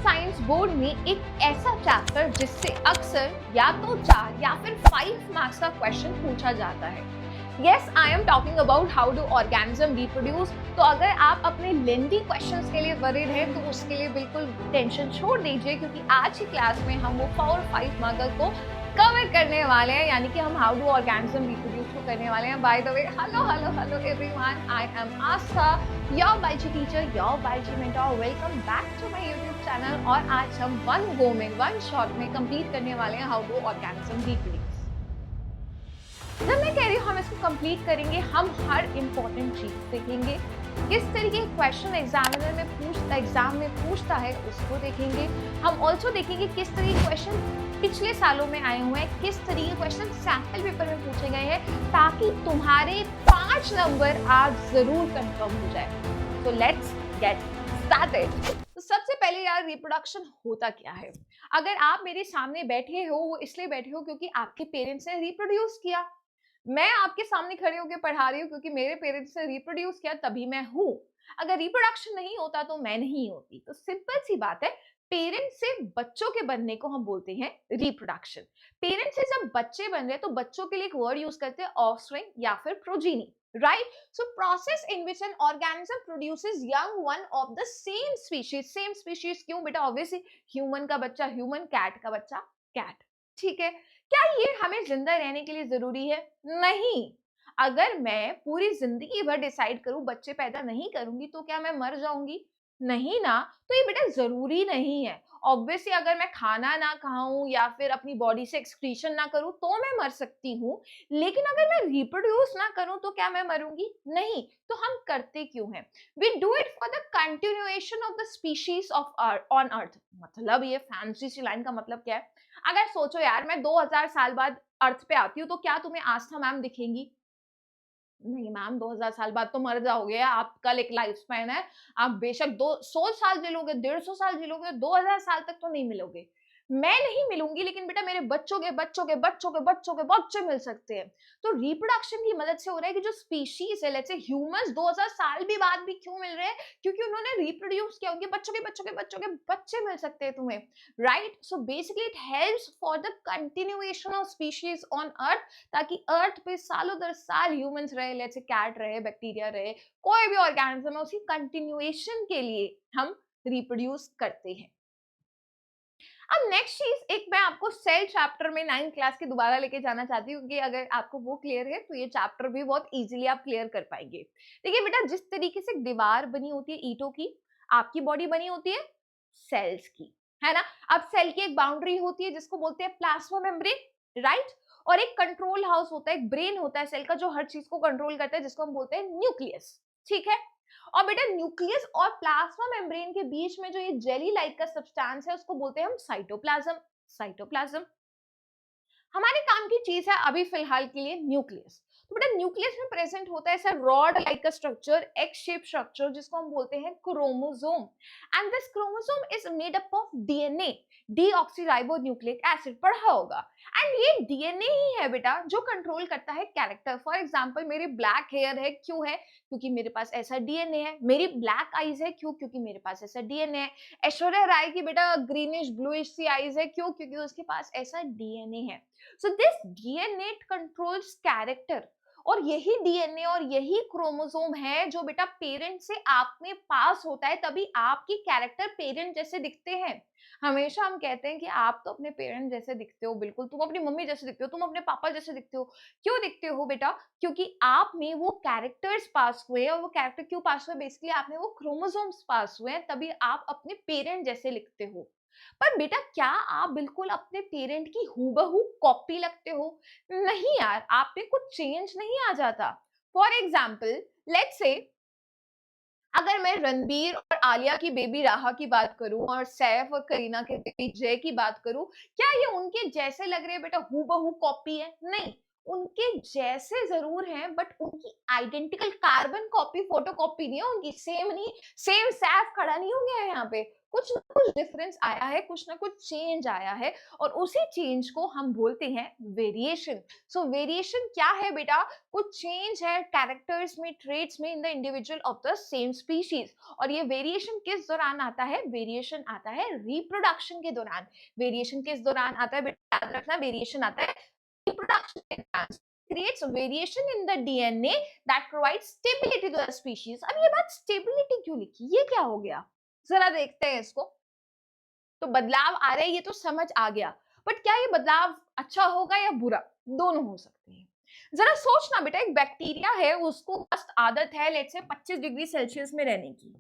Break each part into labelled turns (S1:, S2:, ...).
S1: Science board में एक ऐसा चैप्टर जिससे अक्सर या तो 4 या फिर 5 मार्क्स का क्वेश्चन पूछा जाता है। Yes, I am talking about how do organism reproduce. तो अगर आप अपने लेंथी क्वेश्चंस के लिए वरीड हैं तो उसके लिए बिल्कुल टेंशन छोड़ दीजिए, क्योंकि आज की क्लास में हम वो 4 और 5 मार्कर को कवर करने वाले हैं, यानी कि हम हाउ डू ऑर्गेनिज्म रिप्रोड्यूस को करने वाले हैं। By the way, hello everyone, I am Aastha, your biology teacher, your biology mentor. Welcome back to my YouTube channel. और आज हम वन गो में, वन शॉट में कंप्लीट करने वाले हैं हाउ डू ऑर्गेनिज्म रिप्रोड्यूस। जब मैं कह रही हूँ हम इसको कंप्लीट करेंगे, हम हर इंपॉर्टेंट चीज देखेंगे, किस तरीके के क्वेश्चन एग्जाम में पूछता है उसको देखेंगे। हम ऑल्सो देखेंगे किस तरीके के क्वेश्चन पिछले सालों में आए हुए हैं, किस तरीके के क्वेश्चन सैंपल पेपर में पूछे गए हैं, ताकि तुम्हारे 5 नंबर आज जरूर कंफर्म हो जाए। तो लेट्स गेट स्टार्टेड। तो सबसे पहले यार, रिप्रोडक्शन होता क्या है? अगर आप मेरे सामने बैठे हो, वो इसलिए बैठे हो क्योंकि आपके पेरेंट्स ने रिप्रोड्यूस किया। मैं आपके सामने खड़े होकर पढ़ा रही हूँ क्योंकि मेरे पेरेंट्स ने रिप्रोड्यूस किया, तभी मैं हूँ। अगर रिप्रोडक्शन नहीं होता तो मैं नहीं होती। तो सिंपल सी बात है, पेरेंट्स से बच्चों के बनने को हम बोलते हैं रिप्रोडक्शन। पेरेंट्स से जब बच्चे बन रहे हैं तो बच्चों के लिए एक वर्ड यूज करते हैं ऑफस्प्रिंग या फिर progeny, right? So process in which an organism produces young one of the same species. Same species क्यों बेटा? ऑब्वियसली ह्यूमन का बच्चा ह्यूमन, कैट का बच्चा कैट, ठीक है। क्या ये हमें जिंदा रहने के लिए जरूरी है? नहीं। अगर मैं पूरी जिंदगी भर डिसाइड करूं बच्चे पैदा नहीं करूंगी तो क्या मैं मर जाऊंगी? नहीं ना। तो ये बेटा जरूरी नहीं है। ऑब्वियसली अगर मैं खाना ना खाऊं या फिर अपनी बॉडी से एक्सक्रीशन ना करूं तो मैं मर सकती हूँ, लेकिन अगर मैं रिप्रोड्यूस ना करूं तो क्या मैं मरूंगी? नहीं। तो हम करते क्यों हैं? We do it for the continuation of the species of on earth. मतलब ये फैंसी सी लाइन का मतलब क्या है? अगर सोचो यार, मैं 2000 साल बाद अर्थ पे आती हूँ तो क्या तुम्हें आस्था मैम दिखेंगी? नहीं मैम, 2000 साल बाद तो मर जाओगे। आपका एक लाइफ स्पैन है, आप बेशक 200 साल जी लोगे, 150 साल जी लोगे, 2000 साल तक तो नहीं मिलोगे। मैं नहीं मिलूंगी, लेकिन बेटा मेरे बच्चों के बच्चों के बच्चों के बच्चों के बच्चे मिल सकते हैं। तो रिप्रोडक्शन की मदद से हो रहा है कि जो स्पीशीज है, लेट्स से ह्यूमंस 2000 साल भी बाद भी क्यों मिल रहे हैं? क्योंकि उन्होंने रिप्रोड्यूस किया, उनके बच्चों के बच्चों के बच्चों के बच्चे मिल सकते हैं तुम्हें, right? So basically it helps for the continuation of species on earth, ताकि अर्थ पे सालों दर साल ह्यूमंस रहे, लेट्स से कैट रहे, बैक्टीरिया रहे, कोई भी ऑर्गेनिज्म है, उसकी कंटिन्यूएशन के लिए हम रिप्रोड्यूस करते हैं। अब नेक्स्ट चीज, एक मैं आपको सेल चैप्टर में 9th क्लास के दोबारा लेके जाना चाहती हूँ, क्योंकि अगर आपको वो क्लियर है तो ये चैप्टर भी बहुत इजीली आप क्लियर कर पाएंगे। देखिए बेटा, जिस तरीके से दीवार बनी होती है ईंटों की, आपकी बॉडी बनी होती है सेल्स की, है ना? अब सेल की एक बाउंड्री होती है जिसको बोलते हैं प्लाज्मा मेम्ब्रेन, राइट? और एक कंट्रोल हाउस होता है, एक ब्रेन होता है सेल का जो हर चीज को कंट्रोल करता है, जिसको हम बोलते हैं न्यूक्लियस, ठीक है। और बेटा न्यूक्लियस और प्लाज्मा मेम्ब्रेन के बीच में जो ये जेली लाइक का सब्सटेंस है उसको बोलते हैं हम साइटोप्लाज्म। साइटोप्लाज्म हमारे काम की चीज है अभी फिलहाल के लिए न्यूक्लियस। तो बेटा न्यूक्लियस में प्रेजेंट होता है ऐसा रॉड लाइक का स्ट्रक्चर, एक्स शेप स्ट्रक्चर, जिसको हम बोलते हैं chromosome. And this chromosome is made up of DNA, deoxyribonucleic acid, पढ़ा होगा। एंड ये डीएनए ही है बेटा जो कंट्रोल करता है कैरेक्टर। फॉर एग्जांपल, मेरी ब्लैक हेयर है, क्यों है? क्योंकि मेरे पास ऐसा डीएनए है। मेरी ब्लैक आईज है, क्यों? क्योंकि मेरे पास ऐसा डीएनए है। ऐश्वर्या राय की बेटा ग्रीनिश ब्लूइश सी आईज है, क्यों? क्योंकि उसके पास ऐसा डीएनए है। So this DNA controls character, और यही डीएनए और यही क्रोमोसोम है जो बेटा पेरेंट से आप में पास होता है, तभी आपकी कैरेक्टर पेरेंट जैसे दिखते हैं। हमेशा हम कहते हैं कि आप तो अपने पेरेंट जैसे दिखते हो, बिल्कुल तुम अपनी मम्मी जैसे दिखते हो, तुम अपने पापा जैसे दिखते हो। क्यों दिखते हो बेटा? क्योंकि आप में वो कैरेक्टर्स पास हुए, और वो कैरेक्टर क्यों पास हुए? बेसिकली आपने वो क्रोमोसोम्स पास हुए हैं, तभी आप अपने पेरेंट जैसे लिखते हो। पर बेटा क्या आप बिल्कुल अपने पेरेंट की हूबहू कॉपी लगते हो? नहीं यार, आप में कुछ चेंज नहीं आ जाता। फॉर एग्जाम्पल, लेट्स से अगर मैं रणबीर और आलिया की बेबी राहा की बात करूं और सैफ और करीना के बेबी जय की बात करूं, क्या ये उनके जैसे लग रहे हैं बेटा? हूबहू कॉपी है? नहीं। उनके जैसे जरूर हैं बट उनकी आइडेंटिकल कार्बन कॉपी फोटोकॉपी नहीं है उनकी, सेम नहीं, सेम सैफ खड़ा नहीं हो गया है यहाँ पे, कुछ ना कुछ डिफरेंस आया है, कुछ ना कुछ चेंज आया है, और उसी चेंज को हम बोलते हैं वेरिएशन। सो वेरिएशन क्या है बेटा? कुछ चेंज है कैरेक्टर्स में, ट्रेट्स में in the individual of the same species. और ये वेरिएशन किस दौरान आता है? वेरिएशन आता है रिप्रोडक्शन के दौरान। वेरिएशन किस दौरान आता है बेटा? याद रखना, वेरिएशन आता है reproduction creates variation in the DNA that provides stability to the species। अब ये बात stability क्यों लिखी? ये क्या हो गया? जरा देखते हैं इसको। तो बदलाव आ रहे हैं, ये तो समझ आ गया, बट क्या ये बदलाव अच्छा होगा या बुरा? दोनों हो सकते हैं। जरा सोचना बेटा, एक बैक्टीरिया है, उसको मस्त आदत है लेट से 25 डिग्री सेल्सियस में रहने की,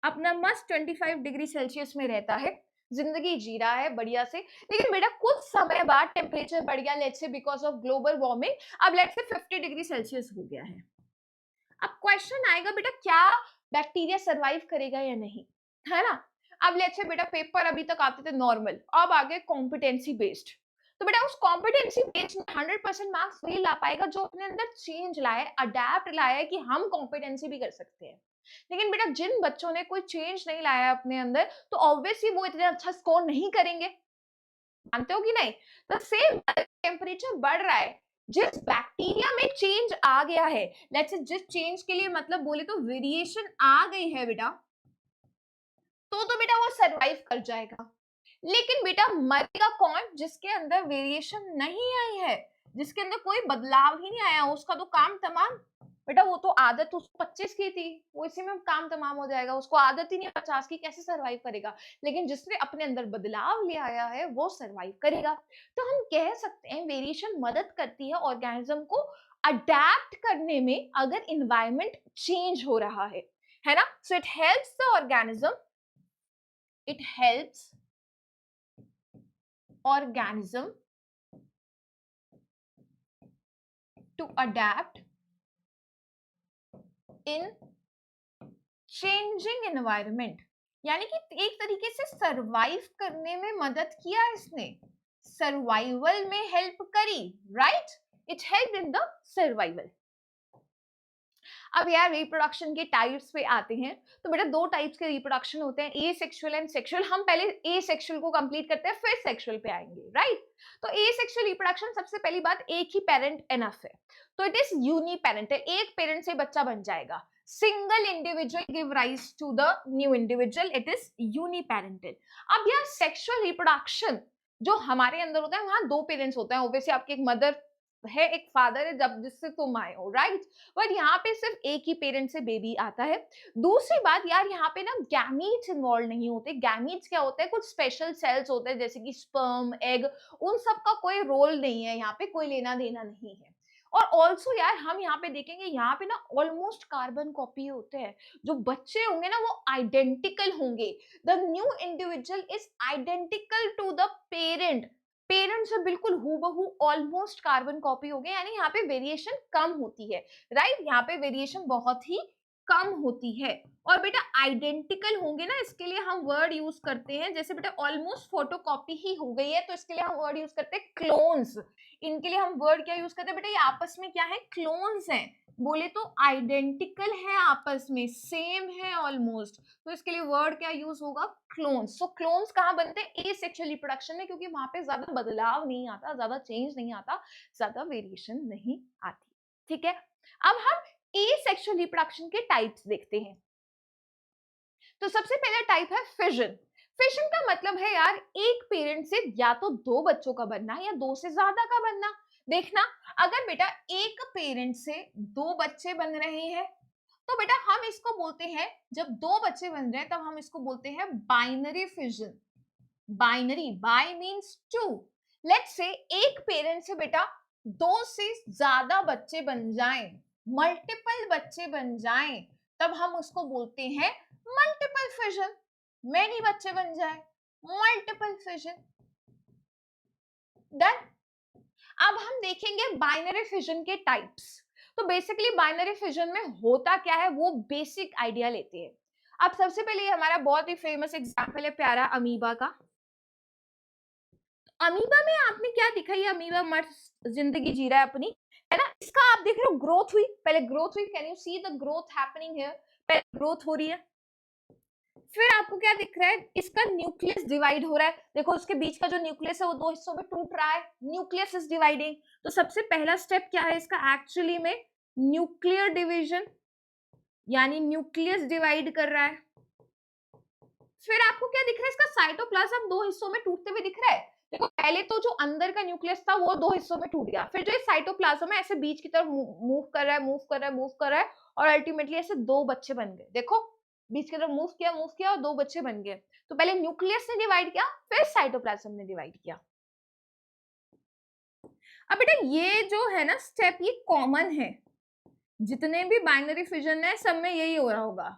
S1: अपना मस्त 25 डिग्री सेल्सियस में रहता है, जिंदगी जी रहा है बढ़िया से, लेकिन बेटा कुछ समय बाद टेम्परेचर बढ़ गया let's say because of global warming, अब लेट्स से 50 डिग्री सेल्सियस हो गया है। अब क्वेश्चन आएगा बेटा, क्या बैक्टीरिया सरवाइव करेगा या नहीं, है ना? अब लेट्स से बेटा पेपर अभी तक आते थे नॉर्मल, अब आगे कॉम्पिटेंसी बेस्ड, तो बेटा उस कॉम्पिटेंसी बेस्ड में 100% मार्क्स वही ला पाएगा जो अपने अंदर चेंज लाए, अडेप्ट लाया है कि हम कॉम्पिटेंसी भी कर सकते हैं। लेकिन बेटा जिन बच्चों ने कोई चेंज नहीं लाया अपने अंदर, तो ऑब्वियसली वो इतना अच्छा स्कोर नहीं करेंगे, मानते हो कि नहीं? तो सेम टेम्परेचर बढ़ रहा है, जिस बैक्टीरिया में चेंज आ गया है, लेट्स से जिस चेंज के लिए मतलब बोले तो वेरिएशन आ गई है बेटा, तो बेटा वो सरवाइव कर जाएगा। लेकिन बेटा मरेगा कौन? जिसके अंदर वेरिएशन नहीं आई है, जिसके अंदर कोई बदलाव ही नहीं आया, उसका तो काम तमाम। बेटा वो तो आदत उसको 25 की थी, वो इसी में काम तमाम हो जाएगा, उसको आदत ही नहीं है 50 की, कैसे सरवाइव करेगा? लेकिन जिसने अपने अंदर बदलाव ले आया है वो सरवाइव करेगा। तो हम कह सकते हैं वेरिएशन मदद करती है ऑर्गेनिज्म को अडेप्ट करने में, अगर इन्वायरमेंट चेंज हो रहा है ना? So it helps the organism, it helps organism to adapt in changing environment। यानी कि एक तरीके से सरवाइव करने में मदद किया इसने, सर्वाइवल में हेल्प करी, right? It help in the survival. अब यार रिप्रोडक्शन के टाइप्स पे आते हैं, तो बेटा दो टाइप्स के रिप्रोडक्शन होते हैं, ए सेक्सुअल एंड सेक्सुअल। हम पहले ए सेक्सुअल को कंप्लीट करते हैं, फिर सेक्सुअल पे आएंगे, राइट? तो ए सेक्सुअल रिप्रोडक्शन, सबसे पहली बात, एक ही पेरेंट एनफ है, तो इट इज यूनिपेरेंटल, एक पेरेंट से बच्चा बन जाएगा। Single individual give rise to the new individual, it is uniparental. अब यार सेक्सुअल रिप्रोडक्शन जो हमारे अंदर होता है, वहां दो पेरेंट्स होते हैं, ऑब्वियसली आपके एक मदर है, एक फादर है, जब जिससे तुम आए हो, राइट? बट यहाँ पे सिर्फ एक ही पेरेंट से बेबी आता है। दूसरी बात यार, यहाँ पे ना गैमीट्स इन्वॉल्व नहीं होते। गैमीट्स क्या होता है? कुछ स्पेशल सेल्स होते हैं जैसे कि स्पर्म, एग, उन सब का कोई रोल नहीं है यहाँ पे, कोई लेना देना नहीं है। और ऑल्सो यार हम यहाँ पे देखेंगे, यहाँ पे ना ऑलमोस्ट कार्बन कॉपी होते हैं, जो बच्चे होंगे ना वो आइडेंटिकल होंगे, the new individual is identical to the parent, parent से बिल्कुल हूबहू ऑलमोस्ट कार्बन कॉपी हो गए, यानी यहाँ पे वेरिएशन कम होती है, राइट? यहाँ पे वेरिएशन बहुत ही कम होती है। और बेटा आइडेंटिकल होंगे ना, इसके लिए हम वर्ड यूज करते हैं, जैसे बेटा ऑलमोस्ट फोटोकॉपी ही हो गई है, तो इसके लिए हम वर्ड यूज करते हैं क्लोन्स। इनके लिए हम वर्ड क्या यूज करते हैं बेटा? ये आपस में क्या है? क्लोन्स हैं, बोले तो आइडेंटिकल है, आपस में सेम है ऑलमोस्ट, तो इसके लिए वर्ड क्या यूज होगा? क्लोन्स। सो क्लोन्स कहाँ बनते हैं? ए सेक्सुअल रिप्रोडक्शन में, क्योंकि वहां पे ज्यादा बदलाव नहीं आता, ज्यादा चेंज नहीं आता, ज्यादा वेरिएशन नहीं आती, ठीक है? अब हम ए सेक्सुअल रिप्रोडक्शन के टाइप्स देखते हैं। तो सबसे पहला टाइप है फिजन। फिजन का मतलब है यार एक पेरेंट से या तो दो बच्चों का बनना या दो से ज्यादा का बनना। देखना, अगर बेटा एक पेरेंट से दो बच्चे बन रहे हैं, तो बेटा हम इसको बोलते हैं, जब दो बच्चे बन रहे हैं तब हम इसको बोलते हैं binary fission. Binary, bi means two. Let's say एक पेरेंट से बेटा दो से ज्यादा बच्चे बन जाएं, मल्टीपल बच्चे बन जाएं, तब हम उसको बोलते हैं मल्टीपल फिजन। मैनी बच्चे बन जाए, मल्टीपल फिजन। डन। अब हम देखेंगे बाइनरी फिजन के टाइप्स। तो बेसिकली बाइनरी फिजन में होता क्या है वो बेसिक आइडिया लेते हैं। अब सबसे पहले हमारा बहुत ही फेमस एग्जांपल है प्यारा अमीबा का। अमीबा में आपने क्या दिखा, ये अमीबा मस्त जिंदगी जी रहा है अपनी, है ना। इसका आप देख रहे हो ग्रोथ हुई, पहले ग्रोथ हुई, can you see the growth happening here, पहले ग्रोथ हो रही है, फिर आपको क्या दिख रहा है, इसका न्यूक्लियस डिवाइड हो रहा है, देखो उसके बीच का जो न्यूक्लियस है वो दो हिस्सों में टूट रहा है, न्यूक्लियस इज डिवाइडिंग। तो सबसे पहला स्टेप क्या है इसका, एक्चुअली में न्यूक्लियर डिवीजन, यानी न्यूक्लियस डिवाइड कर रहा है। फिर आपको क्या दिख रहा है, इसका साइटोप्लाज्म दो हिस्सों में टूटते हुए दिख रहा है। देखो पहले तो जो अंदर का न्यूक्लियस था वो दो हिस्सों में टूट गया, फिर जो साइटोप्लाज्म है ऐसे बीच की तरफ मूव कर रहा है, मूव कर रहा है, मूव कर रहा है, और अल्टीमेटली ऐसे दो बच्चे बन गए। देखो बीच की तरफ मूव किया और दो बच्चे बन गए। तो पहले न्यूक्लियस ने डिवाइड किया, फिर साइटोप्लाज्म ने डिवाइड किया। अब बेटा ये जो है ना स्टेप, ये कॉमन है, जितने भी बाइनरी फिजन है सब में यही हो रहा होगा,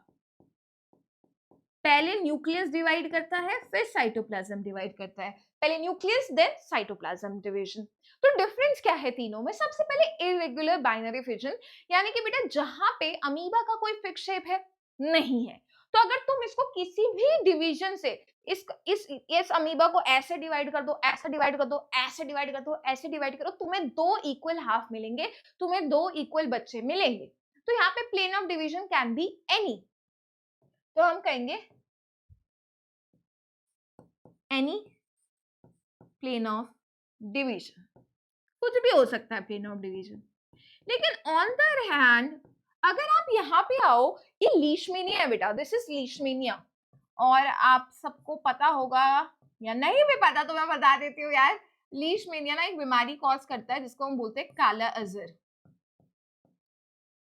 S1: पहले न्यूक्लियस डिवाइड करता है फिर साइटोप्लाज्म डिवाइड करता है, पहले न्यूक्लियस देन साइटोप्लाज्म डिवीजन। तो डिफरेंस क्या है तीनों में, सबसे पहले इरेगुलर बाइनरी फिजन, यानी कि बेटा जहां पे अमीबा का कोई फिक्स शेप है नहीं है, तो अगर तुम इसको किसी भी डिवीजन से इस अमीबा को ऐसे डिवाइड कर दो, ऐसे डिवाइड कर दो, ऐसे डिवाइड कर दो, ऐसे डिवाइड करो, तुम्हें दो इक्वल हाफ मिलेंगे, तुम्हें दो इक्वल बच्चे मिलेंगे। तो यहाँ पे plane of division can be any, तो हम कहेंगे एनी प्लेन ऑफ डिवीजन, कुछ भी हो सकता है प्लेन ऑफ डिवीजन। लेकिन ऑन द अदर हैंड अगर आप यहाँ पे आओ, ये लीशमेनिया है बेटा, दिस इज लीशमेनिया, और आप सबको पता होगा या नहीं भी पता तो मैं बता देती हूँ यार, लीशमेनिया ना एक बीमारी कॉज करता है जिसको हम बोलते हैं काला अजर,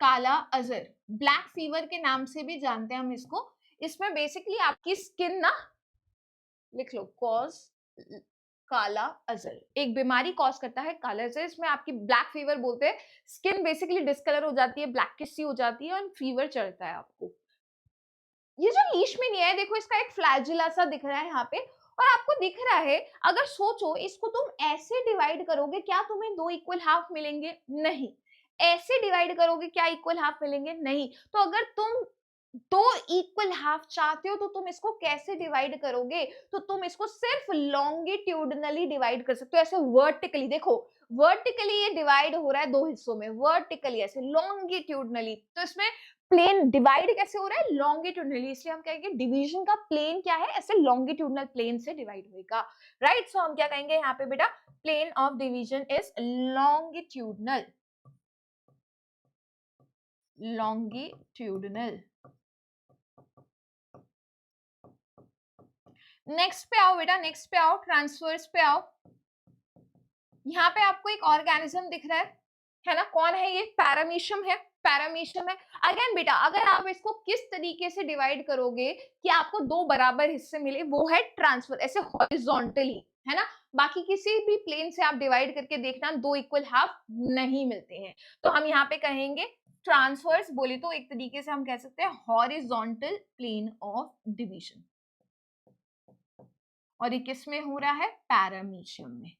S1: काला अजर, ब्लैक फीवर के नाम से भी जानते हैं हम इसको। इसमें बेसिकली आपकी स्किन ना, लिख लो कॉज काला अजर, एक बीमारी कॉज करता है काला अजर, इसमें आपकी ब्लैक फीवर बोलते हैं, स्किन बेसिकली डिस्कलर हो जाती है, ब्लैकिश सी हो जाती है और फीवर चढ़ता है आपको। ये जो लीशमेनिया है देखो इसका एक फ्लैजिला सा दिख रहा है यहाँ पे, और आपको दिख रहा है, अगर सोचो इसको तुम ऐसे डिवाइड करोगे क्या तुम्हें दो इक्वल हाफ मिलेंगे, नहीं, ऐसे डिवाइड करोगे क्या इक्वल हाफ मिलेंगे, नहीं। तो अगर तुम दो इक्वल हाफ चाहते हो तो तुम इसको कैसे डिवाइड करोगे, तो तुम इसको सिर्फ लॉन्गिट्यूडनली डिवाइड कर सकते हो, ऐसे वर्टिकली, देखो वर्टिकली ये डिवाइड हो रहा है दो हिस्सों में, वर्टिकली ऐसे लॉन्गिट्यूडनली, तो इसमें प्लेन डिवाइड कैसे हो रहा है, लॉन्गिट्यूडनली, इसलिए हम कहेंगे डिवीजन का प्लेन क्या है, ऐसे लॉन्गिट्यूडनल प्लेन से डिवाइड होगा, राइट। सो हम क्या कहेंगे यहाँ पे बेटा, plane of division is longitudinal, longitudinal. Next पे आओ बेटा, नेक्स्ट पे आओ, ट्रांसफर्स पे आओ। यहाँ पे आपको एक ऑर्गेनिज्म दिख रहा है ना, कौन है ये, पैरामीशियम है, पैरामीशियम है। अगेन बेटा अगर आप इसको किस तरीके से डिवाइड करोगे कि आपको दो बराबर हिस्से मिले, वो है ट्रांसफर, ऐसे हॉरिजॉन्टली, है ना, बाकी किसी भी प्लेन से आप डिवाइड करके देखना दो इक्वल हाफ नहीं मिलते हैं। तो हम यहाँ पे कहेंगे ट्रांसफर्स, बोले तो एक तरीके से हम कह सकते हैं हॉरिजॉन्टल प्लेन ऑफ डिवीजन, और ये किस में हो रहा है, पैरामीशियम में।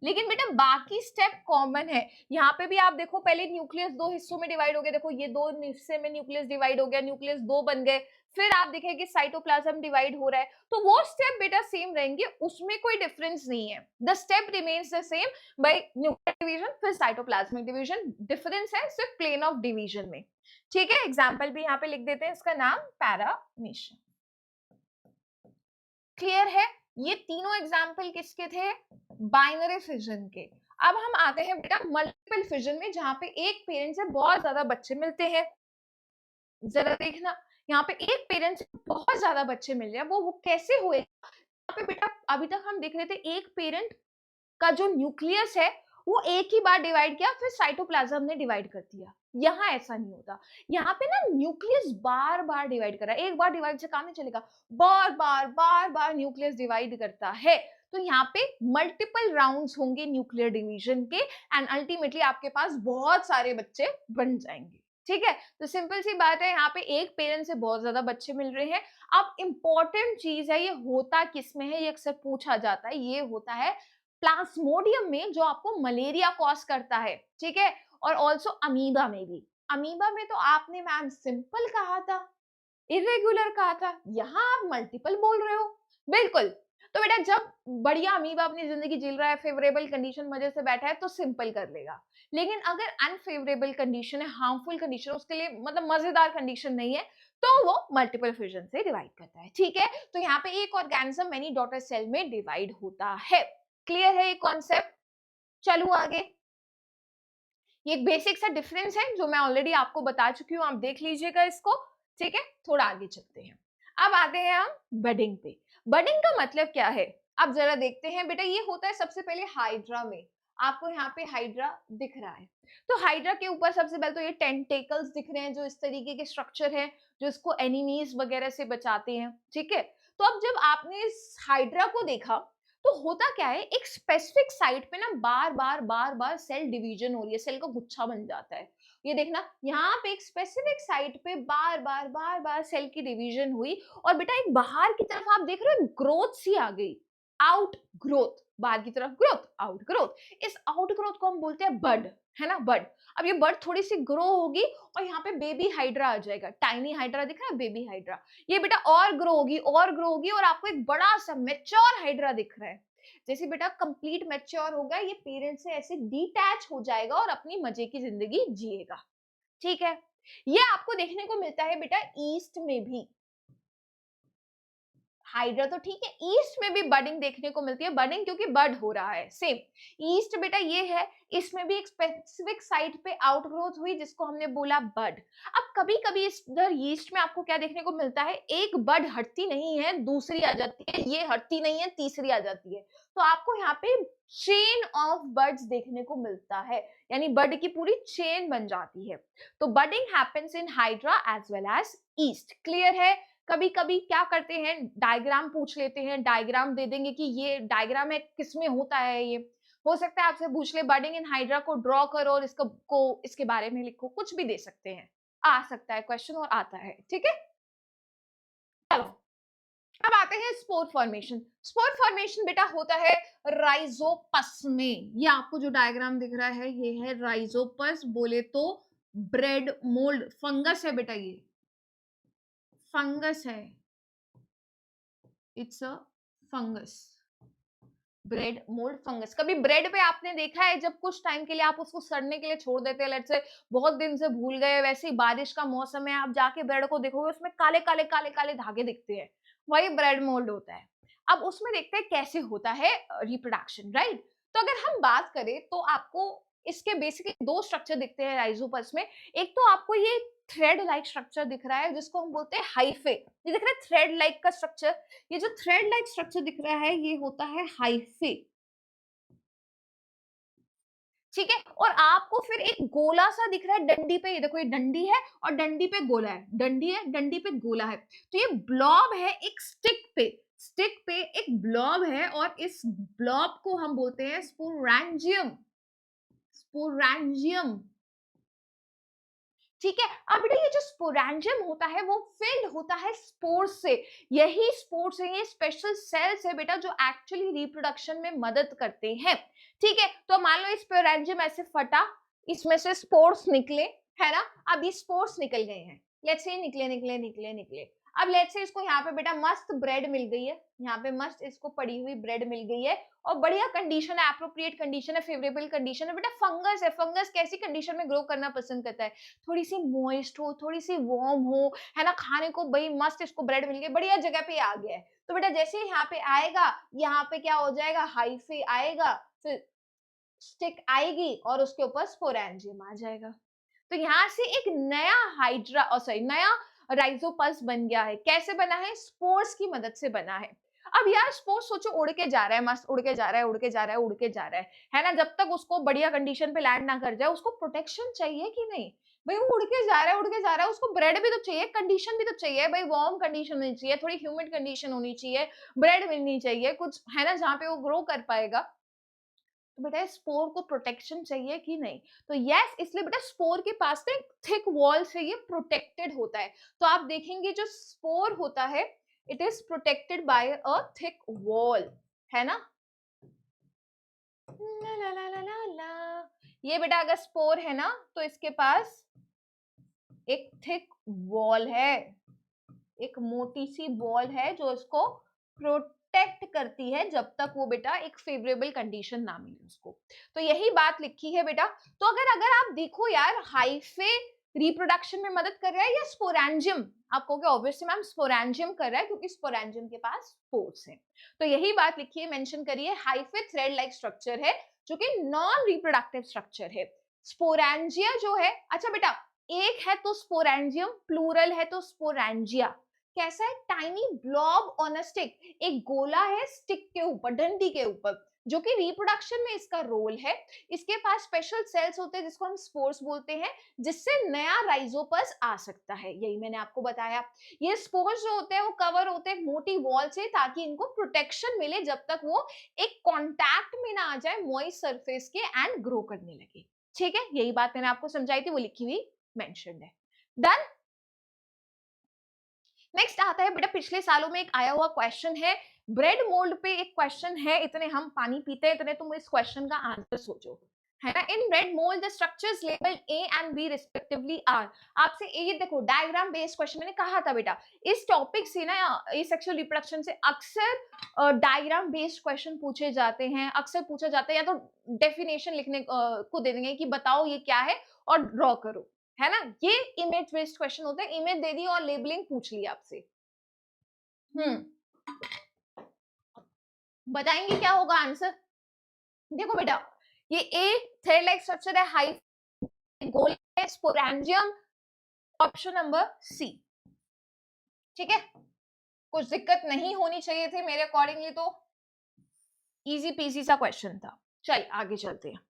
S1: लेकिन बेटा बाकी स्टेप कॉमन है, यहाँ पे भी आप देखो पहले न्यूक्लियस दो हिस्सों में डिवाइड हो गया, देखो ये दो हिस्से में न्यूक्लियस डिवाइड हो गया, न्यूक्लियस दो बन गए, फिर आप देखेंगे साइटोप्लाज्म डिवाइड हो रहा है, तो वो स्टेप बेटा सेम रहेंगे, उसमें कोई डिफरेंस नहीं है, the step remains the same, bye nuclear division फिर साइटोप्लाज्मिक डिवीजन, डिफरेंस है सिर्फ प्लेन ऑफ डिवीजन में। ठीक है, एग्जाम्पल भी यहाँ पे लिख देते हैं, इसका नाम पैरामीशियम। क्लियर है, ये तीनों एग्जाम्पल किसके थे, बाइनरी फिजन के। अब हम आते हैं बेटा मल्टीपल फिजन में, जहां पे एक पेरेंट से बहुत ज्यादा बच्चे मिलते हैं। जरा देखना, यहाँ पे एक पेरेंट से बहुत ज्यादा बच्चे मिल रहे हैं, वो कैसे हुए, यहाँ पे बेटा अभी तक हम देख रहे थे एक पेरेंट का जो न्यूक्लियस है वो एक ही बार डिवाइड किया, फिर साइटोप्लाज्म ने डिवाइड कर दिया, यहाँ ऐसा नहीं होता, यहाँ पे ना न्यूक्लियस बार बार डिवाइड कर रहा है, एक बार डिवाइड से काम नहीं चलेगा, बार बार न्यूक्लियस डिवाइड करता है। तो यहाँ पे मल्टीपल राउंड्स होंगे न्यूक्लियर डिवीजन के, एंड अल्टीमेटली आपके पास बहुत सारे बच्चे बन जाएंगे। ठीक है, तो सिंपल सी बात है, यहाँ पे एक पेरेंट से बहुत ज्यादा बच्चे मिल रहे हैं। अब इंपॉर्टेंट चीज है, ये होता किसमें है, ये अक्सर पूछा जाता है, ये होता है प्लाज्मोडियम में, जो आपको मलेरिया कॉज करता है। ठीक है, और ऑल्सो अमीबा में भी, अमीबा में तो आपने मैम सिंपल कहा था, इरेगुलर कहा था, यहाँ आप मल्टीपल बोल रहे हो। बिल्कुल, तो बेटा जब बढ़िया अमीबा अपनी जिंदगी जी रहा है, फेवरेबल कंडीशन मजे से बैठा है, तो सिंपल कर लेगा। लेकिन अगर अनफेवरेबल कंडीशन है, हार्मफुल कंडीशन, उसके लिए मतलब मजेदार कंडीशन नहीं है, तो वो मल्टीपल फिजन से डिवाइड करता है। ठीक है, तो यहाँ पे एक ऑर्गेनिज्म मेनी डॉटर सेल में डिवाइड होता है। क्लियर है ये कॉन्सेप्ट? चलू आगे। ये एक बेसिक सा डिफरेंस है जो मैं ऑलरेडी आपको बता चुकी हूँ, आप देख लीजिएगा इसको। ठीक है, थोड़ा आगे चलते हैं। अब आते हैं हम बडिंग पे। बडिंग का मतलब क्या है, अब जरा देखते हैं। बेटा ये होता है सबसे पहले हाइड्रा में। आपको यहाँ पे हाइड्रा दिख रहा है, तो हाइड्रा के ऊपर सबसे पहले तो ये टेंटेकल्स दिख रहे हैं, जो इस तरीके के स्ट्रक्चर है जो इसको एनिमीज वगैरह से बचाते हैं। ठीक है, तो अब जब आपने इस हाइड्रा को देखा, तो होता क्या है, एक स्पेसिफिक साइट पे ना बार बार सेल डिवीजन हो रही है, सेल का गुच्छा बन जाता है। ये देखना, यहाँ पे एक स्पेसिफिक साइट पे बार बार सेल की डिवीजन हुई, और बेटा एक बाहर की तरफ आप देख रहे हो ग्रोथ सी आ गई, आउट ग्रोथ, बाहर की तरफ ग्रोथ, आउट ग्रोथ। इस आउट ग्रोथ को हम बोलते हैं बड, है ना, बड। अब ये बड थोड़ी सी ग्रो होगी और यहाँ पे बेबी हाइड्रा आ जाएगा, टाइनी हाइड्रा दिख रहा है, बेबी हाइड्रा। ये बेटा और ग्रो होगी और ग्रो होगी, और आपको एक बड़ा सा मैच्योर हाइड्रा दिख रहा है। जैसे बेटा कंप्लीट मैच्योर होगा, ये पेरेंट से ऐसे डिटैच हो जाएगा और अपनी मजे की जिंदगी जिएगा। ठीक है, ये आपको देखने को मिलता है बेटा ईस्ट में भी। हाइड्रा तो ठीक है, ईस्ट में भी बडिंग देखने को मिलती है, बडिंग क्योंकि बड हो रहा है, सेम ईस्ट बेटा ये है, इसमें भी एक स्पेसिफिक साइट पे आउटग्रोथ हुई जिसको हमने बोला बड। अब कभी कभी इधर ईस्ट में आपको क्या देखने को मिलता है, एक बड हटती नहीं है दूसरी आ जाती है, ये हटती नहीं है तीसरी आ जाती है, तो आपको यहाँ पे चेन ऑफ बर्ड्स देखने को मिलता है, यानी बड की पूरी चेन बन जाती है। तो budding happens in hydra as well as yeast. Clear है? कभी कभी क्या करते हैं, डायग्राम पूछ लेते हैं, डायग्राम दे देंगे कि ये डायग्राम है, किसमें होता है ये। हो सकता है आपसे पूछ ले बडिंग इन हाइड्रा को ड्रॉ करो और इसके बारे में लिखो, कुछ भी दे सकते हैं, आ सकता है क्वेश्चन और आता है। ठीक है, चलो अब आते हैं स्पोर फॉर्मेशन। स्पोर फॉर्मेशन बेटा होता है राइजोपस में। ये आपको जो डायग्राम दिख रहा है ये है राइजोपस, बोले तो ब्रेड मोल्ड फंगस है बेटा, ये फंगस है, it's a fungus, bread mould fungus. कभी ब्रेड पे आपने देखा है जब कुछ टाइम के लिए आप उसको सड़ने के लिए छोड़ देते हैं, लेट्स से बहुत दिन से भूल गए, वैसे ही बारिश का मौसम है, आप जाके ब्रेड को देखोगे उसमें काले काले काले काले धागे दिखते हैं, वही ब्रेड मोल्ड होता है। अब उसमें देखते हैं कैसे होता है रिप्रोडक्शन, राइट। तो अगर हम बात करें तो आपको इसके बेसिकली दो स्ट्रक्चर दिखते हैं राइजोपस में। एक तो आपको ये थ्रेड लाइक स्ट्रक्चर दिख रहा है जिसको हम बोलते हैं हाइफे, ये दिख रहा है थ्रेड लाइक का स्ट्रक्चर। ये जो थ्रेड लाइक स्ट्रक्चर दिख रहा है ये होता है हाइफे। ठीक है, और आपको फिर एक गोला सा दिख रहा है डंडी पे, ये देखो ये डंडी है और डंडी पे गोला है, डंडी है डंडी पे गोला है, तो ये ब्लॉब है एक स्टिक पे, स्टिक पे एक ब्लॉब है, और इस ब्लॉब को हम बोलते हैं स्पोरेंजियम, स्पोरेंजियम। ठीक है, अब बेटा ये जो स्पोरेंजियम होता है वो फिल्ड होता है स्पोर्स से। यही स्पोर्स है, ये स्पेशल सेल्स है बेटा जो एक्चुअली रिप्रोडक्शन में मदद करते हैं। ठीक है, तो मान लो स्पोरेंजियम ऐसे फटा, इसमें से स्पोर्स निकले, है ना। अब ये स्पोर्स निकल गए हैं, लेट्स से निकले निकले निकले निकले। अब लेट्स से इसको यहाँ पे बेटा मस्त ब्रेड मिल गई है, यहाँ पे मस्त इसको पड़ी हुई ब्रेड मिल गई है, और बढ़िया कंडीशन है, एप्रोप्रिएट कंडीशन है, फेवरेबल कंडीशन है। बेटा फंगस है, फंगस कैसी कंडीशन में ग्रो करना पसंद करता है, थोड़ी सी मॉइस्ट हो, थोड़ी सी वार्म हो, है ना, खाने को भाई मस्त इसको ब्रेड मिल गई, बढ़िया जगह पे आ गया है। तो बेटा जैसे ही यहाँ पे आएगा, यहाँ पे क्या हो जाएगा, हाइफे आएगा, फिर स्टिक आएगी और उसके ऊपर स्पोरेंजियम आ जाएगा। तो यहाँ से एक नया हाइड्रा, सॉरी नया राइजोपस बन गया है। कैसे बना है, स्पोर्स की मदद से बना है। अब यार स्पोर्स सोचो उड़ के जा रहा है, मस्त उड़ के जा रहा है, उड़ के जा रहा है, उड़ के जा रहा है ना, जब तक उसको बढ़िया कंडीशन पे लैंड ना कर जाए, उसको प्रोटेक्शन चाहिए कि नहीं। भाई वो उड़ के जा रहा है, उड़ के जा रहा है, उसको ब्रेड भी तो चाहिए, कंडीशन भी तो चाहिए भाई, वार्म कंडीशन होनी चाहिए, थोड़ी ह्यूमिड कंडीशन होनी चाहिए, ब्रेड मिलनी चाहिए कुछ, है ना, जहाँ पे वो ग्रो कर पाएगा। तो बेटा स्पोर को प्रोटेक्शन चाहिए कि नहीं, तो यस, इसलिए बेटा स्पोर के पास में थिक वॉल से ये प्रोटेक्टेड होता है। तो आप देखेंगे जो स्पोर होता है it is protected by a thick wall, है ना। ला ला ला ला ला ला। ये बेटा अगर स्पोर है ना तो इसके पास एक थिक वॉल है, एक मोटी सी बॉल है जो इसको प्रोटेक्ट करती है जब तक वो बेटा एक फेवरेबल कंडीशन ना मिले उसको। तो यही बात लिखी है बेटा। तो अगर अगर आप देखो यार, हाइफे रिप्रोडक्शन में मदद कर रहा है या स्पोरेंजियम, आप कहोगे ऑब्वियसली मैम स्पोरेंजियम कर रहा है क्योंकि स्पोरेंजियम के पास स्पोर्स है। तो यही बात लिखी है, मेंशन करिए, हाइफे थ्रेड लाइक स्ट्रक्चर है जो कि नॉन रिप्रोडक्टिव स्ट्रक्चर है। स्पोरेंजिया जो है, अच्छा बेटा एक है तो स्पोरेंजियम, प्लूरल है तो स्पोरेंजिया। कैसा है? Tiny blob on a stick, एक गोला है स्टिक के ऊपर, डंडी के ऊपर, जो कि रिप्रोडक्शन में इसका रोल है। इसके पास स्पेशल सेल्स होते हैं जिसको हम स्पोर्स बोलते हैं, जिससे नया राइजोपस आ सकता है। यही मैंने आपको बताया। ये स्पोर्स जो होते हैं वो कवर होते हैं मोटी वॉल से, ताकि इनको प्रोटेक्शन मिले जब तक वो एक कांटेक्ट में ना आ जाए मॉइस्ट सरफेस के एंड ग्रो करने लगे। ठीक है, यही बात मैंने आपको समझाई थी, वो लिखी हुई मेंशन्ड है। डन। नेक्स्ट आता है बेटा, पिछले सालों में एक आया हुआ क्वेश्चन है, ब्रेड मोल्ड पे एक क्वेश्चन है, इतने हम पानी पीते हैं इतने तुम इस क्वेश्चन का आंसर सोचो, है ना। In bread mould the structures labelled A and B respectively are. आपसे ये देखो डायग्राम बेस्ड क्वेश्चन मैंने कहा था बेटा, इस टॉपिक से ना एसेक्सुअल रिप्रोडक्शन से अक्सर डायग्राम बेस्ड क्वेश्चन पूछे जाते हैं, अक्सर पूछा जाता है, या तो डेफिनेशन लिखने को दे देंगे कि बताओ ये क्या है और ड्रॉ करो, है ना। ये इमेज बेस्ड क्वेश्चन होते हैं, इमेज दे दी और लेबलिंग पूछ ली आपसे। बताएंगे क्या होगा आंसर। देखो बेटा, ये ए थ्रेड लाइक स्ट्रक्चर है, हाई गोल है, स्पोरेंजियम, ऑप्शन नंबर सी। ठीक है, कुछ दिक्कत नहीं होनी चाहिए थी मेरे अकॉर्डिंगली, तो इजी पीजी सा क्वेश्चन था। चलिए आगे चलते हैं।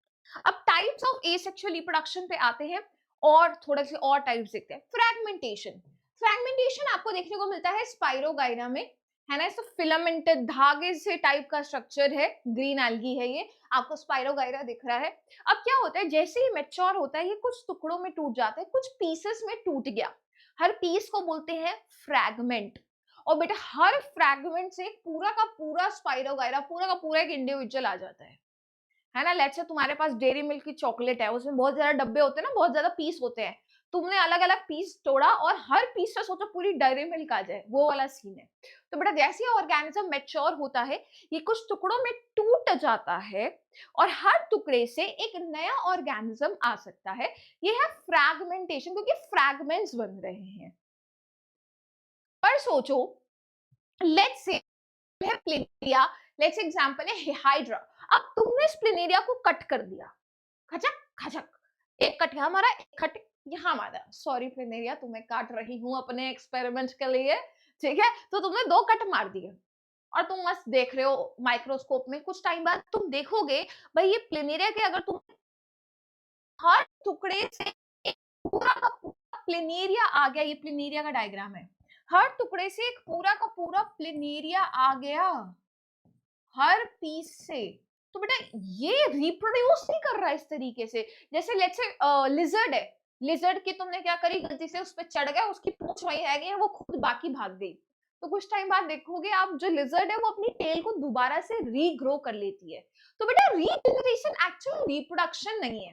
S1: अब टाइप्स ऑफ एसेक्सुअल रिप्रोडक्शन पे आते हैं और थोड़े से और टाइप्स देखते हैं। फ्रैगमेंटेशन, फ्रैगमेंटेशन आपको देखने को मिलता है स्पाइरोगाइरा में, है ना। इसका फिलामेंटेड धागे से टाइप का स्ट्रक्चर है, ग्रीन एल्गी है ये, आपको स्पाइरोगाइरा दिख रहा है। अब क्या होता है, जैसे ही मैच्योर होता है ये कुछ टुकड़ों में टूट जाता है, कुछ पीसेस में टूट गया, हर पीस को बोलते हैं फ्रैगमेंट। और बेटा हर फ्रैगमेंट से पूरा का पूरा स्पाइरोगाइरा, पूरा का पूरा एक इंडिविजुअल आ जाता है ना। लेट्स से तुम्हारे पास डेयरी मिल्क की चॉकलेट है, उसमें बहुत ज्यादा डब्बे होते हैं ना, बहुत ज्यादा पीस होते हैं, तुमने अलग अलग पीस तोड़ा और हर पीस से सोचो पूरी डेयरी मिल्क आ जाए, वो वाला सीन है। तो बेटा जैसे ऑर्गेनिज्म मैच्योर होता है ये कुछ टुकड़ों में टूट जाता है और हर टुकड़े से एक नया ऑर्गेनिज्म आ सकता है। ये है फ्रैगमेंटेशन, क्योंकि फ्रैगमेंट्स बन रहे हैं। पर सोचो, let's say planaria, let's example है हाइड्रा। अब तुमने इस प्लेनेरिया को कट कर दिया, खचक खचक, एक कट यहाँ मारा, एक कट यहाँ मारा, सॉरी प्लेनेरिया तुम्हें काट रही हूँ अपने एक्सपेरिमेंट के लिए, ठीक है। तो तुमने दो कट मार दिए और तुम मस्त देख रहे हो माइक्रोस्कोप में, कुछ टाइम बाद तुम देखोगे भाई ये प्लेनेरिया के अगर तुम हर टुकड़े से एक पूरा का पूरा प्लेनेरिया आ गया, ये प्लेनेरिया का डायग्राम है, हर टुकड़े से एक पूरा का पूरा प्लेनेरिया आ गया हर पीस से, तो बेटा ये रिप्रोड्यूस नहीं कर रहा इस तरीके से। जैसे लेट्स से लिजर्ड है, लिजर्ड की तुमने क्या करी, गलती से उस पर चढ़ गया, उसकी पूंछ वहीं रह गई, वो खुद बाकी भाग गई। तो कुछ टाइम बाद देखोगे आप, जो लिजर्ड है वो अपनी टेल को दोबारा से रीग्रो कर लेती है। तो बेटा रीजनरेशन एक्चुअली रिप्रोडक्शन नहीं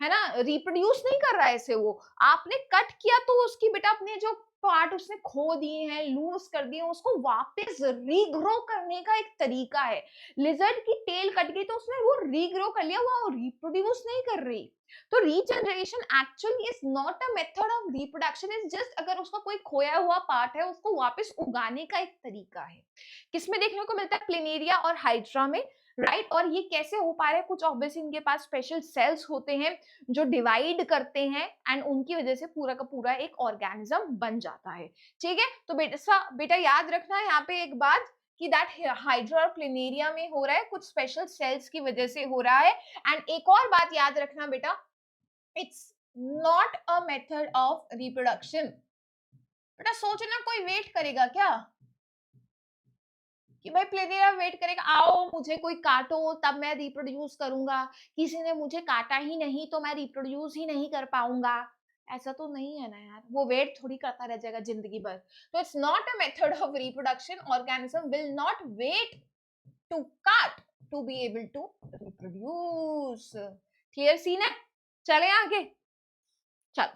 S1: है ना, रिप्रोड्यूस नहीं कर रहा है इसे वो, आपने कट किया तो उसकी बेटा अपने जो पार्ट उसने खो दिए हैं, लूज कर दिए, उसको वापस रीग्रो करने का एक तरीका है। लिजर्ड की टेल कट गई तो उसने वो रीग्रो कर लिया, वो रिप्रोड्यूस नहीं कर रही। तो regeneration actually is not a method of reproduction, is just अगर उसका कोई खोया हुआ पार्ट है उसको वापस उगाने का एक तरीका है। किसमें देखने को मिलता है, प्लेनेरिया और हाइड्रा में, राइट। और ये कैसे हो पा रहा है, कुछ ऑब्वियसली इनके पास स्पेशल सेल्स होते हैं जो डिवाइड करते हैं एंड उनकी वजह से पूरा का पूरा एक ऑर्गेनिज्म बन जाता है। ठीक है, तो बेटा याद रखना है यहाँ पे एक बात कि दैट हाइड्रा और प्लेनेरिया में हो रहा है, कुछ स्पेशल सेल्स की वजह से हो रहा है। एंड एक और बात याद रखना बेटा, it's not a method of reproduction. बेटा सोचना कोई वेट करेगा क्या कि भाई प्लेनेरिया वेट करेगा, आओ मुझे कोई काटो तब मैं रिप्रोड्यूस करूंगा, किसी ने मुझे काटा ही नहीं तो मैं रिप्रोड्यूस ही नहीं कर पाऊंगा, ऐसा तो नहीं है ना यार, वो वेट थोड़ी करता रह जाएगा जिंदगी भर। तो it's not a method of reproduction, organism will not wait to cut to be able to reproduce. Clear scene है, चले आगे। चलो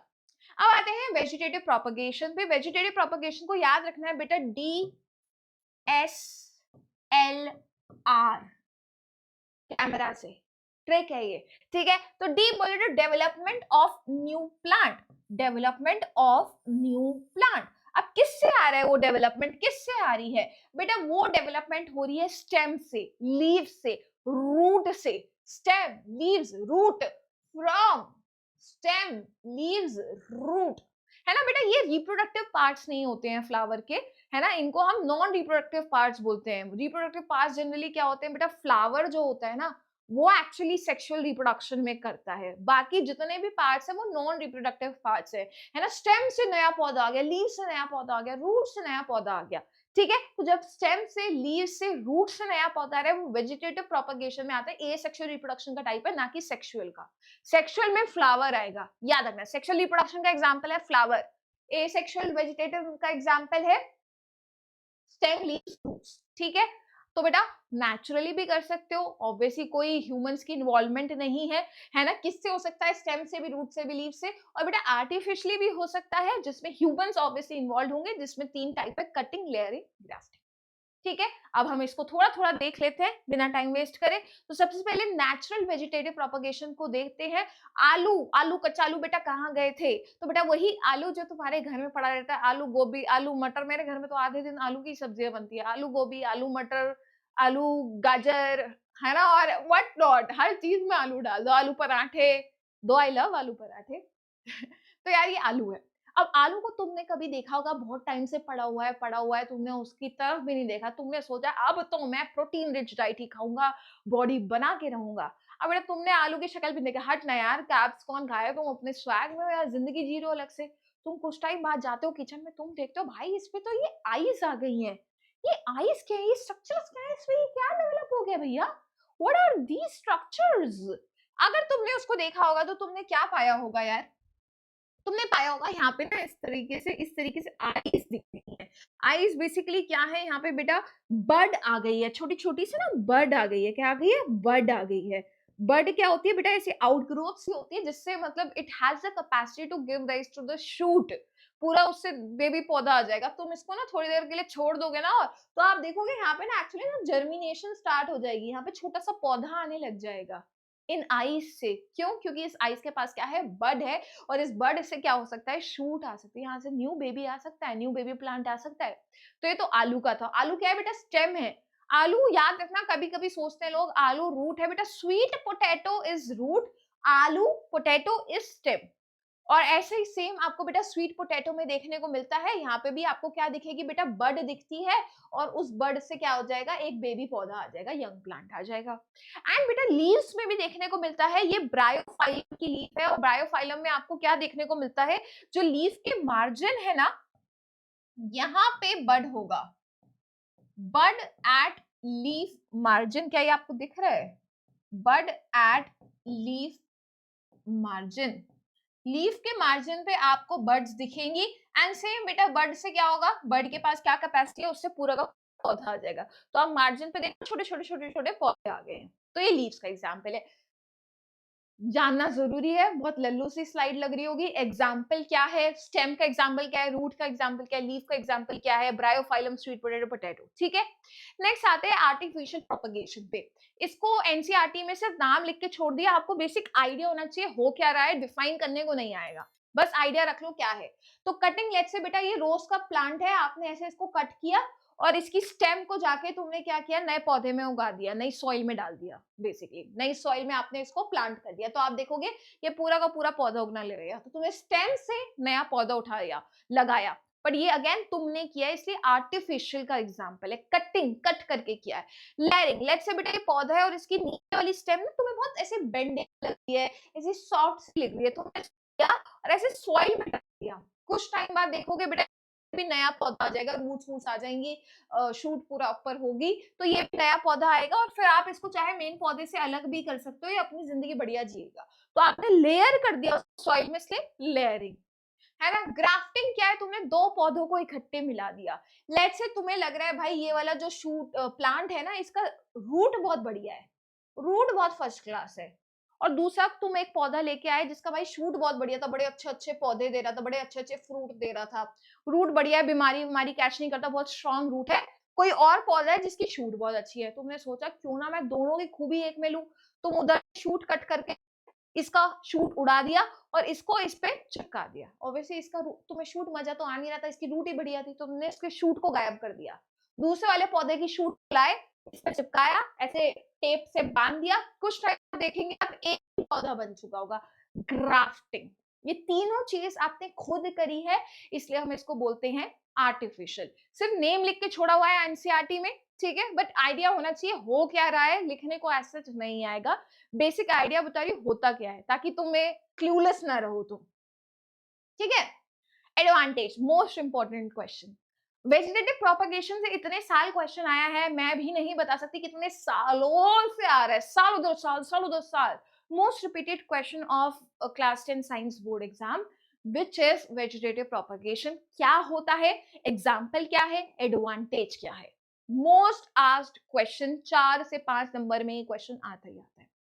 S1: अब आते हैं वेजिटेटिव प्रोपगेशन पे। वेजिटेटिव प्रोपगेशन को याद रखना है बेटा, डी SLR, कैमरा से, ट्रिक है ये, ठीक है। तो डी बोले तो development of new plant, development of new plant. अब किससे आ रहा है वो डेवलपमेंट, किससे आ रही है बेटा, वो डेवलपमेंट हो रही है स्टेम से, लीव से, रूट से, stem, leaves, root, from stem, leaves, root, है ना बेटा। ये रिप्रोडक्टिव पार्ट्स नहीं होते हैं फ्लावर के, है ना, इनको हम नॉन रिप्रोडक्टिव पार्ट्स बोलते हैं। रिप्रोडक्टिव पार्ट्स जनरली क्या होते हैं बेटा, फ्लावर जो होता है ना वो एक्चुअली सेक्सुअल रिप्रोडक्शन में करता है, बाकी जितने भी पार्ट्स है वो नॉन रिप्रोडक्टिव पार्ट्स है ना। स्टेम से नया पौधा आ गया, लीव से नया पौधा आ गया, रूट से नया पौधा आ गया, ठीक है। तो जब स्टेम से, लीव से, रूट से नया पौधा आ रहा है वो वेजिटेटिव प्रोपगेशन में आता है, ए सेक्सुअल रिप्रोडक्शन का टाइप है, ना कि सेक्सुअल का। सेक्सुअल में फ्लावर आएगा, याद रखना, सेक्सुअल रिप्रोडक्शन का एग्जाम्पल है फ्लावर, ए सेक्सुअल वेजिटेटिव का एग्जाम्पल है स्टेम, लीव्स, रूट्स, ठीक है। तो बेटा नेचुरली भी कर सकते हो, ऑब्वियसली कोई ह्यूमंस की इन्वॉल्वमेंट नहीं है ना। किससे हो सकता है, स्टेम से भी, रूट से भी, लीव से। और बेटा आर्टिफिशियली भी हो सकता है, जिसमें ह्यूमंस ऑब्वियसली इन्वॉल्व होंगे, जिसमें 3 टाइप है, कटिंग, लेयरिंग, ग्राफ्टिंग, ठीक है। अब हम इसको थोड़ा थोड़ा देख लेते हैं बिना टाइम वेस्ट करे। तो सबसे पहले नेचुरल वेजिटेटिव प्रोपगेशन को देखते हैं। आलू, आलू, कच्चा आलू बेटा कहाँ गए थे, तो बेटा वही आलू जो तुम्हारे घर में पड़ा रहता है, आलू गोभी, आलू मटर। मेरे घर में तो आधे दिन आलू की सब्जियां बनती है, आलू गोभी, आलू मटर, आलू गाजर, है ना, और व्हाट नॉट, हर चीज में आलू डाल दो, आलू पराठे, दो आई लव आलू पराठे। तो यार ये आलू है। अब आलू को तुमने कभी देखा होगा बहुत टाइम से पड़ा हुआ है, तुमने उसकी तरफ भी नहीं देखा, तुमने सोचा अब तो मैं प्रोटीन रिच डाइट ही खाऊंगा, बॉडी बना के रहूंगा। अब बेटा तुमने आलू की शक्ल भी देखा, हट ना यार, कैप्स कौन खाए, तुम अपने स्वैग में हो यार, जिंदगी जी रहे हो अलग से। तुम कुछ टाइम बाद जाते हो किचन में, तुम देखते हो भाई इस पे तो ये आइस आ गई है, ये आइस क्या है, ये स्ट्रक्चर्स क्या है, इसमें ये क्या डेवलप हो गया भैया, व्हाट आर दीज स्ट्रक्चर्स। अगर तुमने उसको देखा होगा तो तुमने क्या पाया होगा यार, तुमने पाया होगा यहाँ पे ना इस तरीके से आइस दिख रही है। आइस बेसिकली क्या है, यहाँ पे बेटा बड आ गई है, छोटी छोटी सी ना बड आ गई है, क्या आ गई है, बड आ गई है। बड क्या होती है बेटा, ऐसी आउटग्रोथ सी होती है, जिससे मतलब it has the capacity to give rise to the shoot, पूरा उससे बेबी पौधा आ जाएगा। तुम इसको ना थोड़ी देर के लिए छोड़ दोगे ना, और तो आप देखोगे यहाँ पे ना एक्चुअली ना जर्मिनेशन स्टार्ट हो जाएगी, यहाँ पे छोटा सा पौधा आने लग जाएगा इन आइस से। क्यों, क्योंकि इस आइस के पास क्या है, बड है, और इस बर्ड से क्या हो सकता है, शूट आ सकती है, यहाँ से न्यू बेबी आ सकता है, न्यू बेबी प्लांट आ सकता है। तो ये तो आलू का था। आलू क्या है बेटा, स्टेम है। आलू याद रखना, कभी कभी सोचते हैं लोग आलू रूट है, बेटा स्वीट पोटैटो इज रूट, आलू पोटैटो इज स्टेम। और ऐसे ही सेम आपको बेटा स्वीट पोटैटो में देखने को मिलता है, यहाँ पे भी आपको क्या दिखेगी बेटा, बड दिखती है, और उस बड से क्या हो जाएगा, एक बेबी पौधा आ जाएगा, यंग प्लांट आ जाएगा। एंड बेटा लीव्स में भी देखने को मिलता है, ये ब्रायोफाइलम की लीफ है, और ब्रायोफाइलम में आपको क्या देखने को मिलता है, जो लीफ के मार्जिन है ना, यहाँ पे बड होगा, बड एट लीफ मार्जिन, क्या ये आपको दिख रहा है, बड एट लीफ मार्जिन, लीफ के मार्जिन पे आपको बर्ड्स दिखेंगी। एंड सेम बेटा बर्ड से क्या होगा, बर्ड के पास क्या कैपेसिटी है, उससे पूरा का पौधा आ जाएगा। तो आप मार्जिन पे देखो छोटे छोटे छोटे छोटे पौधे आ गए हैं। तो ये लीव्स का एग्जाम्पल है, जानना जरूरी है, बहुत लल्लू सी स्लाइड लग रही होगी। एग्जाम्पल क्या है, स्टेम का एग्जाम्पल क्या है, रूट का एग्जाम्पल क्या है, लीफ का एग्जाम्पल क्या है, ब्रायोफाइलम, स्वीट पोटैटो, पोटैटो, ठीक है। नेक्स्ट आते हैं आर्टिफिशियल प्रोपगेशन पे। इसको एनसीईआरटी में सिर्फ नाम लिख के छोड़ दिया, आपको बेसिक आइडिया होना चाहिए हो क्या रहा है, डिफाइन करने को नहीं आएगा, बस आइडिया रख लो क्या है। तो कटिंग, लेट से बेटा ये रोज का प्लांट है, आपने ऐसे इसको कट किया, और इसकी स्टेम को जाके तुमने क्या किया, नए पौधे में उगा दिया, नई सॉइल में डाल दिया, बेसिकली नई सॉइल में आपने इसको प्लांट कर दिया। तो आप देखोगे ये पूरा का पूरा पौधा उगना ले गया, तो तुमने स्टेम से नया पौधा उठाया, लगाया। पर ये अगेन तुमने किया है, इसलिए आर्टिफिशियल का एग्जांपल है, कटिंग, कट करके किया है। लेयरिंग, लेट्स से बेटा ये पौधा है और इसकी नीचे वाली स्टेम ना तुम्हें बहुत ऐसे बेंडिंग लगती है, ऐसी सॉफ्ट सी लग रही है, तुमने किया और ऐसे सॉइल में डाल दिया। कुछ टाइम बाद देखोगे बेटा भी नया पौधा आ जाएगा, रूट्स वूट्स आ जाएंगी, शूट पूरा ऊपर होगी, तो ये भी नया पौधा आएगा, और फिर आप इसको चाहे मेन पौधे से अलग भी कर सकते हो, ये अपनी जिंदगी बढ़िया जिएगा। तो आपने लेयर कर दिया सॉइल में, इसलिए लेयरिंग, है ना। ग्राफ्टिंग क्या है, तुमने दो पौधों को इकट्ठे मिला दिया। लेट्स से तुम्हें लग रहा है भाई ये वाला जो शूट प्लांट है ना, इसका रूट बहुत बढ़िया है, रूट बहुत फर्स्ट क्लास है, और दूसरा तुम एक पौधा लेके आए जिसका भाई शूट बहुत बढ़िया था, बड़े अच्छे अच्छे पौधे दे रहा था, बड़े अच्छे अच्छे फ्रूट दे रहा था, रूट बढ़िया है, बीमारी बीमारी कैच नहीं करता, बहुत स्ट्रॉन्ग रूट है, कोई और पौधा है जिसकी शूट बहुत अच्छी है, तुमने सोचा क्यों ना मैं दोनों की खूबी एक में लूं, तुम उधर शूट कट करके इसका शूट उड़ा दिया और इसको इस पे चिपका दिया। ऑब्वियसली इसका तुम्हें शूट मजा तो आ नहीं रहा था, इसकी रूट ही बढ़िया थी, तो तुमने इसके शूट को गायब कर दिया। दूसरे वाले पौधे की शूट लाए, इस पे चिपकाया, ऐसे टेप से बांध दिया, कुछ टाइम देखेंगे आप एक ही पौधा बन चुका होगा। ग्राफ्टिंग, ये तीनों चीज आपने खुद करी है, इसलिए हम इसको बोलते हैं आर्टिफिशियल। सिर्फ नेम लिख के छोड़ा हुआ है एनसीईआरटी में, ठीक है, बट आइडिया होना चाहिए हो क्या रहा है, लिखने को ऐसा नहीं आएगा, बेसिक आइडिया बता रही होता क्या है, ताकि तुम्हें क्लूलेस ना रहो तुम, ठीक है। Advantage, most important question, vegetative propagation से इतने साल क्वेश्चन आया है, मैं भी नहीं बता सकती कितने सालों से आ रहा है, सालों दो साल। Most repeated question of class 10 science board exam, which is vegetative propagation, क्या होता है, एग्जाम्पल क्या है, एडवांटेज क्या है। मोस्ट आस्क्ड क्वेश्चन, 4 से 5 नंबर में क्वेश्चन आता ही आता है।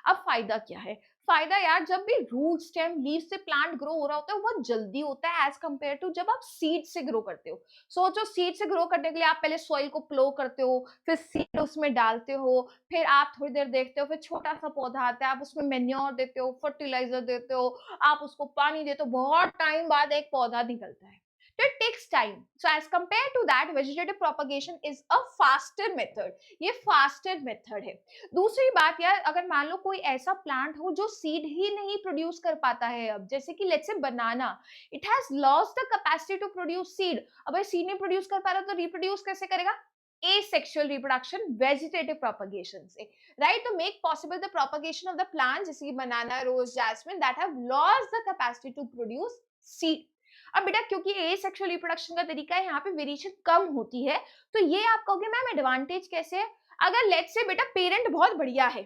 S1: अब फायदा क्या है, फायदा यार, जब भी रूट स्टेम लीव से प्लांट ग्रो हो रहा होता है, बहुत जल्दी होता है एज कंपेयर टू जब आप सीड से ग्रो करते हो। सोचो सीड से ग्रो करने के लिए आप पहले सॉइल को प्लो करते हो, फिर सीड उसमें डालते हो, फिर आप थोड़ी देर देखते हो, फिर छोटा सा पौधा आता है, आप उसमें मेन्योर देते हो, फर्टिलाइजर देते हो, आप उसको पानी देते हो, बहुत टाइम बाद एक पौधा निकलता है। So it takes time. So as compared to that, vegetative propagation is a faster method. ये faster method है। दूसरी बात यार, अगर मान लो कोई ऐसा प्लांट हो जो सीड ही नहीं प्रोड्यूस कर पाता है, अब जैसे कि let's say banana, it has lost the capacity to produce seed. अब सीड नहीं प्रोड्यूस कर पा रहा तो रिप्रोड्यूस कैसे करेगा, asexual reproduction, vegetative propagation से, right? To make possible the propagation of the plants जैसे कि banana, rose, jasmine that have lost the capacity to produce seed। अब बेटा क्योंकि asexual reproduction का तरीका है, यहाँ पे वेरिएशन कम होती है, तो ये आप कहोगे मैम एडवांटेज कैसे है। अगर लेट्स से बेटा पेरेंट बहुत बढ़िया है,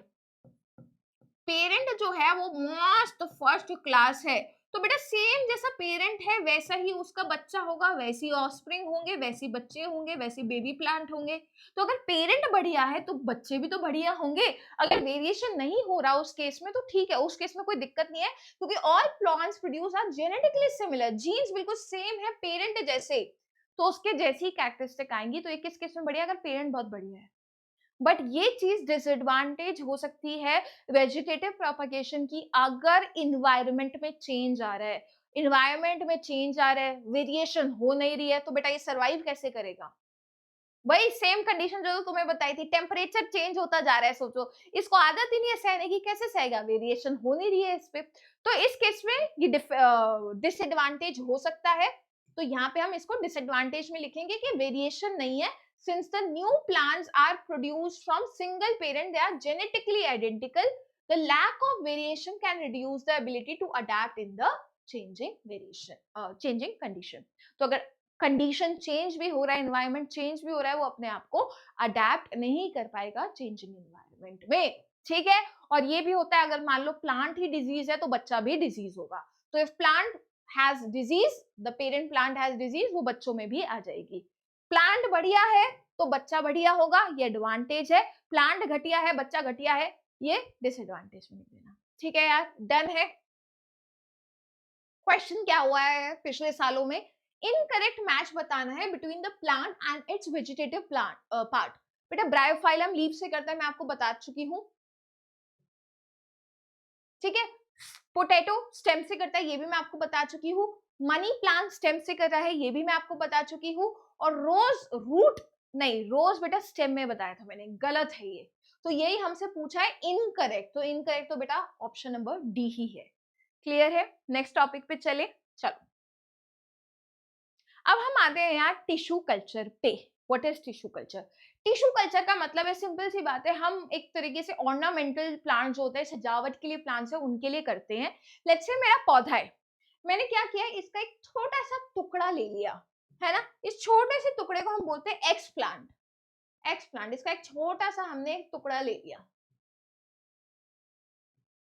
S1: पेरेंट जो है वो मस्त फर्स्ट क्लास है, तो बेटा सेम जैसा पेरेंट है वैसा ही उसका बच्चा होगा, वैसी ऑफस्प्रिंग होंगे, वैसी बच्चे होंगे, वैसी बेबी प्लांट होंगे। तो अगर पेरेंट बढ़िया है तो बच्चे भी तो बढ़िया होंगे। अगर वेरिएशन नहीं हो रहा उस केस में तो ठीक है, उस केस में कोई दिक्कत नहीं है, क्योंकि all plants produce are genetically similar, genes बिल्कुल सेम है पेरेंट जैसे, तो उसके जैसी कैरेक्टरिस्टिक आएंगी। तो एक किस केस में बढ़िया, अगर पेरेंट बहुत बढ़िया है। बट ये चीज डिसएडवांटेज हो सकती है वेजिटेटिव प्रोपगेशन की, अगर इन्वायरमेंट में चेंज आ रहा है, इन्वायरमेंट में चेंज आ रहा है, वेरिएशन हो नहीं रही है, तो बेटा ये सरवाइव कैसे करेगा। वही सेम कंडीशन जो तुम्हें बताई थी, टेम्परेचर चेंज होता जा रहा है, सोचो इसको आदत ही नहीं है सहने की, कैसे सहेगा, वेरिएशन हो नहीं रही है इस पे। तो इस केस में ये डिसएडवांटेज हो सकता है, तो यहाँ पे हम इसको डिसएडवांटेज में लिखेंगे कि वेरिएशन नहीं है, since the new plants are produced from single parent, they are genetically identical, the lack of variation can reduce the ability to adapt in the changing condition। तो अगर कंडीशन चेंज भी हो रहा है, एनवायरमेंट चेंज भी हो रहा है, वो अपने आप को अडेप्ट नहीं कर पाएगा चेंजिंग एनवायरमेंट में, ठीक है। और ये भी होता है अगर मान लो प्लांट ही डिजीज है तो बच्चा भी डिजीज होगा। तो if plant has disease, the parent plant has disease, वो बच्चों में भी आ जाएगी। प्लांट बढ़िया है तो बच्चा बढ़िया होगा, ये एडवांटेज है। प्लांट घटिया है, बच्चा घटिया है, ये डिसएडवांटेज में देना, ठीक है यार, डन है। क्वेश्चन क्या हुआ है पिछले सालों में, इनकरेक्ट मैच बताना है between the plant and it's vegetative plant part. बेटा ब्रायोफाइलम लीफ से करता है, मैं आपको बता चुकी हूँ, ठीक है। पोटैटो स्टेम से करता है, ये भी मैं आपको बता चुकी हूँ। मनी प्लांट स्टेम से कर रहा है, ये भी मैं आपको बता चुकी हूँ। और रोज रूट नहीं, रोज बेटा स्टेम में बताया था मैंने, गलत है ये। तो यही हमसे पूछा है इनकरेक्ट, तो इनकरेक्ट तो बेटा ऑप्शन नंबर डी ही है। क्लियर है, नेक्स्ट टॉपिक पे चले, चलो। अब हम आते हैं यहाँ टिश्यू कल्चर पे। What is tissue culture, tissue culture का मतलब है, सिंपल सी बात है, हम एक तरीके से ऑर्नामेंटल प्लांट जो होता है, सजावट के लिए प्लांट्स है, उनके लिए करते हैं। लेट्स से मेरा पौधा है, मैंने क्या किया, इसका एक छोटा सा टुकड़ा ले लिया, है ना, इस छोटे से टुकड़े को हम बोलते हैं एक्स प्लांट। एक्स प्लांट, इसका एक छोटा सा हमने एक टुकड़ा ले लिया,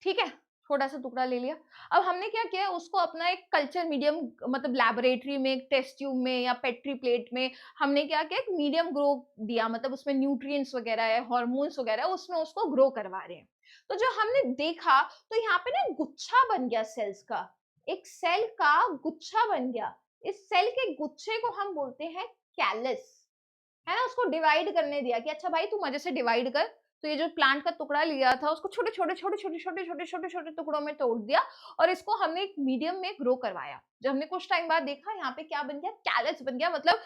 S1: ठीक है, छोटा सा टुकड़ा ले लिया। अब हमने क्या किया, उसको अपना एक कल्चर मीडियम, मतलब लैबोरेटरी में, एक टेस्ट ट्यूब में या पेट्री प्लेट में हमने क्या किया, एक मीडियम ग्रो दिया, मतलब उसमें न्यूट्रिएंट्स वगैरह है, हार्मोन्स वगैरह, उसमें उसको ग्रो करवा रहे हैं। तो जो हमने देखा, तो यहाँ पे ना गुच्छा बन गया सेल्स का, एक सेल का गुच्छा बन गया। इस सेल के गुच्छे को हम बोलते हैं कैलस। है ना, उसको डिवाइड करने दिया कि अच्छा भाई तू मजे से डिवाइड कर। तो ये जो प्लांट का टुकड़ा लिया था उसको छोटे छोटे छोटे छोटे छोटे छोटे छोटे छोटे टुकड़ों में तोड़ दिया और इसको हमने एक मीडियम में ग्रो करवाया। जब हमने कुछ टाइम बाद देखा यहाँ पे क्या बन गया, कैलस बन गया, मतलब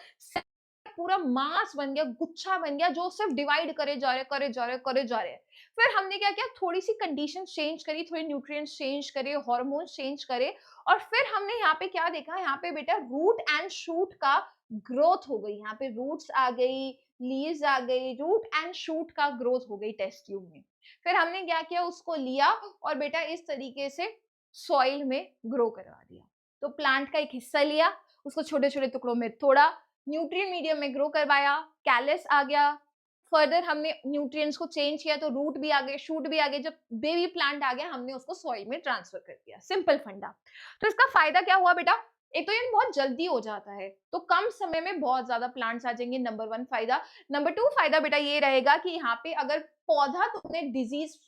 S1: पूरा मास बन गया, गुच्छा बन गया जो सिर्फ डिवाइड करे जा रहे करे जा रहे करे जा रहे। फिर हमने क्या किया, थोड़ी सी कंडीशन चेंज करी, थोड़ी न्यूट्रिएंट्स चेंज करे, हार्मोन चेंज करे और फिर हमने यहाँ पे क्या देखा, यहाँ पे बेटा रूट एंड शूट का ग्रोथ हो गई। यहाँ पे रूट्स आ गई, लीव्स आ गई, रूट एंड शूट का ग्रोथ हो गई टेस्ट ट्यूब में। फिर हमने क्या किया, उसको लिया और बेटा इस तरीके से सॉइल में ग्रो करवा दिया। तो प्लांट का एक हिस्सा लिया, उसको छोटे छोटे टुकड़ों में तोड़ा, न्यूट्रिएंट मीडियम में ग्रो करवाया, कैलस आ गया, फर्दर हमने न्यूट्रिएंट्स को चेंज किया तो रूट भी आ गए, शूट भी आ गए, जब बेबी प्लांट आ गया हमने उसको सॉइल में ट्रांसफर कर दिया। सिंपल फंडा। तो इसका फायदा क्या हुआ बेटा, एक तो ये बहुत जल्दी हो जाता है, तो कम समय में बहुत ज्यादा प्लांट्स आ जाएंगे, नंबर 1 फायदा। नंबर 2 फायदा बेटा ये रहेगा कि यहाँ पे अगर पौधा तुमने डिजीज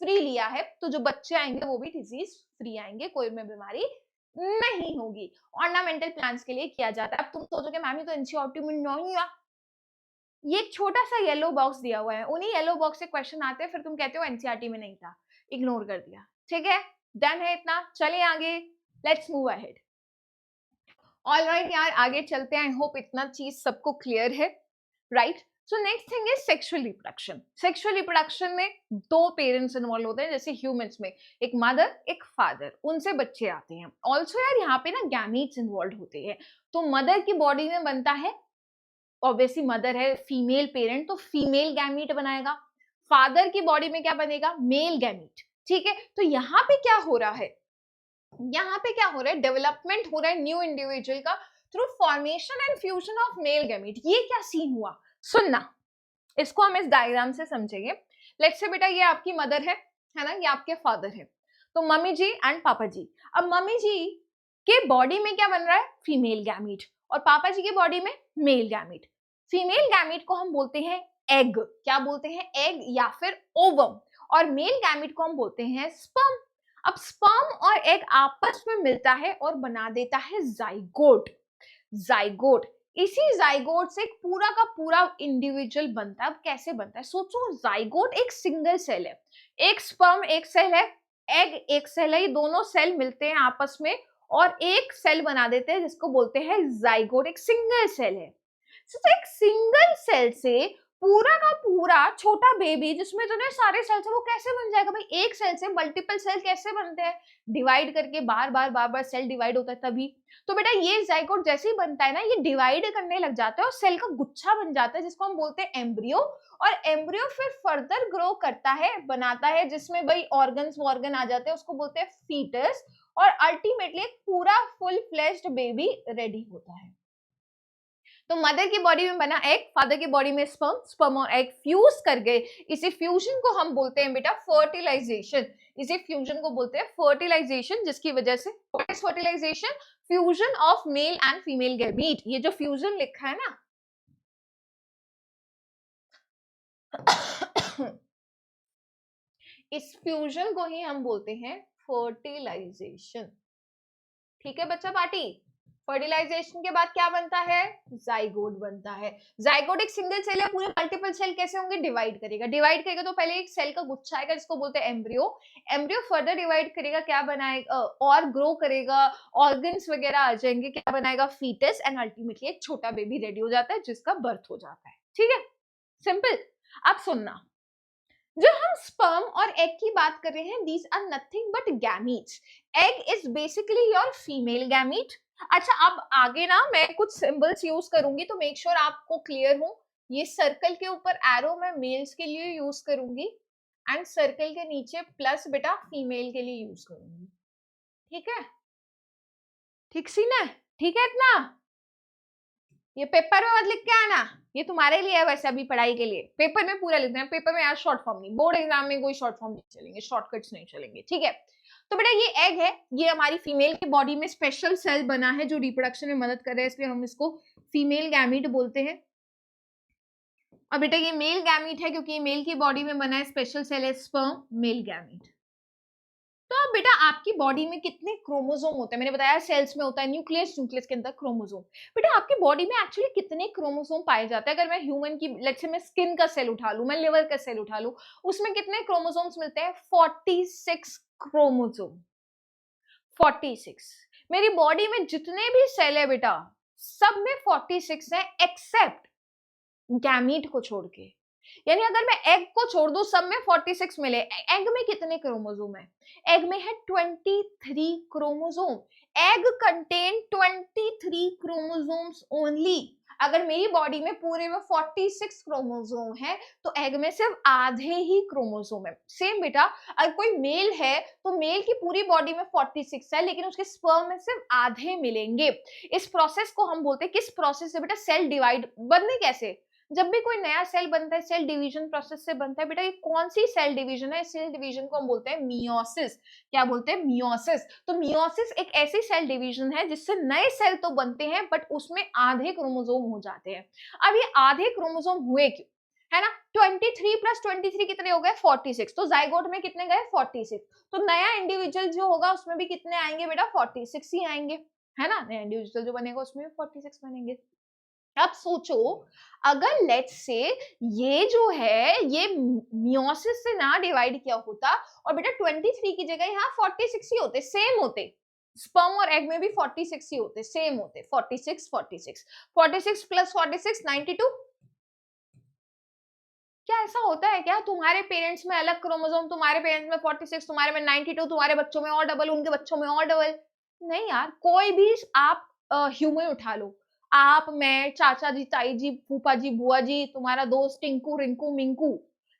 S1: फ्री लिया है तो जो बच्चे आएंगे वो भी डिजीज फ्री आएंगे, कोई में बीमारी नहीं होगी। ऑर्नामेंटल प्लांट्स के लिए किया जाता है। अब तुम सोचोगे मैम ये तो एनसीईआरटी में नहीं है, ये एक छोटा सा येलो बॉक्स दिया हुआ है, उन्हीं येलो बॉक्स से क्वेश्चन आते हैं, फिर तुम कहते हो एनसीईआरटी में नहीं था, इग्नोर कर दिया। ठीक है, डन है इतना, चले आगे, लेट्स मूव अहेड। ऑलराइट यार, आगे चलते हैं। आई होप इतना चीज सबको क्लियर है, right. So next thing is sexual reproduction. Sexual reproduction में दो पेरेंट्स इन्वॉल्व होते हैं, जैसे ह्यूमंस में एक मदर एक फादर, उनसे बच्चे आते हैं। ऑल्सो यार यहाँ पे ना गैमीट्स इन्वॉल्व होते हैं। तो मदर की बॉडी में बनता है, ऑब्वियसली मदर है फीमेल पेरेंट तो फीमेल गैमीट बनाएगा, फादर की बॉडी में क्या बनेगा, मेल गैमीट। ठीक है, तो यहाँ पे क्या हो रहा है, यहाँ पे क्या हो रहा है, डेवलपमेंट हो रहा है न्यू इंडिविजुअल का through formation and fusion of male gamete. ये क्या सीन हुआ, सुनना, इसको हम इस डायग्राम से समझेंगे। लेट्स से बेटा ये आपकी मदर है ना, ये आपके फादर है, तो मम्मी जी एंड पापा जी। अब मम्मी जी के बॉडी में क्या बन रहा है, फीमेल गैमीट, और पापा जी की बॉडी में मेल गैमीट। फीमेल गैमीट को हम बोलते हैं एग, क्या बोलते हैं, एग या फिर ओवम, और मेल गैमीट को हम बोलते हैं स्पर्म। अब स्पर्म और एग आपस में मिलता है और बना देता है जाइगोट। जाइगोट, इसी जाइगोट से एक पूरा का पूरा इंडिविजुअल बनता है। अब कैसे बनता है, सोचो, जाइगोट एक सिंगल सेल है, एक स्पर्म एक सेल है, एग एक सेल है, ये दोनों सेल मिलते हैं आपस में और एक सेल बना देते हैं जिसको बोलते हैं जाइगोट, एक सिंगल सेल है। तो एक सिंगल सेल से पूरा का पूरा छोटा बेबी जिसमें इतने सारे सेल्स है वो कैसे बन जाएगा भाई, एक सेल से मल्टीपल सेल कैसे बनते हैं, डिवाइड करके बार बार सेल डिवाइड होता है तभी। तो बेटा ये जाइगोट जैसे ही बनता है ना, ये डिवाइड करने लग जाता है और सेल का गुच्छा बन जाता है जिसको हम बोलते हैं एम्ब्रियो। और एम्ब्रियो फिर फर्दर ग्रो करता है, बनाता है, जिसमें भाई ऑर्गन्स वॉर्गन आ जाते हैं, उसको बोलते हैं फीटस, और अल्टीमेटली एक पूरा फुल फ्लेश्ड बेबी रेडी होता है। तो मदर की बॉडी में बना एग, फादर की बॉडी में स्पर्म, स्पर्म और एग फ्यूज कर गए, इसी फ्यूजन को हम बोलते हैं बेटा फर्टिलाइजेशन। इसी फ्यूजन को बोलते हैं फर्टिलाइजेशन, जिसकी वजह से fertilization, fusion of male and female gamete. ये जो फ्यूजन लिखा है ना इस फ्यूजन को ही हम बोलते हैं फर्टिलाइजेशन। ठीक है बच्चा पार्टी, फर्टिलाइजेशन के बाद क्या बनता है, जाइगोट बनता है। जाइगोट एक सिंगल सेल है, पूरे मल्टीपल सेल कैसे होंगे, डिवाइड करेगा। डिवाइड करेगा तो पहले एक सेल का गुच्छा आएगा जिसको बोलते हैं एम्ब्रियो। एम्ब्रियो फर्दर डिवाइड करेगा, क्या बनाएगा और ग्रो करेगा, ऑर्गन्स वगैरह आ जाएंगे, क्या बनाएगा, फीटस, एंड अल्टीमेटली एक छोटा बेबी रेडी हो जाता है जिसका बर्थ हो जाता है। ठीक है, सिंपल। अब सुनना, जो हम स्पर्म और एग की बात कर रहे हैं, these are nothing but gametes. Egg is basically your female gamete. अच्छा, अब आगे ना मैं कुछ सिंबल्स यूज करूंगी तो मेक श्योर आपको क्लियर हो। ये सर्कल के ऊपर एरो मैं मेल्स के लिए यूज करूंगी एंड सर्कल के नीचे प्लस बेटा फीमेल के लिए यूज करूंगी। ठीक है, ठीक सी ना, ठीक है इतना। ये पेपर में मत लिख के आना, ये तुम्हारे लिए है वैसे अभी पढ़ाई के लिए, पेपर में पूरा लिखना है। पेपर में यार शॉर्ट फॉर्म नहीं, बोर्ड एग्जाम में कोई शॉर्ट फॉर्म नहीं चलेंगे, शॉर्टकट्स नहीं चलेंगे। ठीक है, तो बेटा ये एग है, ये हमारी फीमेल की बॉडी में स्पेशल सेल बना है जो रिप्रोडक्शन में मदद कर रहा है, इसलिए हम इसको फीमेल गैमीट बोलते हैं। और बेटा ये मेल गैमीट है क्योंकि ये मेल की बॉडी में बना है, स्पेशल सेल है स्पर्म, मेल गैमीट। तो अब बेटा आपकी बॉडी में कितने क्रोमोसोम होते हैं? मैंने बताया सेल्स में होता है न्यूक्लियस, न्यूक्लियस के अंदर क्रोमोसोम। बेटा आपकी बॉडी में एक्चुअली कितने क्रोमोसोम पाए जाते हैं? अगर मैं ह्यूमन की लेट्स से मैं स्किन का सेल उठा लूं, मैं लिवर का सेल उठा लूं, उसमें कितने क्रोमोसोम्स मिलते हैं? 46 क्रोमोसोम। 46। मेरी बॉडी में जितने भी सेल है बेटा, सब में 46 है एक्सेप्ट गैमीट को छोड़ के। यानी अगर मैं एग को छोड़ दूं सब में 46 मिले। एग में कितने क्रोमोसोम है? एग में है 23 chromosome. Egg contain 23 chromosomes only. अगर मेरी बॉडी में पूरे में 46 क्रोमोसोम है तो एग में सिर्फ आधे ही क्रोमोसोम है। सेम बेटा अगर कोई मेल है तो मेल की पूरी बॉडी में 46 है लेकिन उसके स्पर्म में सिर्फ आधे मिलेंगे। इस प्रोसेस को हम बोलते हैं, किस प्रोसेस से बेटा? Cell divide. बनने कैसे? जब भी कोई नया सेल बनता है सेल डिवीजन प्रोसेस से बनता है। बेटा ये कौन सी सेल डिवीजन है? सेल डिवीजन को हम बोलते हैं मियोसिस। क्या बोलते हैं? मियोसिस। तो मियोसिस एक ऐसी सेल डिवीजन है जिससे नए सेल तो बनते हैं बट उसमें आधे क्रोमोसोम हो जाते हैं। अब ये आधे क्रोमोसोम हुए क्यों? है ना? 23 प्लस 23 कितने हो गए? 46। तो जाइगोट में कितने गए? 46। तो नया इंडिविजुअल जो होगा उसमें भी कितने आएंगे बेटा? 46 ही आएंगे। है ना? नया इंडिविजुअल जो बनेगा उसमें भी 46 बनेंगे। अब सोचो अगर लेट्स से ये जो है ये मियोसिस से ना डिवाइड किया होता और बेटा 23 की जगह यहाँ 46 ही होते, सेम होते। स्पर्म और एग में भी 46 ही होते, सेम होते। 46 46 46 प्लस 46 92। क्या ऐसा होता है क्या? तुम्हारे पेरेंट्स में अलग क्रोमोसोम, तुम्हारे पेरेंट्स में 46, तुम्हारे में 92, तुम्हारे बच्चों में और डबल, उनके बच्चों में और डबल। नहीं यार, कोई भी आप ह्यूमन उठा लो, आप, मैं, चाचा जी, ताई जी, फूफा जी, बुआ जी, तुम्हारा दोस्त टिंकू, रिंकू, मिंकू,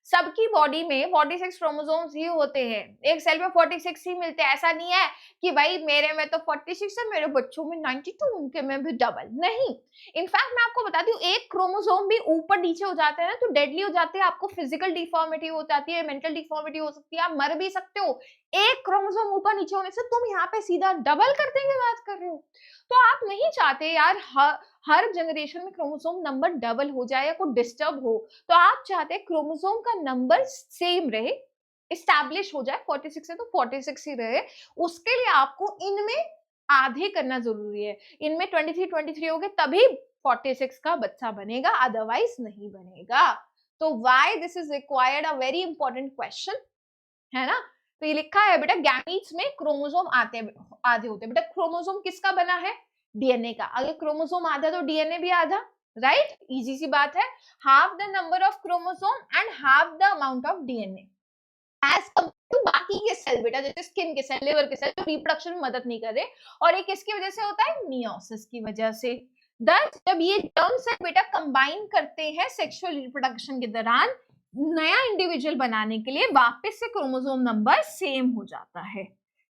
S1: सबकी बॉडी में 46 क्रोमोसोम्स ही होते हैं। एक सेल में 46 ही मिलते हैं। ऐसा नहीं है कि भाई मेरे में तो 46 है, मेरे बच्चों में 92, उनके में भी डबल। नहीं, इनफैक्ट मैं आपको बताती हूँ, एक क्रोमोसोम भी ऊपर नीचे हो जाते हैं ना तो डेडली हो जाते हैं, आपको फिजिकल डिफॉर्मिटी हो जाती है, मेंटल डिफॉर्मिटी हो सकती है, आप मर भी सकते हो। एक क्रोमोसोम ऊपर नीचे होने से तुम यहाँ पे सीधा डबल करने की बात कर रहे हो। तो आप नहीं चाहते यार हर जनरेशन में क्रोमोसोम नंबर डबल हो जाए या कोई डिस्टर्ब हो। तो आप चाहते हैं क्रोमोसोम का नंबर सेम रहे, इस्टेब्लिश हो जाए। 46 है तो 46 ही रहे। उसके लिए आपको इनमें आधे करना जरूरी है। इनमें 23 हो गए तभी 46 का बच्चा बनेगा, अदरवाइज नहीं बनेगा। तो why this is required a very important question, है ना? तो ये लिखा है बेटा गैमीट्स में क्रोमोसोम आते हैं, आधे होते हैं। बेटा क्रोमोसोम किसका बना है? डीएनए का। अगर क्रोमोसोम आधा तो डीएनए भी आधा, राइट? इजी सी बात है। Half the number of chromosome and half the amount of DNA as compare to बाकी के सेल बेटा, जैसे स्किन के सेल, लिवर के सेल, जो रिप्रोडक्शन में मदद नहीं कर रहे। और ये किसकी वजह से होता है? मियोसिस की वजह से। दस जब ये टर्म्स है बेटा कंबाइन करते हैं सेक्सुअल रिप्रोडक्शन के दौरान, नया इंडिविजुअल बनाने के लिए वापस से क्रोमोसोम नंबर सेम हो जाता है।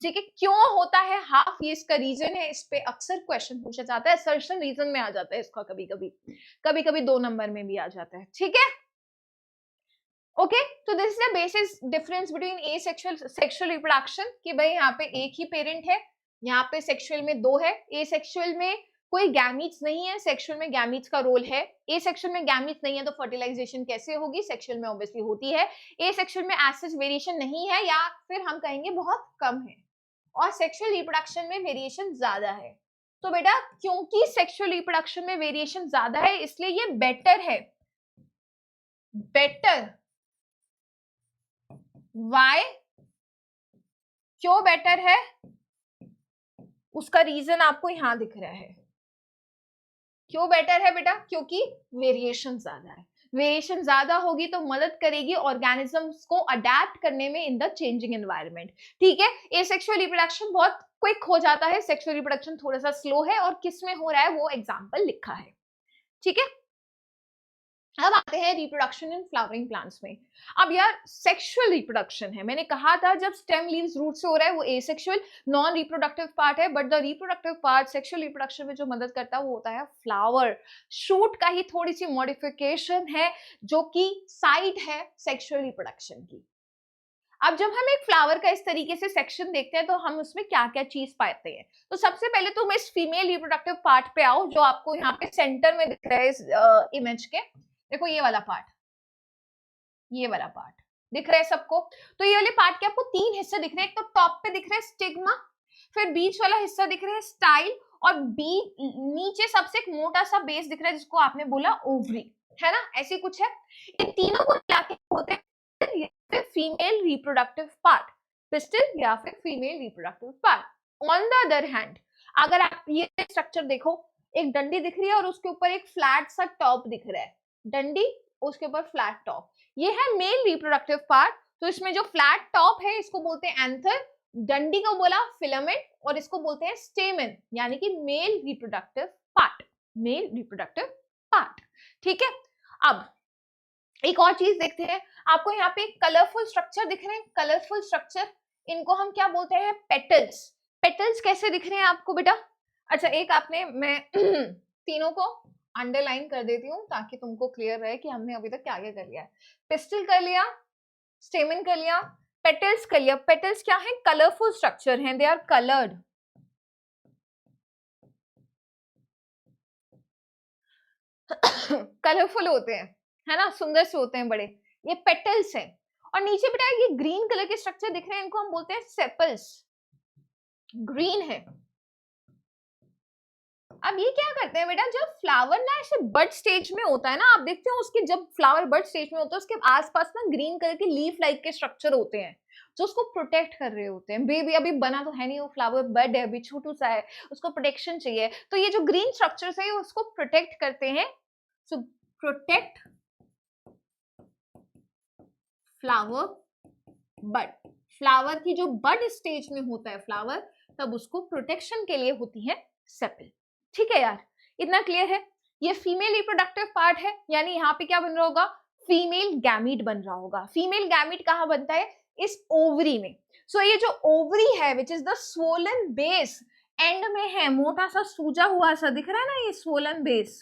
S1: ठीक है, क्यों होता है हाफ? ये इसका रीजन है, इस पे अक्सर क्वेश्चन पूछा जाता है, असर्शन रीजन में आ जाता है इसका, कभी कभी 2 नंबर में भी आ जाता है। ठीक है, ओके। तो this is the basis difference between asexual sexual reproduction कि भाई यहाँ पे एक ही पेरेंट है, यहाँ पे सेक्सुअल में 2 है। एसेक्सुअल में कोई गैमीट्स नहीं है, सेक्सुअल में गैमीट्स का रोल है। एसेक्सुअल में गैमीट्स नहीं है तो फर्टिलाइजेशन कैसे होगी? सेक्सुअल में ऑब्वियसली होती है। एसेक्सुअल में एज सच वेरिएशन नहीं है, या फिर हम कहेंगे बहुत कम है, और सेक्सुअल रिप्रोडक्शन में वेरिएशन ज्यादा है। तो बेटा क्योंकि सेक्सुअल रिप्रोडक्शन में वेरिएशन ज्यादा है इसलिए ये बेटर है। Better, Y? क्यों बेटर है? उसका रीजन आपको यहां दिख रहा है। क्यों बेटर है बेटा? क्योंकि वेरिएशन ज्यादा है। वेरिएशन ज्यादा होगी तो मदद करेगी ऑर्गेनिजम्स को अडेप्ट करने में इन द चेंजिंग एनवायरनमेंट। ठीक है, एसेक्सुअल रिप्रोडक्शन बहुत क्विक हो जाता है, सेक्सुअल रिप्रोडक्शन थोड़ा सा स्लो है, और किस में हो रहा है वो एग्जांपल लिखा है। ठीक है, अब आते हैं रिप्रोडक्शन इन फ्लावरिंग प्लांट्स में। अब यार सेक्सुअल रिप्रोडक्शन है, मैंने कहा था जब स्टेम लीव्स रूट से हो रहा है वो एसेक्सुअल नॉन रिप्रोडक्टिव पार्ट है, but the reproductive part sexual reproduction में जो मदद करता है वो होता है फ्लावर। शूट का ही थोड़ी सी मॉडिफिकेशन है जो कि साइड है सेक्सुअल रिप्रोडक्शन की। अब जब हम एक फ्लावर का इस तरीके से सेक्शन देखते हैं तो हम उसमें क्या क्या चीज पाते हैं। तो सबसे पहले तुम इस फीमेल रिप्रोडक्टिव पार्ट पे आओ जो आपको यहाँ पे सेंटर में दिख रहा है इस इमेज के। देखो ये वाला पार्ट, ये वाला पार्ट, दिख रहे हैं सबको? तो ये वाले पार्ट के आपको 3 हिस्से दिख रहे हैं, एक तो टॉप पे दिख रहा है स्टिग्मा, फिर बीच वाला हिस्सा दिख रहा है स्टाइल, और नीचे सबसे एक मोटा सा बेस दिख रहा है जिसको आपने बोला ओवरी, है ना? ऐसी कुछ है। इन तीनों को मिला के होते हैं फीमेल रिप्रोडक्टिव पार्ट, पिस्टल या फिर female reproductive part. On the other hand, अगर आप ये स्ट्रक्चर देखो, एक डंडी दिख रही है और उसके ऊपर एक फ्लैट सा टॉप दिख रहा है, डंडी उसके ऊपर फ्लैट टॉप, ये है मेल रिप्रोडक्टिव पार्ट। तो इसमें जो फ्लैट टॉप है इसको बोलते हैं एंथर, डंडी को बोला फिलामेंट, और इसको बोलते हैं स्टेमन, यानी कि male reproductive part, male reproductive part. ठीक है, अब एक और चीज देखते हैं, आपको यहाँ पे कलरफुल स्ट्रक्चर दिख रहे हैं, कलरफुल स्ट्रक्चर, इनको हम क्या बोलते हैं? पेटल्स। पेटल्स कैसे दिख रहे हैं आपको बेटा? अच्छा, एक आपने, मैं तीनों को अंडरलाइन कर देती हूँ ताकि तुमको क्लियर रहे कि हमने अभी तक क्या क्या कर लिया है। पिस्टल कर लिया, स्टेमन कर लिया, पेटल्स कर लिया। पेटल्स क्या है? कलरफुल स्ट्रक्चर हैं, दे आर कलर्ड। कलरफुल होते हैं, है ना, सुंदर से होते हैं बड़े, ये पेटल्स हैं। और नीचे बेटा ये ग्रीन कलर के स्ट्रक्चर दिख रहे हैं, इनको हम बोलते हैं सेपल्स, ग्रीन है। अब ये क्या करते हैं बेटा, जब फ्लावर ना ऐसे बड स्टेज में होता है ना, आप देखते हो उसके, जब फ्लावर बड स्टेज में होता है उसके आसपास ना ग्रीन कलर के लीफ लाइक के स्ट्रक्चर होते हैं जो उसको प्रोटेक्ट कर रहे होते हैं। बेबी अभी बना तो है नहीं, वो फ्लावर बड है, अभी छोटू सा है, उसको प्रोटेक्शन चाहिए, तो ये जो ग्रीन स्ट्रक्चर्स है उसको प्रोटेक्ट करते हैं। सो प्रोटेक्ट फ्लावर बड, फ्लावर की जो बड स्टेज में होता है फ्लावर, तब उसको प्रोटेक्शन के लिए होती है सेपल। ठीक है यार, इतना क्लियर है? ये फीमेल रिप्रोडक्टिव पार्ट है, यानी यहाँ पे क्या बन रहा होगा? फीमेल गैमीट बन रहा होगा। फीमेल गैमीट कहाँ बनता है? इस ओवरी में। सो ये जो ओवरी है which is the swollen base, and में है, मोटा सा सूजा हुआ सा दिख रहा है ना, ये स्वोलन बेस।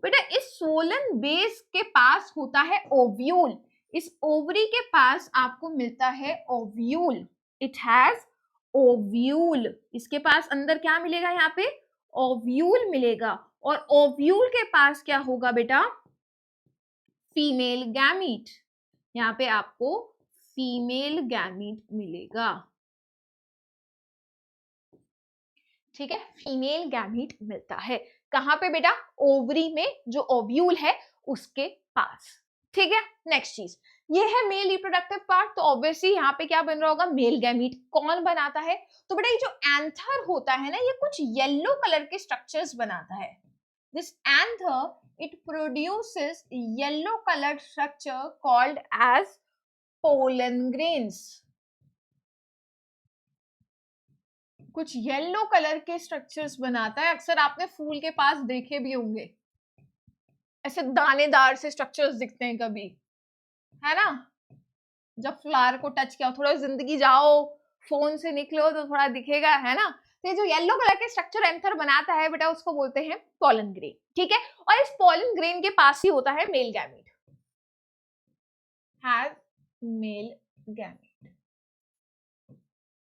S1: बेटा इस स्वोलन बेस के पास होता है ओव्यूल, इस ओवरी के पास आपको मिलता है ओव्यूल, इट हैज ओव्यूल, इसके पास अंदर क्या मिलेगा? यहाँ पे ओव्यूल मिलेगा, और ओव्यूल के पास क्या होगा बेटा? फीमेल गैमीट, यहाँ पे आपको फीमेल गैमीट मिलेगा। ठीक है, फीमेल गैमीट मिलता है कहां पे बेटा? ओवरी में, जो ओव्यूल है उसके पास। ठीक है, नेक्स्ट चीज ये है मेल रिप्रोडक्टिव पार्ट, तो ऑब्वियसली यहाँ पे क्या बन रहा होगा? Male gamete. कौन बनाता है? तो बेटा ये जो एंथर होता है ना, ये कुछ येलो कलर के स्ट्रक्चर्स बनाता है। This anther it produces yellow coloured structure called as pollen grains. कुछ येलो कलर के स्ट्रक्चर्स बनाता है, अक्सर आपने फूल के पास देखे भी होंगे, ऐसे दानेदार से स्ट्रक्चर्स दिखते हैं कभी, है ना? जब फ्लावर को टच किया, थोड़ा जिंदगी जाओ, फोन से निकलो तो थोड़ा दिखेगा, है ना? तो ये जो येलो कलर के स्ट्रक्चर एंथर बनाता है बेटा, उसको बोलते हैं पॉलन ग्रेन। ठीक है, और इस पॉलन ग्रेन के पास ही होता है male gamete, have male gamete.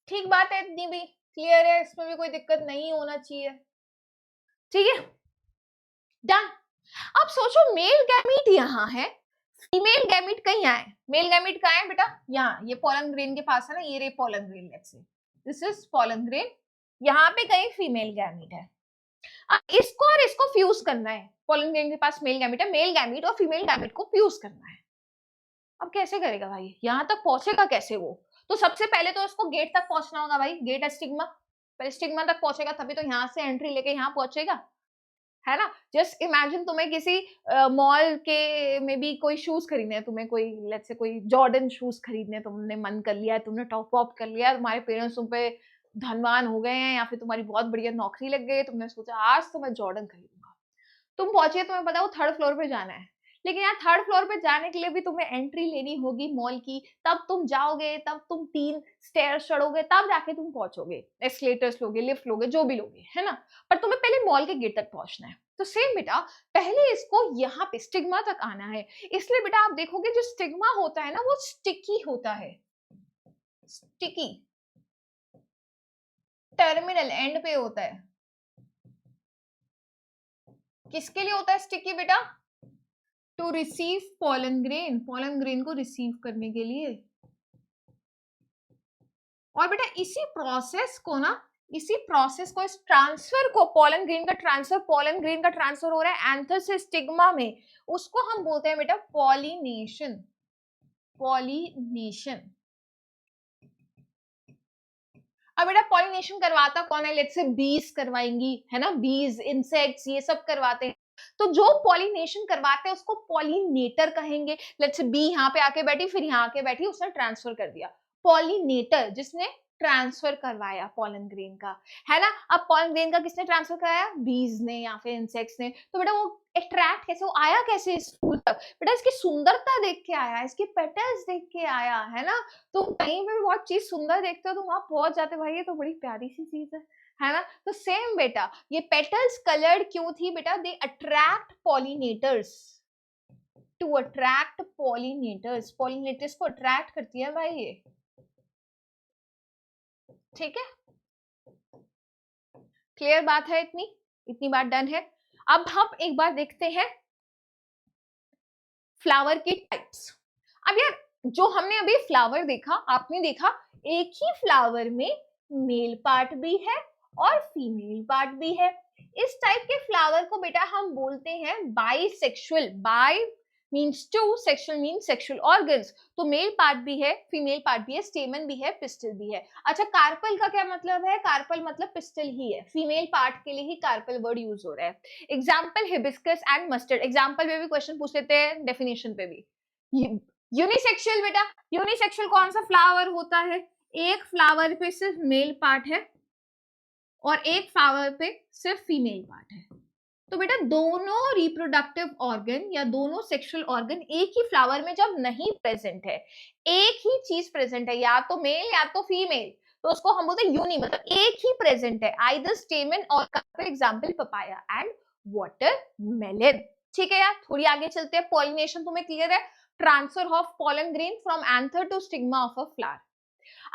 S1: ठीक बात है, इतनी भी क्लियर है, इसमें भी कोई दिक्कत नहीं होना चाहिए। ठीक है, डन। अब सोचो मेल गैमीट यहाँ है, फीमेल गैमीट कहीं है? मेल गैमीट कहाँ है बेटा? यहाँ, ये पोलन ग्रेन के पास है ना, ये रे pollen grain, let's say this is pollen grain, यहाँ पे कहीं फीमेल गैमीट है। अब इसको और इसको फ्यूज करना है, पोलन ग्रेन के पास मेल गैमीट है, मेल गैमीट और फीमेल गैमीट को फ्यूज करना है। अब कैसे करेगा भाई? यहाँ तक पहुंचेगा कैसे वो? तो सबसे पहले तो इसको गेट तक पहुंचना होगा भाई, गेट है स्टिग्मा, पहले स्टिग्मा तक पहुंचेगा तभी तो यहाँ से एंट्री लेके यहाँ पहुंचेगा, है ना? जस्ट इमेजिन तुम्हें किसी मॉल के में भी कोई शूज खरीदने हैं, तुम्हें कोई लेट्स से कोई जॉर्डन शूज खरीदने, तुमने मन कर लिया है, तुमने टॉप वॉप कर लिया, तुम्हारे पेरेंट्स तुम पे धनवान हो गए हैं या फिर तुम्हारी बहुत बढ़िया नौकरी लग गई है, तुमने सोचा आज तो मैं जॉर्डन खरीदूंगा। तुम पहुंचे, तुम्हें पता है वो 3rd फ्लोर पे जाना है, लेकिन यार 3rd फ्लोर पे जाने के लिए भी तुम्हें एंट्री लेनी होगी मॉल की, तब तुम जाओगे, तब तुम 3 स्टेयर्स चढ़ोगे, तब जाके तुम पहुंचोगे, एस्केलेटर्स लोगे, लिफ्ट लोगे, जो भी लोगे, है ना? पर तुम्हें पहले मॉल के गेट तक पहुंचना है। तो सेम बेटा, पहले इसको यहाँ पे स्टिग्मा तक आना है, इसलिए बेटा आप देखोगे जो स्टिग्मा होता है ना, वो स्टिकी होता है, स्टिकी, टर्मिनल एंड पे होता है। किसके लिए होता है स्टिकी बेटा? टू रिसीव पॉलन ग्रेन को रिसीव करने के लिए। और बेटा इसी प्रोसेस को इस ट्रांसफर को पॉलन ग्रेन का ट्रांसफर हो रहा है एंथर से स्टिग्मा में, उसको हम बोलते हैं बेटा पॉलिनेशन। अब बेटा पॉलिनेशन करवाता कौन है? लेट्स से बीज करवाएंगी, है ना, बीज, इंसेक्ट्स, ये सब करवाते हैं। तो जो पॉलिनेशन करवाते हैं उसको पॉलिनेटर कहेंगे। लेट्स से बी यहाँ पे आके बैठी, फिर यहाँ आके बैठी, उसने ट्रांसफर कर दिया। पॉलिनेटर जिसने ट्रांसफर करवाया पॉलन ग्रेन का, है ना। अब पॉलन ग्रेन का किसने ट्रांसफर कराया? बीज ने या फिर इंसेक्ट्स ने। तो बेटा वो अट्रैक्ट कैसे, वो आया कैसे इस फूल तक? बेटा इसकी सुंदरता देख के आया, इसके पेटल्स देख के आया, है ना। तो कहीं पे भी बहुत चीज सुंदर देखते हो तो वहां पहुंच जाते, भाई ये तो बड़ी प्यारी सी चीज है ना। तो सेम बेटा ये पेटल्स कलर्ड क्यों थी बेटा? They attract pollinators, to attract pollinators, pollinators को अट्रैक्ट करती है भाई ये, ठीक है। क्लियर बात है? इतनी बात डन है। अब हम एक बार देखते हैं फ्लावर की टाइप्स। अब यार जो हमने अभी फ्लावर देखा, आपने देखा एक ही फ्लावर में मेल पार्ट भी है और फीमेल पार्ट भी है। इस टाइप के फ्लावर को बेटा हम बोलते हैं bisexual. Bi means two, sexual means sexual organs. तो मेल पार्ट भी है, फीमेल पार्ट भी है, स्टेमन भी है, पिस्टल भी है। अच्छा कार्पल का क्या मतलब है? कार्पल मतलब पिस्टल ही है, फीमेल पार्ट के लिए ही कार्पल वर्ड यूज हो रहा है। Example hibiscus and mustard, example में भी क्वेश्चन पूछ लेते हैं, डेफिनेशन पे भी। यूनिसेक्सुअल बेटा, यूनिसेक्सुअल कौन सा फ्लावर होता है? एक फ्लावर पे सिर्फ मेल पार्ट है और एक फ्लावर पे सिर्फ फीमेल पार्ट है। तो बेटा दोनों रिप्रोडक्टिव ऑर्गन या दोनों सेक्सुअल ऑर्गन एक ही फ्लावर में जब नहीं प्रेजेंट है, एक ही चीज प्रेजेंट है, या तो मेल या तो फीमेल, तो उसको हम बोलते हैं यूनि, मतलब एक ही प्रेजेंट है, आइदर स्टेमन और for example papaya and watermelon. ठीक है यार, थोड़ी आगे चलते हैं। पॉलिनेशन तुम्हें क्लियर है? Transfer of pollen grain from anther to stigma of a flower.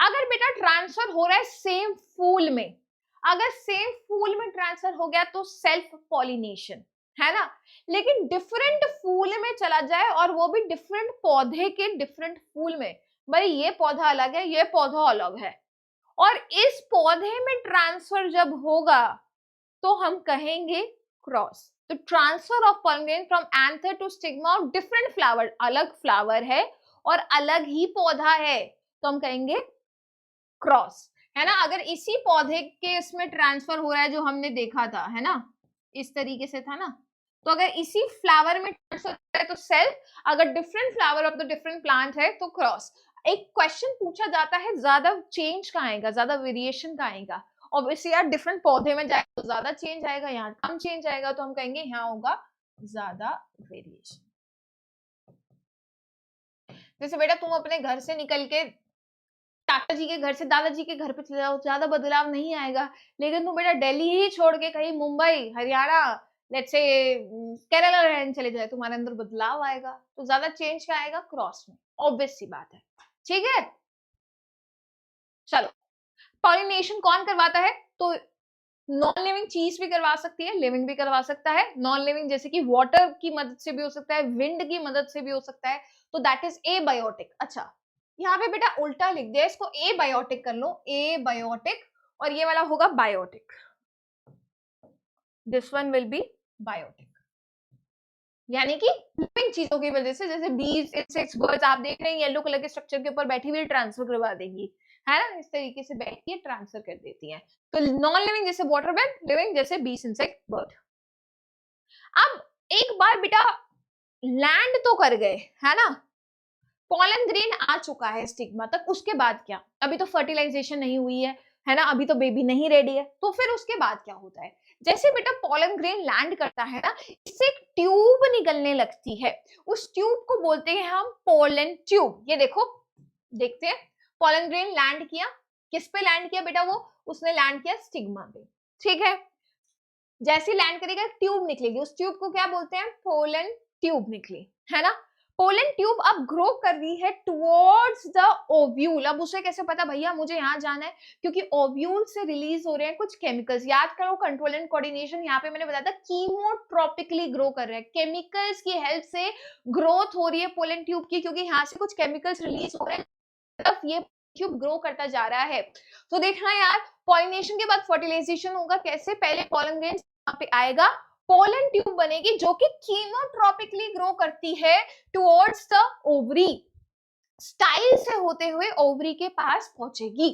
S1: अगर बेटा ट्रांसफर हो रहा है सेम फूल में, अगर सेम फूल में ट्रांसफर हो गया तो सेल्फ पॉलिनेशन, है ना। लेकिन डिफरेंट फूल में चला जाए और वो भी डिफरेंट पौधे के डिफरेंट फूल में, भाई ये पौधा अलग है, ये पौधा अलग है, और इस पौधे में ट्रांसफर जब होगा तो हम कहेंगे क्रॉस। तो transfer of pollination from anther to stigma of different flower, अलग फ्लावर है और अलग ही पौधा है, तो हम कहेंगे क्रॉस, है ना। अगर इसी पौधे के इसमें ट्रांसफर हो रहा है जो हमने देखा था, है ना, इस तरीके से था ना, तो अगर इसी फ्लावर में ट्रांसफर हो रहा है तो सेल्फ, अगर different flower of the different plant है तो क्रॉस। एक क्वेश्चन पूछा जाता है ज्यादा चेंज कहाँ आएगा, ज्यादा वेरिएशन कहाँ आएगा? ऑब्वियसली यार डिफरेंट पौधे में जाएगा तो ज्यादा चेंज आएगा, यहाँ कम चेंज आएगा, तो हम कहेंगे यहाँ होगा ज्यादा वेरिएशन। जैसे बेटा तुम अपने घर से निकल के टाटा जी के घर से दादाजी के घर पे चले जाओ, ज्यादा बदलाव नहीं आएगा। लेकिन तुम बेटा दिल्ली ही छोड़ के कहीं मुंबई, हरियाणा, लेट्स से केरला रहने चले जाए, तुम्हारे अंदर बदलाव आएगा। तो ज्यादा चेंज क्या आएगा? क्रॉस में, ऑब्वियस सी बात है, ठीक है। चलो, पॉलिनेशन कौन करवाता है? तो नॉन लिविंग चीज भी करवा सकती है, लिविंग भी करवा सकता है। नॉन लिविंग जैसे कि वाटर की मदद से भी हो सकता है, विंड की मदद से भी हो सकता है, तो दैट इज एबायोटिक। अच्छा यहाँ पे बेटा उल्टा लिख दिया, इसको एबायोटिक कर लो, एबायोटिक, और ये वाला होगा biotic, this one will be biotic. यानी कि लिविंग चीजों की वजह से, जैसे बीज, इंसेक्ट्स, बर्ड्स, आप देख रहे हैं येलो कलर के स्ट्रक्चर के ऊपर बैठी हुई ट्रांसफर करवा देंगी, है ना, इस तरीके से बैठ के ट्रांसफर कर देती हैं। तो नॉन लिविंग जैसे वाटर बेड, लिविंग जैसे बीज, इंसेक्ट, बर्ड। अब एक बार बेटा लैंड तो कर गए, है ना, पॉलन ग्रेन आ चुका है स्टिग्मा तक, उसके बाद क्या? अभी तो फर्टिलाइजेशन नहीं हुई है ना, अभी तो बेबी नहीं रेडी है, तो फिर उसके बाद क्या होता है? जैसे बेटा पॉलन ग्रेन लैंड करता है ना, इससे एक ट्यूब निकलने लगती है, उस ट्यूब को बोलते हैं हम पोलन ट्यूब। ये देखो, देखते हैं, पॉलन ग्रेन लैंड किया, किस पे लैंड किया बेटा? वो उसने लैंड किया स्टिग्मा पे, ठीक है। जैसे लैंड करेगा ट्यूब निकलेगी, उस ट्यूब को क्या बोलते हैं? पोलन ट्यूब निकली, है ना। पोलन ट्यूब अब ग्रो कर रही है टुवर्ड्स द ओव्यूल। अब उसे कैसे पता भैया मुझे यहाँ जाना है, क्योंकि ओव्यूल से रिलीज हो रहे हैं कुछ केमिकल्स। याद करो कंट्रोल एंड कोऑर्डिनेशन, यहाँ पे मैंने बताया था कीमोट्रोपिकली ग्रो कर रहे हैं, केमिकल्स की हेल्प से ग्रोथ हो रही है पोलन ट्यूब की, क्योंकि यहाँ से कुछ केमिकल्स रिलीज हो रहे हैं, तरफ ये ट्यूब ग्रो करता जा रहा है। तो देखना यार, पॉलिनेशन के बाद फर्टिलाइजेशन होगा कैसे, पहले पोलन ग्रेन यहाँ पे आएगा, पोलन ट्यूब बनेगी जो कि कीमोट्रोपिकली ग्रो करती है टुवर्ड्स द ओवरी, स्टाइल से होते हुए ओवरी के पास पहुंचेगी,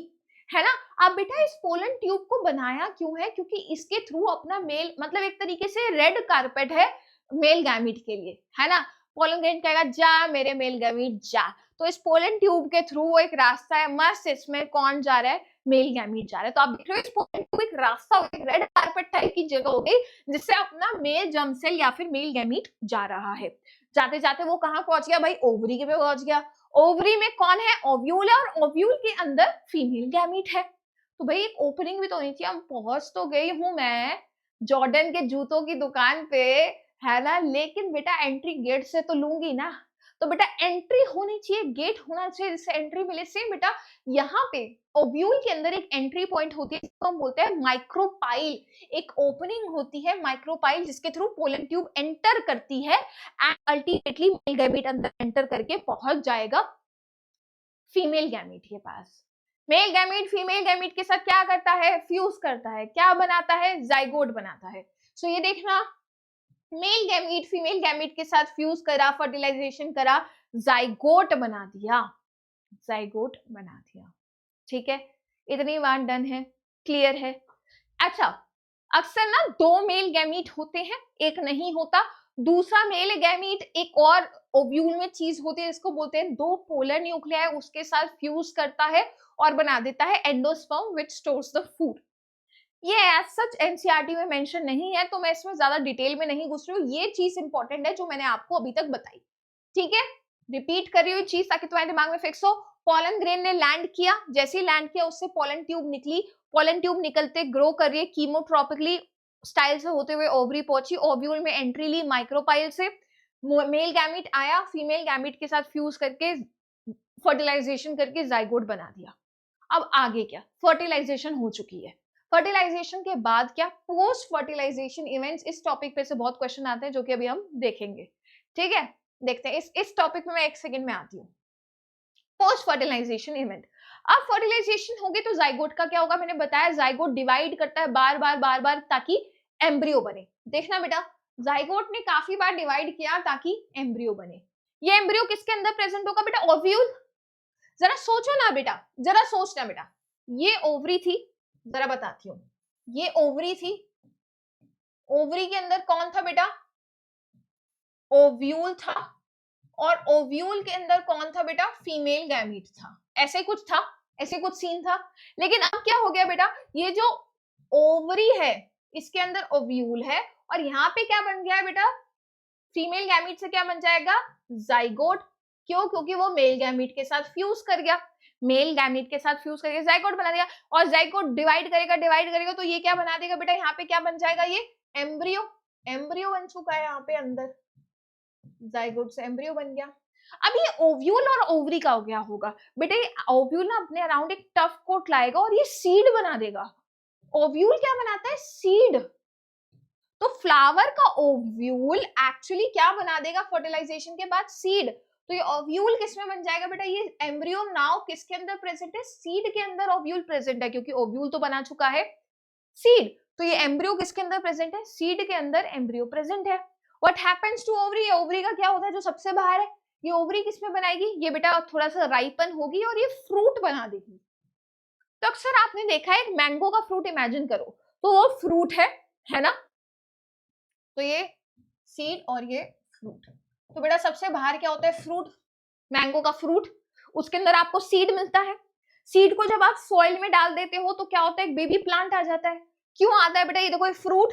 S1: है ना। अब बेटा इस पोलन ट्यूब को बनाया क्यों है, क्योंकि इसके थ्रू अपना मेल, मतलब एक तरीके से रेड कारपेट है मेल गैमीट के लिए, है ना। पोलन ग्रेन कहेगा जा मेरे मेल गैमीट जा, तो इस पोलन ट्यूब के थ्रू वो एक रास्ता है मस्त, इसमें कौन जा रहा है, मेल गैमीट जा रहा है। तो आप देख रहे हो इस पोलन ट्यूब एक रास्ता, एक रेड कारपेट टाइप की जगह हो गई जिससे अपना मेल जर्म सेल या फिर मेल गैमीट जा रहा है। जाते जाते वो कहाँ पहुंच गया भाई, ओवरी के पे पहुंच गया। ओवरी में कौन है, ओव्यूल है, और ओव्यूल के अंदर फीमेल गैमीट है। तो भाई एक ओपनिंग भी तो होनी चाहिए। हम पहुंच तो गई हूं मैं जॉर्डन के जूतों की दुकान पे, है ना, लेकिन बेटा एंट्री गेट से तो लूंगी ना। तो बेटा एंट्री होनी चाहिए, गेट होना चाहिए जिससे एंट्री मिले। सेम बेटा यहाँ पे ओव्यूल के अंदर एक एंट्री पॉइंट होती है जिसको हम बोलते हैं माइक्रोपाइल, एक ओपनिंग होती है माइक्रोपाइल जिसके थ्रू पोलन ट्यूब एंटर करती है एंड अल्टीमेटली मेल गैमीट अंदर एंटर करके पहुंच जाएगा फीमेल गैमीट के पास। मेल गैमीट फीमेल गैमीट के साथ क्या करता है, फ्यूज करता है, क्या बनाता है, जाइगोट बनाता है। सो ये देखना, मेल गैमीट फीमेल गैमीट के साथ फ्यूज करा, फर्टिलाइजेशन करा, जाइगोट बना दिया, जाइगोट बना दिया। ठीक है, इतनी बात डन है, क्लियर है। अच्छा, अक्सर ना दो मेल गैमीट होते हैं, एक नहीं होता। दूसरा मेल गैमीट एक और ओव्यूल में चीज होती है जिसको बोलते हैं दो पोलर न्यूक्लियाई, उसके साथ फ्यूज करता है और बना देता है endosperm which stores the food. ये एज सच एनसीईआरटी में मेंशन नहीं है, तो मैं इसमें ज्यादा डिटेल में नहीं घुस रही हूँ। ये चीज इंपॉर्टेंट है जो मैंने आपको अभी तक बताई, ठीक है। रिपीट कर रही हुई चीज ताकि तुम्हारे दिमाग में फिक्स हो। पोलन ग्रेन ने लैंड किया, जैसे ही लैंड किया उससे पोलन ट्यूब निकली, पोलन ट्यूब निकलते ग्रो कर रही है कीमोट्रोपिकली स्टाइल से होते हुए ओवरी पहुंची, ओव्यूल में एंट्री ली माइक्रोपाइल से, मेल गैमीट आया, फीमेल गैमीट के साथ फ्यूज करके फर्टिलाइजेशन करके जाइगोट बना दिया। अब आगे क्या, फर्टिलाइजेशन हो चुकी है, फर्टिलाइजेशन के बाद क्या, पोस्ट फर्टिलाइजेशन इवेंट्स। इस टॉपिक पे से बहुत क्वेश्चन आते हैं जो कि अभी हम देखेंगे, ठीक है। देखते हैं इस टॉपिक में, मैं एक सेकंड में आती हूँ। पोस्ट फर्टिलाइजेशन इवेंट, अब फर्टिलाइजेशन होगी तो जाइगोट का क्या होगा, मैंने बताया जाइगोट डिवाइड करता है बार बार ताकि एम्ब्रियो बने। देखना बेटा, जाइगोट ने काफी बार डिवाइड किया ताकि एम्ब्रियो बने। ये एम्ब्रियो किसके अंदर प्रेजेंट होगा बेटा, ओव्यूल। जरा सोचो ना बेटा, जरा सोचना बेटा, ये ओवरी थी, जरा बताती हूँ, ये ओवरी थी, ओवरी के अंदर कौन था बेटा, ओव्यूल था, और ओव्यूल के अंदर कौन था बेटा, फीमेल गैमीट था। ऐसे कुछ था, ऐसे कुछ सीन था। लेकिन अब क्या हो गया बेटा, ये जो ओवरी है इसके अंदर ओव्यूल है, और यहाँ पे क्या बन गया है बेटा, फीमेल गैमीट से क्या बन जाएगा, जाइगोट। क्यों, क्योंकि वो मेल गैमीट के साथ फ्यूज कर गया, मेल गैमीट के साथ फ्यूज करके जाइगोट बना दिया, और जाइगोट डिवाइड करेगा तो ये क्या बना देगा बेटा, यहाँ पे क्या बन जाएगा, ये एम्ब्रियो, एम्ब्रियो बन चुका है यहाँ पे अंदर, जाइगोट से एम्ब्रियो बन गया। अब ये ओव्यूल और ओवरी का हो गया होगा बेटा, ये ओव्यूल ना अपने अराउंड एक टफ कोट लाएगा और ये सीड बना देगा। ओव्यूल क्या बनाता है, सीड। तो फ्लावर का ओव्यूल एक्चुअली क्या बना देगा फर्टिलाइजेशन के बाद, सीड। तो ये ओव्यूल किसमें बन जाएगा बेटा, ये एम्ब्रियो नाउ किसके अंदर प्रेजेंट है, सीड के अंदर ओव्यूल प्रेजेंट है, क्योंकि ओव्यूल तो बना चुका है सीड। तो ये एम्ब्रियो किसके अंदर प्रेजेंट है, सीड के अंदर एम्ब्रियो प्रेजेंट है। What happens to ovary, ovary का क्या होता है जो सबसे बाहर है, ये ओवरी किसमें बनाएगी, ये बेटा थोड़ा सा राइपन होगी और ये फ्रूट बना देगी। तो अक्सर आपने देखा है एक मैंगो का फ्रूट इमेजिन करो, तो वो फ्रूट है ना। तो ये सीड और ये फ्रूट, तो बेटा सबसे बाहर क्या होता है, फ्रूट, मैंगो का फ्रूट, उसके अंदर आपको सीड मिलता है। सीड को जब आप सॉइल में डाल देते हो तो क्या होता है, एक बेबी प्लांट आ जाता है। क्यों आता है बेटा, ये देखो फ्रूट,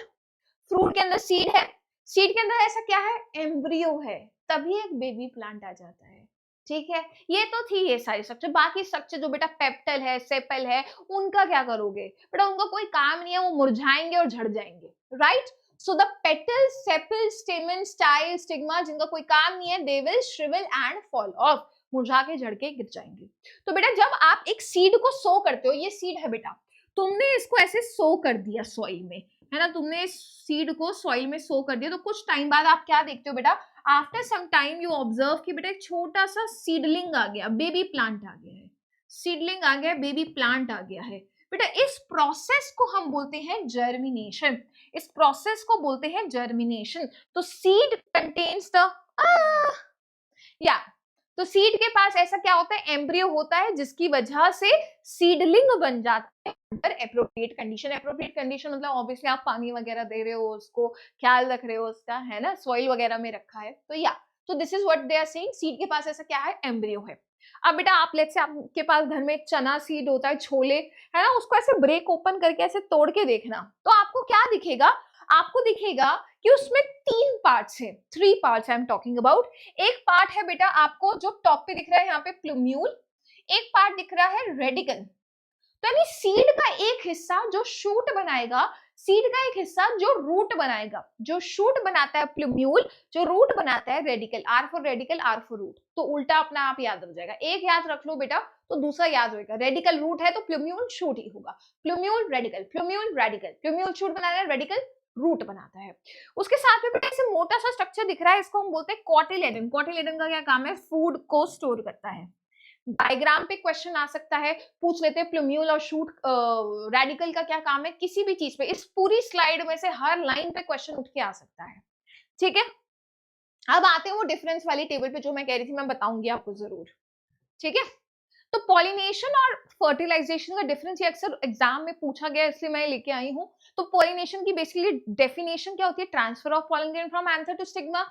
S1: फ्रूट के अंदर सीड है, सीड के अंदर ऐसा क्या है, एम्ब्रियो है, तभी एक बेबी प्लांट आ जाता है। ठीक है, ये तो थी ये सारी स्ट्रक्चर। बाकी स्ट्रक्चर जो बेटा पेप्टल है, सेपल है, उनका क्या करोगे बेटा, उनका कोई काम नहीं है, वो मुरझाएंगे और झड़ जाएंगे, right. So the petal, sepal, stamen, style, stigma, जिनका कोई काम नहीं है, they will shrivel and fall off, मुरझा के झड़ के गिर जाएंगे। तो बेटा जब आप एक सीड को सो करते हो, ये सीड है बेटा, तुमने इसको ऐसे सो कर दिया सॉइल में, है ना, तुमने इस सीड को सॉइल में सो कर दिया, तो कुछ टाइम बाद आप क्या देखते हो बेटा, after some time you observe कि बेटा एक छोटा सा सीडलिंग आ गया, बेबी प्लांट आ गया है, सीडलिंग आ गया, बेबी प्लांट आ गया है। बेटा इस प्रोसेस को हम बोलते हैं जर्मिनेशन, इस प्रोसेस को बोलते हैं जर्मिनेशन। तो सीड कंटेन्स द या तो सीड के पास ऐसा क्या होता है, एम्ब्रियो होता है, जिसकी वजह से सीडलिंग बन जाता है under appropriate condition. Appropriate condition मतलब ऑब्वियसली आप पानी वगैरह दे रहे हो, उसको ख्याल रख रहे हो उसका, है ना, सॉइल वगैरह में रखा है, तो या तो this is what they are saying, seed के पास ऐसा क्या है, एम्ब्रियो है। अब बेटा आप लेट्स से आपके पास घर में चना सीड होता है, छोले, है ना, उसको ऐसे ब्रेक ओपन करके ऐसे तोड़ के देखना, तो आपको क्या दिखेगा, आपको दिखेगा कि उसमें 3 पार्ट्स हैं, 3 parts I am talking about. एक पार्ट है बेटा आपको जो टॉप पे दिख रहा है यहाँ पे प्लूम्यूल, एक पार्ट दिख रहा है रेडिकल। तो यानी सीड का एक हिस्सा जो शूट बनाएगा, सीड का एक हिस्सा जो रूट बनाएगा, जो शूट बनाता है प्लूम्यूल, जो रूट बनाता है radicle, R for radicle, R for root, तो उल्टा अपना आप याद रख जाएगा, एक याद रख लो बेटा तो दूसरा याद होगा, रेडिकल रूट है तो प्लूम्यूल शूट ही होगा, plumule radical, plumule radical, plumule shoot बनाता है, रेडिकल रूट बनाता है। उसके साथ में बेटा ऐसे मोटा सा स्ट्रक्चर दिख रहा है, इसको हम बोलते हैं कॉटिलेडन। कॉटिलेडन का क्या काम है, फूड को स्टोर करता है। डायग्राम पे क्वेश्चन आ सकता है, पूछ लेते हैं प्लूम्यूल और शूट रेडिकल का क्या काम है, किसी भी चीज पे, इस पूरी स्लाइड में से हर लाइन पे क्वेश्चन उठ के आ सकता है, ठीक है। अब आते हैं वो डिफरेंस वाली टेबल पे, जो मैं कह रही थी मैं बताऊंगी आपको जरूर, ठीक है। तो पॉलिनेशन और फर्टिलाइजेशन का डिफरेंस ये अक्सर एग्जाम में पूछा गया, इसलिए मैं लेके आई हूँ। तो पॉलिनेशन की बेसिकली डेफिनेशन क्या होती है, transfer of pollen grain from anther to stigma.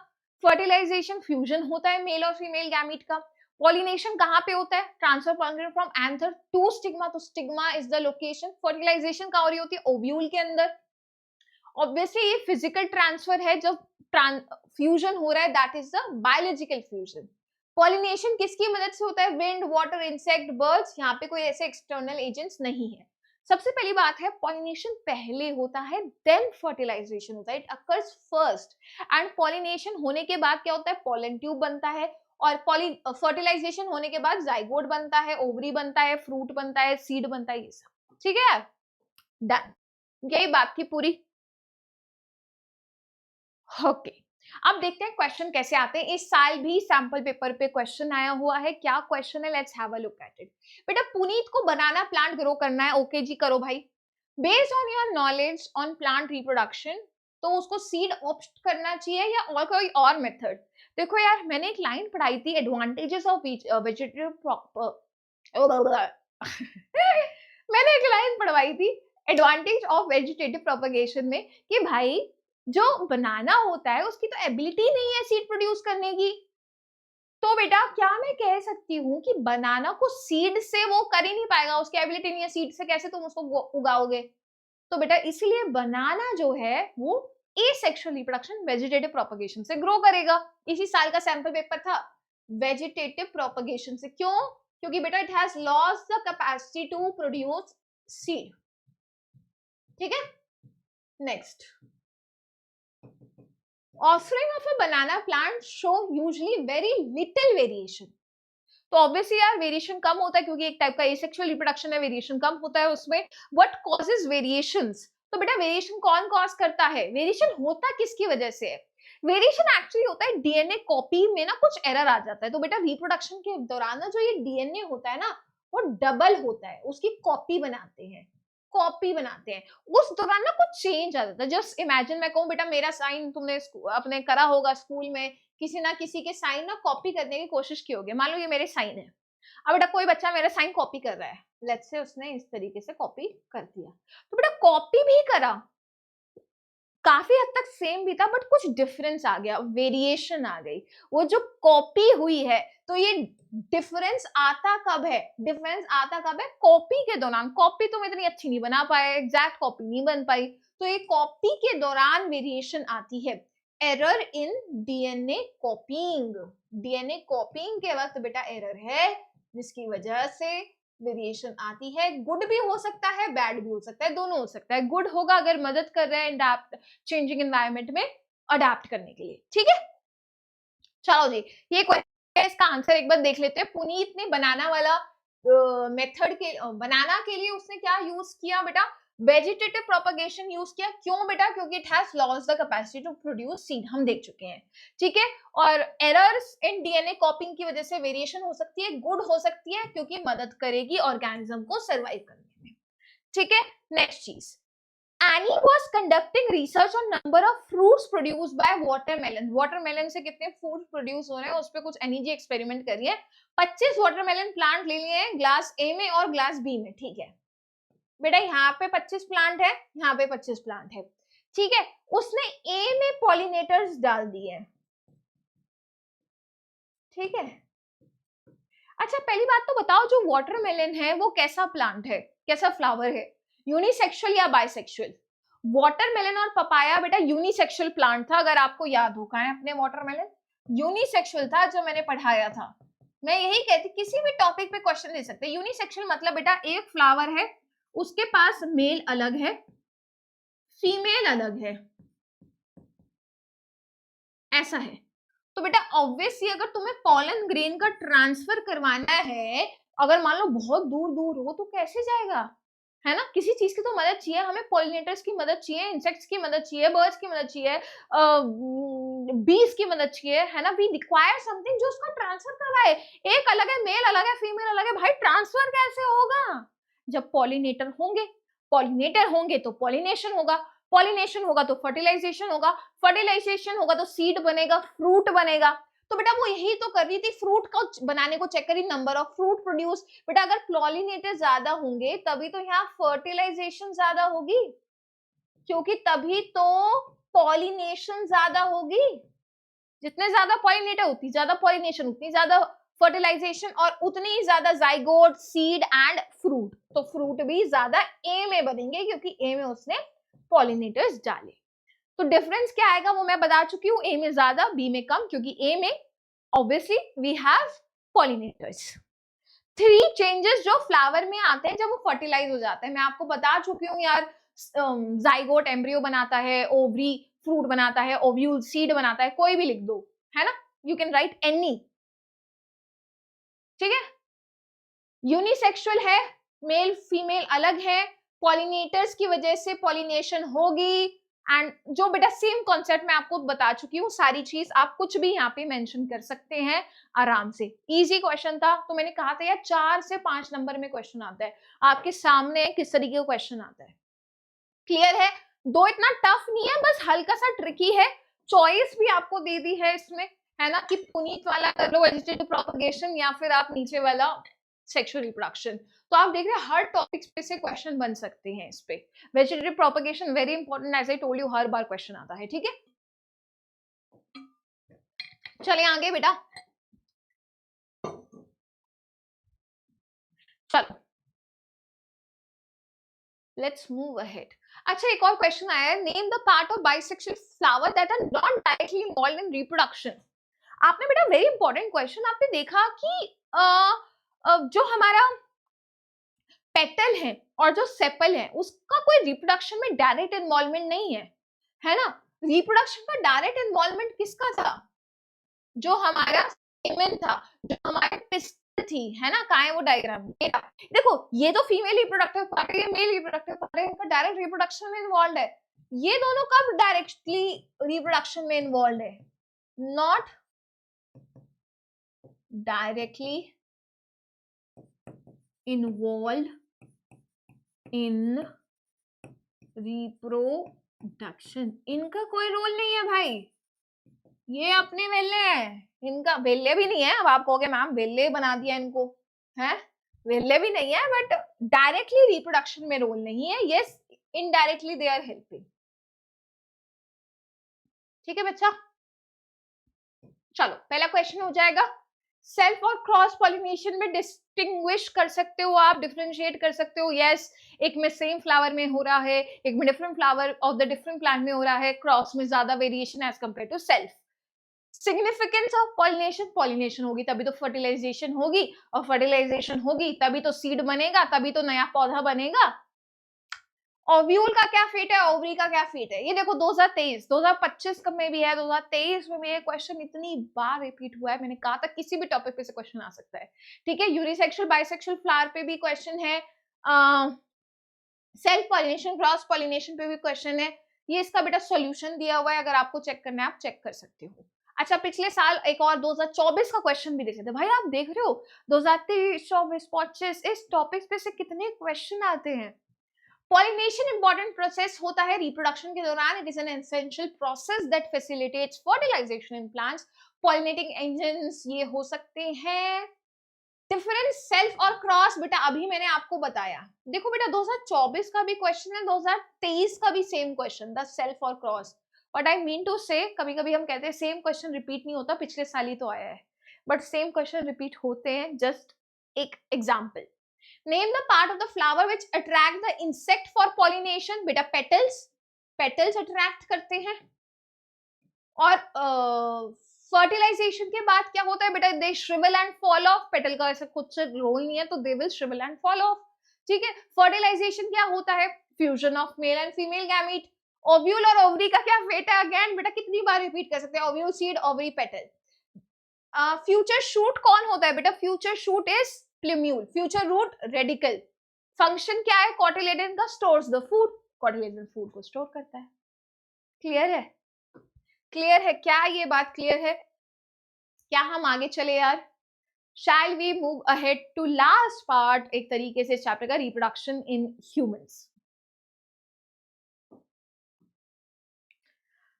S1: Fertilization fusion होता है मेल और फीमेल गैमीट का। पॉलिनेशन कहाँ पे होता है, transfer pollen grain from anther to stigma, तो stigma is the location. Fertilisation कहाँ हो रही होती है, ओव्यूल के अंदर। ऑब्वियसली ये फिजिकल ट्रांसफर है, जब फ्यूजन हो रहा है that is the biological fusion. Pollination किसकी मदद से होता है, विंड, वाटर, इंसेक्ट, बर्ड्स, यहाँ पे कोई ऐसे एक्सटर्नल एजेंट्स नहीं है। सबसे पहली बात है, पॉलिनेशन पहले होता है देन फर्टिलाइजेशन होता है, it occurs first. And pollination होने के बाद क्या होता है, पोलन ट्यूब बनता है, और फर्टिलाइजेशन होने के बाद जाइगोट बनता है, ओवरी बनता है, फ्रूट बनता है, सीड बनता है, ये सब ठीक है, डन। यही बात थी पूरी, ओके। अब देखते हैं क्वेश्चन कैसे आते हैं। इस साल भी सैंपल पेपर पे क्वेश्चन आया हुआ है, क्या क्वेश्चन है, let's have a look at it. बेटा पुनीत को बनाना प्लांट ग्रो करना है, ओके जी करो भाई। Based on your knowledge on plant reproduction, तो उसको सीड ऑप्ट करना चाहिए या और कोई और मेथड। देखो यार मैंने एक लाइन पढ़ाई थी, एडवांटेजेस ऑफ वेजिटेटिव मैंने एक लाइन पढ़वाई थी एडवांटेज ऑफ वेजिटेटिव प्रोपगेशन में, कि भाई जो बनाना होता है उसकी तो एबिलिटी नहीं है सीड प्रोड्यूस करने की। तो बेटा क्या मैं कह सकती हूँ कि बनाना को सीड से वो कर ही नहीं पाएगा, उसकी एबिलिटी नहीं है, सीड से कैसे तुम उसको उगाओगे। तो बेटा इसलिए बनाना जो है वो एसेक्सुअल रिप्रोडक्शन वेजिटेटिव प्रोपगेशन से ग्रो करेगा। इसी साल का सैंपल पेपर था वेजिटेटिव प्रोपगेशन से, क्यों, क्योंकि बेटा it has lost the capacity to produce seed, ठीक है। Next, offspring of a banana plant show usually very little variation। तो ऑब्वियसली यार वेरिएशन कम होता है क्योंकि एक टाइप का एसेक्सुअल रिप्रोडक्शन है, वेरिएशन कम होता है उसमें। व्हाट कॉजेज वेरिएशंस, तो बेटा वेरिएशन कौन कॉज करता है, वेरिएशन होता किसकी वजह से है, वेरिएशन एक्चुअली होता है डीएनए कॉपी में ना कुछ एरर आ जाता है। तो बेटा रिप्रोडक्शन के दौरान ना जो ये डीएनए होता है ना वो डबल होता है, उसकी कॉपी बनाते हैं, कॉपी बनाते हैं। उस दौरान ना कुछ चेंज आ जाता है। जस्ट इमेजिन मैं कहूँ बेटा मेरा साइन तुमने अपने करा होगा स्कूल में, किसी ना किसी के साइन ना कॉपी करने की कोशिश की होगी, मान लो ये मेरे साइन है, अब बेटा कोई बच्चा मेरा साइन कॉपी कर रहा है, लेट्स से उसने इस तरीके से कॉपी कर दिया, तो बेटा कॉपी भी करा, काफी हद तक सेम भी था बट कुछ डिफरेंस आ गया, वेरिएशन आ गई, वो जो कॉपी हुई है। तो ये डिफरेंस आता कब है, डिफरेंस आता कब है, कॉपी के दौरान। कॉपी तुम इतनी अच्छी नहीं बना पाए, एग्जैक्ट कॉपी नहीं बन पाई, तो ये कॉपी के दौरान वेरिएशन आती है। एरर इन डीएनए कॉपिंग, डीएनए कॉपिंग के वक्त बेटा एरर है, जिसकी वजह से वेरिएशन आती है। गुड भी हो सकता है, बैड भी हो सकता है, दोनों हो सकता है। गुड होगा अगर मदद कर रहा है अडैप्ट चेंजिंग एनवायरनमेंट में अडैप्ट करने के लिए, ठीक है। चलो जी, ये क्वेश्चन है, इसका आंसर एक बार देख लेते हैं। पुनीत ने बनाना वाला मेथड के बनाना के लिए उसने क्या यूज किया बेटा, वेजिटेटिव प्रोपगेशन यूज किया। क्यों बेटा, क्योंकि it has lost the capacity to produce seed, हम देख चुके हैं, ठीक है। और एरर्स इन डीएनए कॉपिंग की वजह से वेरिएशन हो सकती है, गुड हो सकती है क्योंकि मदद करेगी ऑर्गेनिज्म को सर्वाइव करने में, ठीक है। नेक्स्ट चीज, Annie was conducting research on number of fruits produced by watermelon. Watermelon से कितने fruits produce हो रहे हैं उस पर कुछ एनी जी एक्सपेरिमेंट करिए। 25 वाटरमेलन प्लांट ले लिए हैं ग्लास ए में और ग्लास बी में, ठीक है बेटा। यहाँ पे 25 प्लांट है, यहाँ पे 25 प्लांट है, ठीक है। उसने ए में पॉलिनेटर्स डाल दिए हैं, ठीक है। अच्छा पहली बात तो बताओ, जो वाटरमेलन है वो कैसा प्लांट है, कैसा फ्लावर है, यूनिसेक्सुअल या बाइसेक्सुअल? वाटरमेलन और पपाया बेटा यूनिसेक्सुअल प्लांट था, अगर आपको याद हो। कहां है अपने वाटरमेलन? यूनिसेक्सुअल था जो मैंने पढ़ाया था। मैं यही कहती, किसी भी टॉपिक पे क्वेश्चन ले सकते हैं। यूनिसेक्सुअल मतलब बेटा एक फ्लावर है, उसके पास मेल अलग है, फीमेल अलग है, ऐसा है। तो बेटा ऑब्वियसली अगर तुम्हें पॉलन ग्रेन का ट्रांसफर करवाना है, अगर मान लो बहुत दूर दूर हो तो कैसे जाएगा, है ना। किसी चीज की तो मदद चाहिए हमें, पॉलिनेटर्स की मदद चाहिए, इंसेक्ट्स की मदद चाहिए, बर्ड्स की मदद चाहिए, बीज की मदद चाहिए, है ना। वी रिक्वायर समथिंग जो उसका ट्रांसफर करवाए। एक अलग है, मेल अलग है, फीमेल अलग है, भाई ट्रांसफर कैसे होगा? जब पॉलिनेटर होंगे, पॉलिनेटर होंगे तो पॉलिनेशन होगा, पॉलिनेशन होगा तो फर्टिलाइजेशन होगा, फर्टिलाइजेशन होगा तो सीड बनेगा, फ्रूट बनेगा। तो बेटा वो यही तो कर रही थी, फ्रूट को बनाने को चेक करी, नंबर ऑफ फ्रूट प्रोड्यूस। बेटा अगर पॉलिनेटर ज्यादा होंगे तभी तो यहाँ फर्टिलाइजेशन ज्यादा होगी, क्योंकि तभी तो पॉलिनेशन ज्यादा होगी। जितने ज्यादा पॉलिनेटर उतनी ज्यादा पॉलिनेशन, उतनी ज्यादा फर्टिलाइजेशन और उतनी ही ज्यादा जाइगोट, सीड एंड फ्रूट। तो फ्रूट भी ज्यादा ए में बनेंगे क्योंकि ए में उसने पॉलिनेटर्स डाले। तो डिफरेंस क्या आएगा वो मैं बता चुकी हूँ, ए में ज्यादा बी में कम, क्योंकि ए में obviously we have pollinators. 3 changes जो फ्लावर में आते हैं जब वो फर्टिलाइज हो जाता है, मैं आपको बता चुकी हूँ यार। जाइगोट एम्ब्रियो बनाता है, ओवरी फ्रूट बनाता है, ओव्यूल सीड बनाता है, कोई भी लिख दो, है ना। यू कैन राइट एनी, ठीक है। यूनिसेक्सुअल है, मेल फीमेल अलग है, पॉलिनेटर्स की वजह से पॉलिनेशन होगी। एंड जो बेटा सेम कॉन्सेप्ट मैं आपको बता चुकी हूँ, सारी चीज आप कुछ भी यहाँ पे मेंशन कर सकते हैं आराम से। इजी क्वेश्चन था, तो मैंने कहा था यार 4 से 5 नंबर में क्वेश्चन आता है, आपके सामने किस तरीके का क्वेश्चन आता है, क्लियर है। दो इतना टफ नहीं है, बस हल्का सा ट्रिकी है। चॉइस भी आपको दे दी है इसमें, है ना, कि पुनीत वाला कर लो वेजिटेटिव प्रोपगेशन या फिर आप नीचे वाला सेक्सुअल रिप्रोडक्शन। तो आप देख रहे हैं हर टॉपिक पे से क्वेश्चन बन सकते हैं इस पे। Vegetative propagation very important, as I told you, हर बार क्वेश्चन आता है, ठीक है। चले आगे बेटा, चलो लेट्स मूव अहेड। अच्छा एक और क्वेश्चन आया है, name the part of bisexual flower that are not directly involved in reproduction. आपने बेटा वेरी इंपॉर्टेंट क्वेश्चन, आपने देखा कि जो हमारा पेटल है और जो सेपल है उसका कोई रिप्रोडक्शन में डायरेक्ट इन्वॉल्वमेंट नहीं है ना। रिप्रोडक्शन का डायरेक्ट इन्वॉल्वमेंट किसका था? जो हमारा सेमेन था, जो हमारी पिस्टल थी, है ना। कहाँ है वो डायग्राम? देखो ये तो फीमेल रिप्रोडक्टिव पार्ट है, ये मेल रिप्रोडक्टिव पार्ट है, इनका डायरेक्ट रिप्रोडक्शन में इन्वॉल्व है। ये दोनों कब डायरेक्टली रिप्रोडक्शन में इन्वॉल्व है? Not directly involve in reproduction, इनका कोई रोल नहीं है भाई। ये अपने वेल्ले हैं, इनका वेल्ले भी नहीं है। अब आप कहोगे मैम वेल्ले बना दिया इनको, है वेल्ले भी नहीं है, बट डायरेक्टली रिप्रोडक्शन में रोल नहीं है। Yes indirectly they are helping, ठीक है बच्चा। चलो पहला क्वेश्चन हो जाएगा, सेल्फ और क्रॉस पॉलिनेशन में डिस्टिंग्विश कर सकते हो आप, डिफरेंशिएट कर सकते हो। यस एक में सेम फ्लावर में हो रहा है, एक में different flower of the different plant में हो रहा है, क्रॉस में ज्यादा variation as compare to self. Significance of pollination, pollination होगी तभी तो फर्टिलाइजेशन होगी, और फर्टिलाइजेशन होगी तभी तो सीड बनेगा, तभी तो नया पौधा बनेगा। ओव्यूल का क्या फेट है, ओवरी का क्या फेट है, ये देखो 2023 2025 का में भी है, 2023 में भी ये क्वेश्चन इतनी बार रिपीट हुआ है, मैंने कहा था किसी भी टॉपिक पे से क्वेश्चन आ सकता है। ठीक है, यूनिसेक्सुअल बाइसेक्सुअल फ्लावर पे भी क्वेश्चन है, सेल्फ पॉलिनेशन क्रॉस पॉलिनेशन पे भी क्वेश्चन है। ये इसका बेटा सॉल्यूशन दिया हुआ है, अगर आपको चेक करना है आप चेक कर सकते हो। अच्छा, पिछले साल एक और 2024 का क्वेश्चन भी देखे थे भाई, आप देख रहे हो 2023 24 25 इस टॉपिक पे से कितने क्वेश्चन आते हैं। पॉलिनेशन इंपॉर्टेंट प्रोसेस होता है रिप्रोडक्शन के दौरान, it is an essential process that facilitates fertilization in plants. Pollinating agents ये हो सकते हैं, डिफरेंस सेल्फ और क्रॉस बेटा अभी मैंने आपको बताया। देखो बेटा 2024 का भी क्वेश्चन है, 2023 का भी सेम क्वेश्चन, द सेल्फ और cross. But I mean to say कभी कभी हम कहते हैं सेम क्वेश्चन रिपीट नहीं होता, पिछले साल ही तो आया है, बट सेम क्वेश्चन रिपीट होते हैं। जस्ट एक example, name the part of the flower which attract the insect for pollination. बेटा पेटल्स, पेटल्स अट्रैक्ट करते हैं। और फर्टिलाइजेशन के बाद क्या होता है बेटा, they shrivel and fall off. Petal का ऐसा कुछ रोल नहीं है तो they will shrivel and fall off. ठीक है, फर्टिलाइजेशन क्या होता है, fusion of male and female gamete. Ovule और ओवरी का क्या फेट है, अगेन बेटा कितनी बार रिपीट कर सकते हैं, ovule seed ovary petal. Future shoot कौन होता है बेटा, future shoot is plumule. Future root radicle. Function क्या है कोटिलेडन का, stores the food, cotyledon food को स्टोर करता है। क्लियर है, क्लियर है क्या, ये बात क्लियर है क्या, हम आगे चले यार। Shall we move ahead to last part, एक तरीके से चैप्टर का, रिप्रोडक्शन इन ह्यूमंस।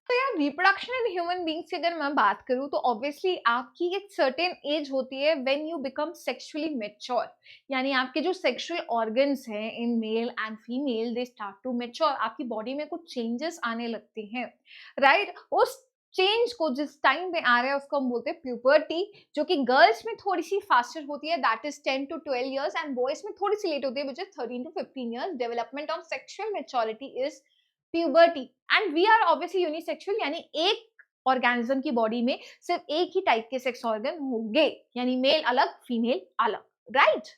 S1: तो यार रिप्रोडक्शन इन ह्यूमन बींग्स की अगर मैं बात करूं तो ऑब्वियसली आपकी एक सर्टेन एज होती है when you become sexually mature, यानी आपके जो सेक्सुअल ऑर्गन्स हैं in male and female they start to mature, आपकी बॉडी में कुछ चेंजेस आने लगते हैं, राइट। उस चेंज को जिस टाइम में आ रहा है उसको हम बोलते हैं प्यूबर्टी, जो कि गर्ल्स में थोड़ी सी फास्टर होती है, that is 10 to 12 years, and boys में थोड़ी सी लेट होती है, which is 13 to 15 years। Development of sexual maturity is puberty, and we are obviously unisexual, यानी एक ऑर्गेनिज्म की बॉडी में सिर्फ एक ही टाइप के सेक्स ऑर्गन होंगे, यानी मेल अलग फीमेल अलग, राइट।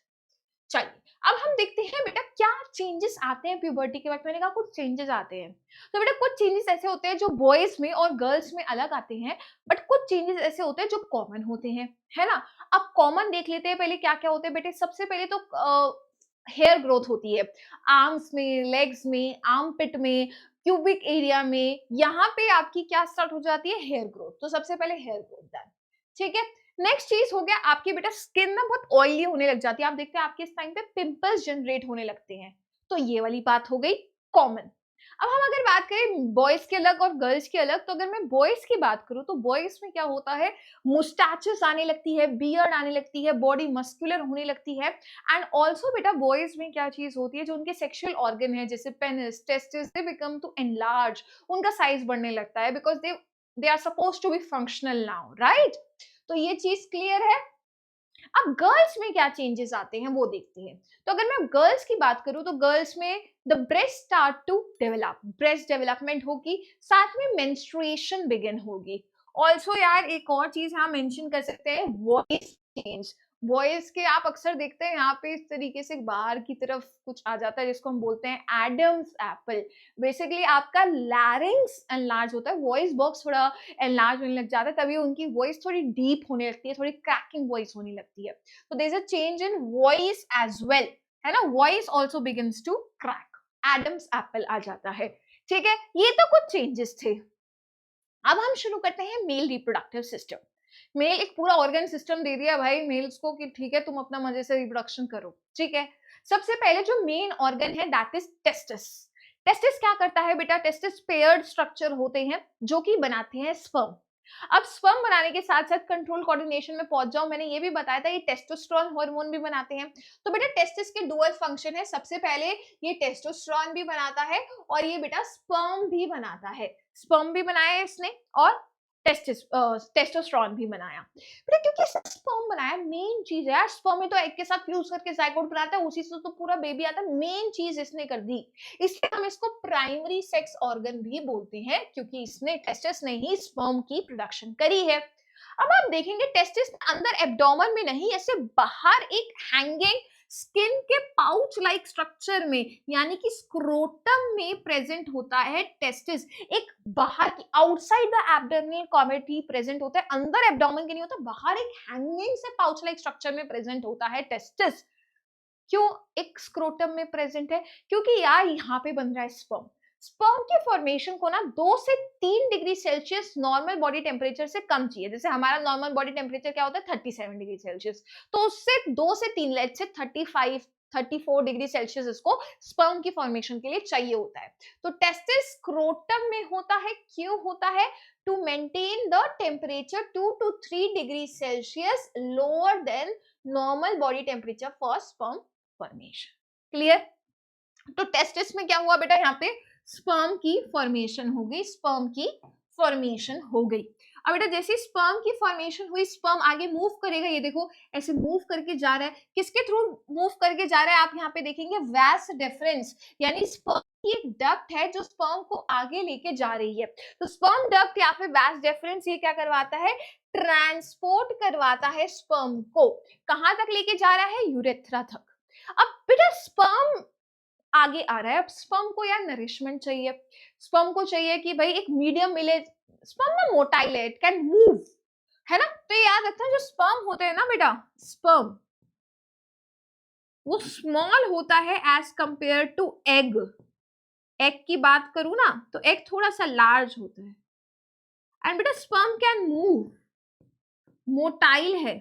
S1: चलिए अब हम देखते हैं बेटा क्या चेंजेस आते हैं प्यूबर्टी के वक्त। मैंने कहा कुछ चेंजेस आते हैं, तो बेटा कुछ चेंजेस ऐसे होते हैं जो बॉयज में और गर्ल्स में अलग आते हैं, बट कुछ चेंजेस ऐसे होते हैं जो कॉमन होते हैं, है ना। अब कॉमन देख लेते हैं पहले क्या क्या होते हैं बेटे। सबसे पहले तो हेयर ग्रोथ होती है, आर्म्स में, लेग्स में, आर्म पिट में, क्यूबिक एरिया में, यहाँ पे आपकी क्या स्टार्ट हो जाती है, हेयर ग्रोथ। तो सबसे पहले हेयर ग्रोथ डन, ठीक है। नेक्स्ट चीज हो गया आपकी बेटा स्किन ना बहुत ऑयली होने लग जाती है, आप देखते हैं आपके इस टाइम पे पिंपल्स जनरेट होने लगते हैं, तो ये वाली बात हो गई कॉमन। अब हम अगर बात करें बॉयज के अलग और गर्ल्स के अलग, तो अगर मैं बॉयज की बात करूं तो बॉयज में क्या होता है, मुस्टैचेस आने लगती है, बियर्ड आने लगती है, बॉडी मस्कुलर होने लगती है, एंड ऑल्सो बेटा बॉयज में क्या चीज होती है, जो उनके सेक्सुअल ऑर्गन है जैसे penis, testis, they become to enlarge, उनका साइज बढ़ने लगता है, because they are suppose to be functional now, right. तो ये चीज क्लियर है। अब गर्ल्स में क्या चेंजेस आते हैं वो देखते हैं। तो अगर मैं गर्ल्स की बात करूं तो गर्ल्स में the breast start to develop, breast development होगी, साथ में मेंस्ट्रुएशन बिगिन होगी। ऑल्सो यार एक और चीज यहाँ मेंशन कर सकते हैं, वॉइस चेंज। वॉइस के आप अक्सर देखते हैं यहाँ पे इस तरीके से बाहर की तरफ कुछ आ जाता है जिसको हम बोलते हैं एडम्स एप्पल। बेसिकली आपका लैरिंग्स एनलार्ज होता है, वॉइस बॉक्स थोड़ा एनलार्ज होने लग जाता है, तभी उनकी वॉइस थोड़ी डीप होने लगती है, थोड़ी क्रैकिंग वॉइस होने लगती है। तो there is a change in voice as well, है ना, voice also begins to crack, Adam's apple आ जाता है, ठीक है। ये तो कुछ चेंजेस थे। अब हम शुरू करते हैं मेल रिप्रोडक्टिव सिस्टम। मेल एक पूरा ऑर्गन सिस्टम दे दिया भाई मेल्स को कि ठीक है तुम अपना मजे से रिप्रोडक्शन करो, ठीक है। सबसे पहले जो मेन ऑर्गन है दैट इज टेस्टिस। टेस्टिस क्या करता है बेटा, टेस्टिस पेयर्ड स्ट्रक्चर होते हैं जो कि बनाते हैं स्पर्म। अब स्पर्म बनाने के साथ साथ कंट्रोल कोऑर्डिनेशन में पहुंच जाओ, मैंने ये भी बताया था ये टेस्टोस्टेरोन हार्मोन भी बनाते हैं। तो बेटा टेस्टिस के डुअल फंक्शन है, सबसे पहले ये टेस्टोस्टेरोन भी बनाता है और ये बेटा स्पर्म भी बनाता है, स्पर्म भी बनाया इसने और टेस्टोस्टेरोन भी बनाया। बेटा क्योंकि स्पर्म बनाया मेन चीज है यार, स्पर्म में तो एग के साथ फ्यूज करके जाइगोट बनाता है, उसी से तो पूरा बेबी आता है, मेन चीज इसने कर दी, इसलिए हम इसको प्राइमरी सेक्स ऑर्गन भी बोलते हैं क्योंकि इसने टेस्टिस ने ही स्पर्म की प्रोडक्शन करी है। अब आप देखेंगे टेस्टिस अंदर एब्डोमेन में नहीं, ऐसे बाहर एक हैंगिंग स्किन के पाउच लाइक स्ट्रक्चर में यानी कि स्क्रोटम में प्रेजेंट होता है टेस्टिस। एक बाहर की outside the abdominal cavity present होता है, अंदर एब्डोमेन के नहीं होता, बाहर एक हैंगिंग से पाउच लाइक स्ट्रक्चर में प्रेजेंट होता है टेस्टिस। क्यों एक स्क्रोटम में प्रेजेंट है? क्योंकि यार यहाँ पे बन रहा है स्पर्म। स्पर्म के फॉर्मेशन को ना 2 से 3 degree Celsius normal body temperature से कम चाहिए। जैसे हमारा नॉर्मल बॉडी टेम्परेचर क्या होता है 37 डिग्री सेल्सियस, तो उससे 2 से 3 लेट से 35 34 डिग्री सेल्सियस इसको स्पर्म की फॉर्मेशन के लिए चाहिए होता है। तो टेस्टिस स्क्रोटम में होता है। क्यों होता है? To maintain the temperature 2 to 3 degree Celsius lower than normal body temperature for sperm formation. Clear? तो टेस्टिस में क्या हुआ बेटा, यहाँ पे स्पर्म की फॉर्मेशन हो गई, स्पर्म की फॉर्मेशन हो गई। अब बेटा जैसे स्पर्म की फॉर्मेशन हुई, स्पर्म आगे मूव करेगा, ये देखो ऐसे मूव करके जा रहा है। किसके थ्रू मूव करके जा रहा है? आप यहाँ पे देखेंगे वास डिफरेंस, यानी स्पर्म की एक डक्ट है जो स्पर्म को आगे लेके जा रही है। तो स्पर्म डक्ट या फिर वास डिफरेंस ये क्या करवाता है? ट्रांसपोर्ट करवाता है स्पर्म को। कहां तक लेके जा रहा है? यूरेथ्रा तक। अब बेटा स्पर्म आगे आ रहा है, अब स्पर्म को यार नरिशमेंट चाहिए, स्पर्म को चाहिए कि भाई एक मीडियम मिले। स्पर्म ना मोटाइल है, इट कैन मूव, है ना? तो याद रखना जो स्पर्म होते हैं ना बेटा, स्पर्म वो स्मॉल होता है as compare to egg. Egg की बात करूं ना तो एग थोड़ा सा लार्ज होता है। एंड बेटा स्पर्म कैन मूव, मोटाइल है।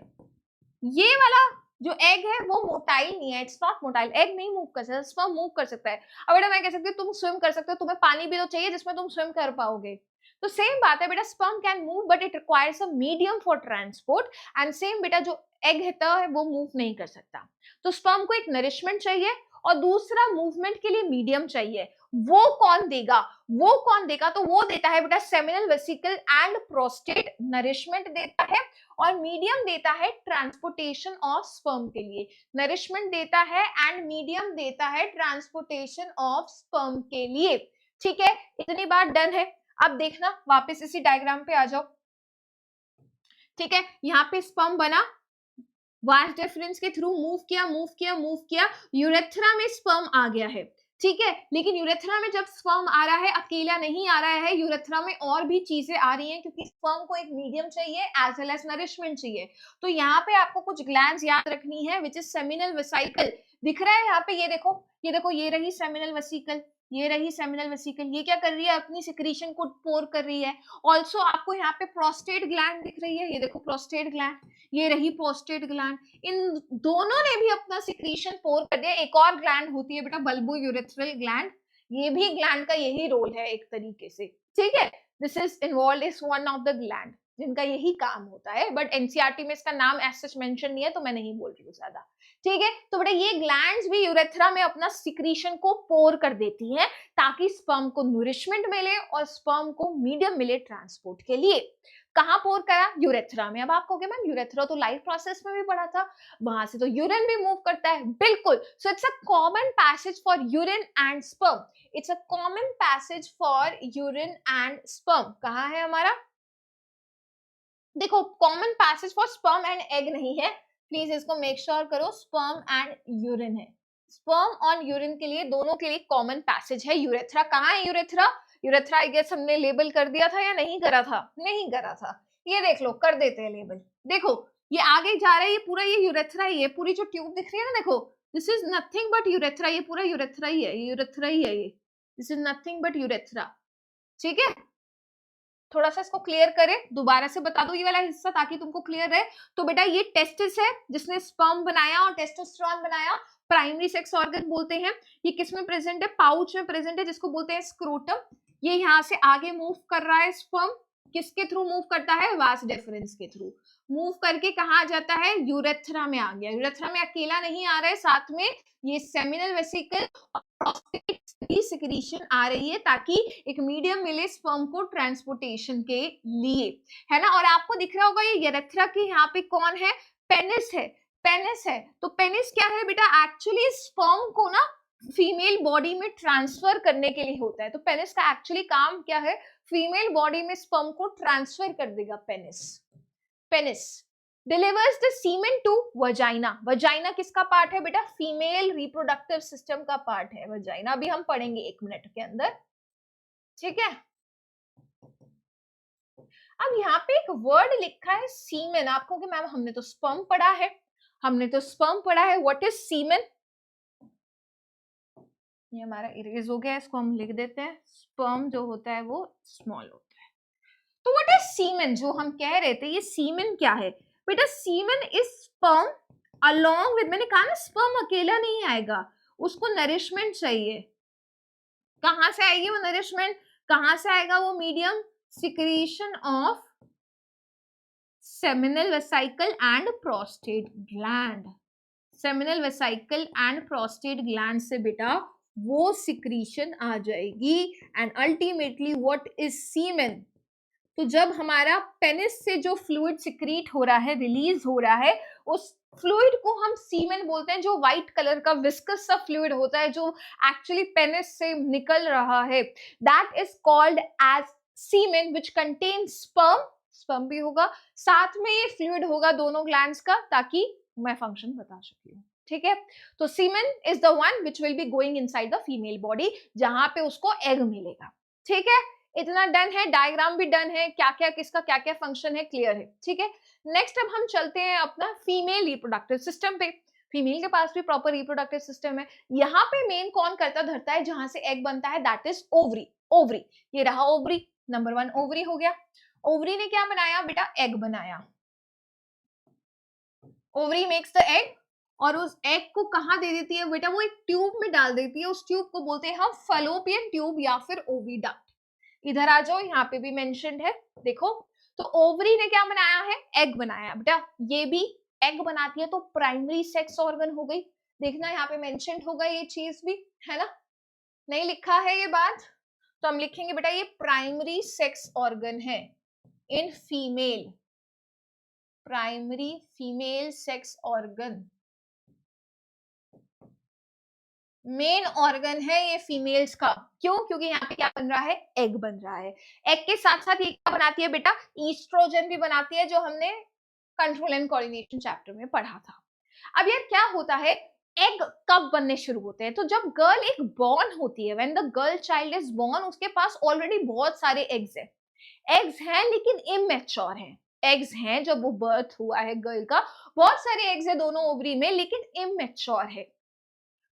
S1: ये वाला जो एग है वो मोटाइल नहीं है, इट्स नॉट मोटाइल। एग नहीं मूव कर सकता, स्पर्म मूव कर सकता है। अब बेटा मैं कह सकती हूँ तुम स्विम कर सकते हो, तुम्हें पानी भी तो चाहिए जिसमें तुम स्विम कर पाओगे। तो सेम बात है बेटा, sperm can move but it requires a medium for transport. And same बेटा जो एग है वो मूव नहीं कर सकता। तो स्पर्म को एक नरिशमेंट चाहिए और दूसरा मूवमेंट के लिए मीडियम चाहिए। वो कौन देगा? वो कौन देगा? तो वो देता है बेटा seminal vesicle and prostate, nourishment देता है और मीडियम देता है ट्रांसपोर्टेशन ऑफ स्पर्म के लिए। नरिशमेंट देता है एंड मीडियम देता है ट्रांसपोर्टेशन ऑफ स्पर्म के लिए। ठीक है, इतनी बात डन है। अब देखना वापस इसी डायग्राम पे आ जाओ। ठीक है, यहाँ पे स्पर्म बना, वास डिफरेंस के थ्रू मूव किया मूव किया मूव किया, यूरेथ्रा में स्पर्म आ गया है। ठीक है, लेकिन यूरेथ्रा में जब स्पर्म आ रहा है अकेला नहीं आ रहा है, यूरेथ्रा में और भी चीजें आ रही हैं क्योंकि स्पर्म को एक मीडियम चाहिए एज वेल एज नरिशमेंट चाहिए। तो यहाँ पे आपको कुछ ग्लैंड्स याद रखनी है विच इज सेमिनल वेसिकल। दिख रहा है यहाँ पे, ये देखो ये देखो, ये रही सेमिनल वेसिकल, ये रही सेमिनल वेसिकल। ये क्या कर रही है? अपनी सिक्रीशन को पोर कर रही है। ऑल्सो आपको यहाँ पे प्रोस्टेट ग्लैंड दिख रही है, ये देखो प्रोस्टेट ग्लैंड, ये रही प्रोस्टेट ग्लैंड। इन दोनों ने भी अपना सिक्रीशन पोर कर दिया। एक और ग्लैंड होती है बेटा बल्बो यूरेथ्रल ग्लैंड, ये भी ग्लैंड का यही रोल है एक तरीके से। ठीक है, this is involve is one of the gland जिनका यही काम होता है, बट एनसीईआरटी में इसका नाम एज सच मेंशन नहीं है तो मैं नहीं बोल रही हूँ ज्यादा। ठीक है, तो बेटा ये ग्लैंड्स भी यूरेथ्रा में अपना सिक्रीशन को पोर कर देती हैं ताकि स्पर्म को नूरिशमेंट मिले और स्पर्म को मीडियम मिले ट्रांसपोर्ट के लिए। कहां पोर करा? यूरेथ्रा में। अब आप कहोगे मैम यूरेथ्रा तो लाइफ प्रोसेस में भी पढ़ा था, वहां से तो यूरिन भी मूव करता है। बिल्कुल, so it's a common passage for urine and sperm. It's a common passage for urine and sperm. कहां है हमारा? देखो common passage for sperm and egg नहीं है, प्लीज इसको मेक श्योर करो, स्पर्म एंड यूरिन है। स्पर्म और यूरिन के लिए, दोनों के लिए कॉमन पैसेज है यूरेथ्रा। कहाँ है यूरेथ्रा? यूरेथ्रा आई गेस हमने लेबल कर दिया था या नहीं करा था? नहीं करा था। ये देख लो, कर देते हैं लेबल। देखो ये आगे जा रहा है, ये पूरा ये यूरेथ्रा है, ये पूरी जो ट्यूब दिख रही है ना, देखो this is nothing but urethra, ये पूरा यूरेथ्रा ही है, यूरेथ्रा ही है ये, this is nothing but urethra. ठीक है, थोड़ा सा इसको क्लियर करें, दोबारा से बता दो ये वाला हिस्सा ताकि तुमको क्लियर रहे। तो बेटा ये टेस्टिस है जिसने स्पर्म बनाया और टेस्टोस्टेरोन बनाया, प्राइमरी सेक्स ऑर्गन बोलते हैं। ये किस में प्रेजेंट है? पाउच में प्रेजेंट है जिसको बोलते हैं स्क्रोटम। ये यहाँ से आगे मूव कर रहा है स्पर्म, किसके थ्रू मूव करता है? वास डिफरेंस के थ्रू मूव करके कहा जाता है? यूरेथ्रा में आ गया। यूरेथ्रा में अकेला नहीं आ रहा है, साथ में ये सेमिनल वेसिकल की सिक्रीशन आ रही है ताकि एक मीडियम मिले स्पर्म को ट्रांसपोर्टेशन के लिए, है ना। और आपको दिख रहा होगा ये यूरेथ्रा के यहाँ पे कौन है? पेनिस है, पेनिस है। तो पेनिस क्या है बेटा? एक्चुअली स्पर्म को ना फीमेल बॉडी में ट्रांसफर करने के लिए होता है। तो पेनिस का एक्चुअली काम क्या है? फीमेल बॉडी में स्पर्म को ट्रांसफर कर देगा penis. Penis delivers the semen to vagina. vagina किसका पार्ट है बेटा? फीमेल रिप्रोडक्टिव सिस्टम का पार्ट है vagina. अभी हम पढ़ेंगे 1 मिनट के अंदर, ठीक है। अब यहाँ पे एक वर्ड लिखा है सीमेन। आपको कि मैम हमने तो स्पर्म पढ़ा है, हमने तो स्पर्म पढ़ा है। व्हाट इज सीमेन? ये हमारा इरेज हो गया, इसको हम लिख देते हैं। स्पर्म जो होता है वो स्मॉल होता है। तो व्हाट इज सीमेन? जो हम कह रहे थे, ये सीमेन क्या है बेटा? Semen is sperm along with, मैंने कहा ना स्पर्म अकेला नहीं आएगा, उसको नरिशमेंट चाहिए। कहां से आएगी वो नरिशमेंट? कहां से आएगा वो medium? Secretion of seminal vesicle and prostate gland. Seminal vesicle and prostate gland से बेटा वो सिक्रीशन आ जाएगी। एंड अल्टीमेटली व्हाट इज सीमेन? तो जब हमारा पेनिस से जो फ्लूइड सिक्रीट हो रहा है, रिलीज हो रहा है, उस फ्लूइड को हम सीमेन बोलते हैं। जो व्हाइट कलर का विस्कस सा फ्लूइड होता है जो एक्चुअली पेनिस से निकल रहा है, that is called as semen which contains sperm. Sperm भी होगा, साथ में ये फ्लूइड होगा दोनों ग्लैंड्स का, ताकि मैं फंक्शन बता सकती हूँ, ठीक है। तो semen is the one which will be going inside the female body, जहां पे उसको एग मिलेगा, ठीक है। इतना डन है, डायग्राम भी डन है, क्या क्या किसका क्या क्या फंक्शन है क्लियर है, ठीक है। नेक्स्ट अब हम चलते हैं अपना फीमेल रिप्रोडक्टिव सिस्टम पे। फीमेल के पास भी प्रॉपर रिप्रोडक्टिव सिस्टम है। यहाँ पे मेन कौन करता धरता है जहां से एग बनता है? That is ovary. ओवरी, ये रहा ओवरी, नंबर 1 ओवरी हो गया। ओवरी ने क्या बनाया बेटा? एग बनाया। ओवरी मेक्स द एग, और उस एग को कहां दे देती है बेटा? वो एक ट्यूब में डाल देती है। उस ट्यूब को बोलते हैं हम फैलोपियन ट्यूब या फिर ओविडक्ट। इधर आ जाओ, यहाँ पे भी मेंशन्ड है, देखो। तो ओवरी ने क्या बनाया है? एग बनाया बेटा। ये भी एग बनाती है, तो प्राइमरी सेक्स ऑर्गन हो गई। देखना यहाँ पे मेंशन्ड होगा ये चीज भी, है ना? नहीं लिखा है ये बात, तो हम लिखेंगे बेटा ये प्राइमरी सेक्स ऑर्गन है in female. Primary female sex organ, main organ है ये फीमेल्स का। क्यों? क्योंकि यहाँ पे क्या बन रहा है? एग बन रहा है। एग के साथ साथ ये क्या बनाती है बेटा? ईस्ट्रोजन भी बनाती है, जो हमने कंट्रोल एंड कोऑर्डिनेशन चैप्टर में पढ़ा था। अब यार क्या होता है, एग कब बनने शुरू होते हैं? तो जब गर्ल एक बॉर्न होती है, when the girl child is born, उसके पास ऑलरेडी बहुत सारे एग्स है। एग्स हैं लेकिन इमेच्योर हैं। एग्स हैं, जब वो बर्थ हुआ है गर्ल का, बहुत सारे एग्स है दोनों ओवरी में, लेकिन इमेच्योर है।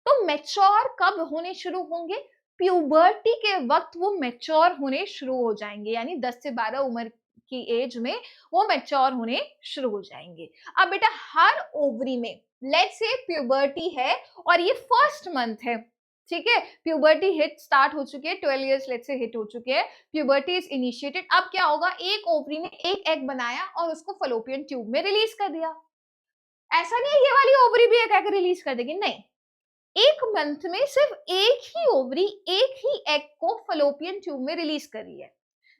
S1: तो मैच्योर कब होने शुरू होंगे? प्यूबर्टी के वक्त वो मैच्योर होने शुरू हो जाएंगे, यानी 10 से 12 उम्र की एज में वो मैच्योर होने शुरू हो जाएंगे। अब बेटा हर ओवरी में लेट्स से प्यूबर्टी है और ये फर्स्ट मंथ है, ठीक है। प्यूबर्टी हिट स्टार्ट हो चुकी है, 12 इयर्स लेट्स से हिट हो चुके हैं, प्यूबर्टी इज इनिशिएटेड। अब क्या होगा? एक ओवरी ने एक एग बनाया और उसको फलोपियन ट्यूब में रिलीज कर दिया। ऐसा नहीं है ये वाली ओवरी भी एक एग रिलीज कर देगी, नहीं। एक मंथ में सिर्फ एक ही ओवरी एक ही एग को फलोपियन ट्यूब में रिलीज कर रही है।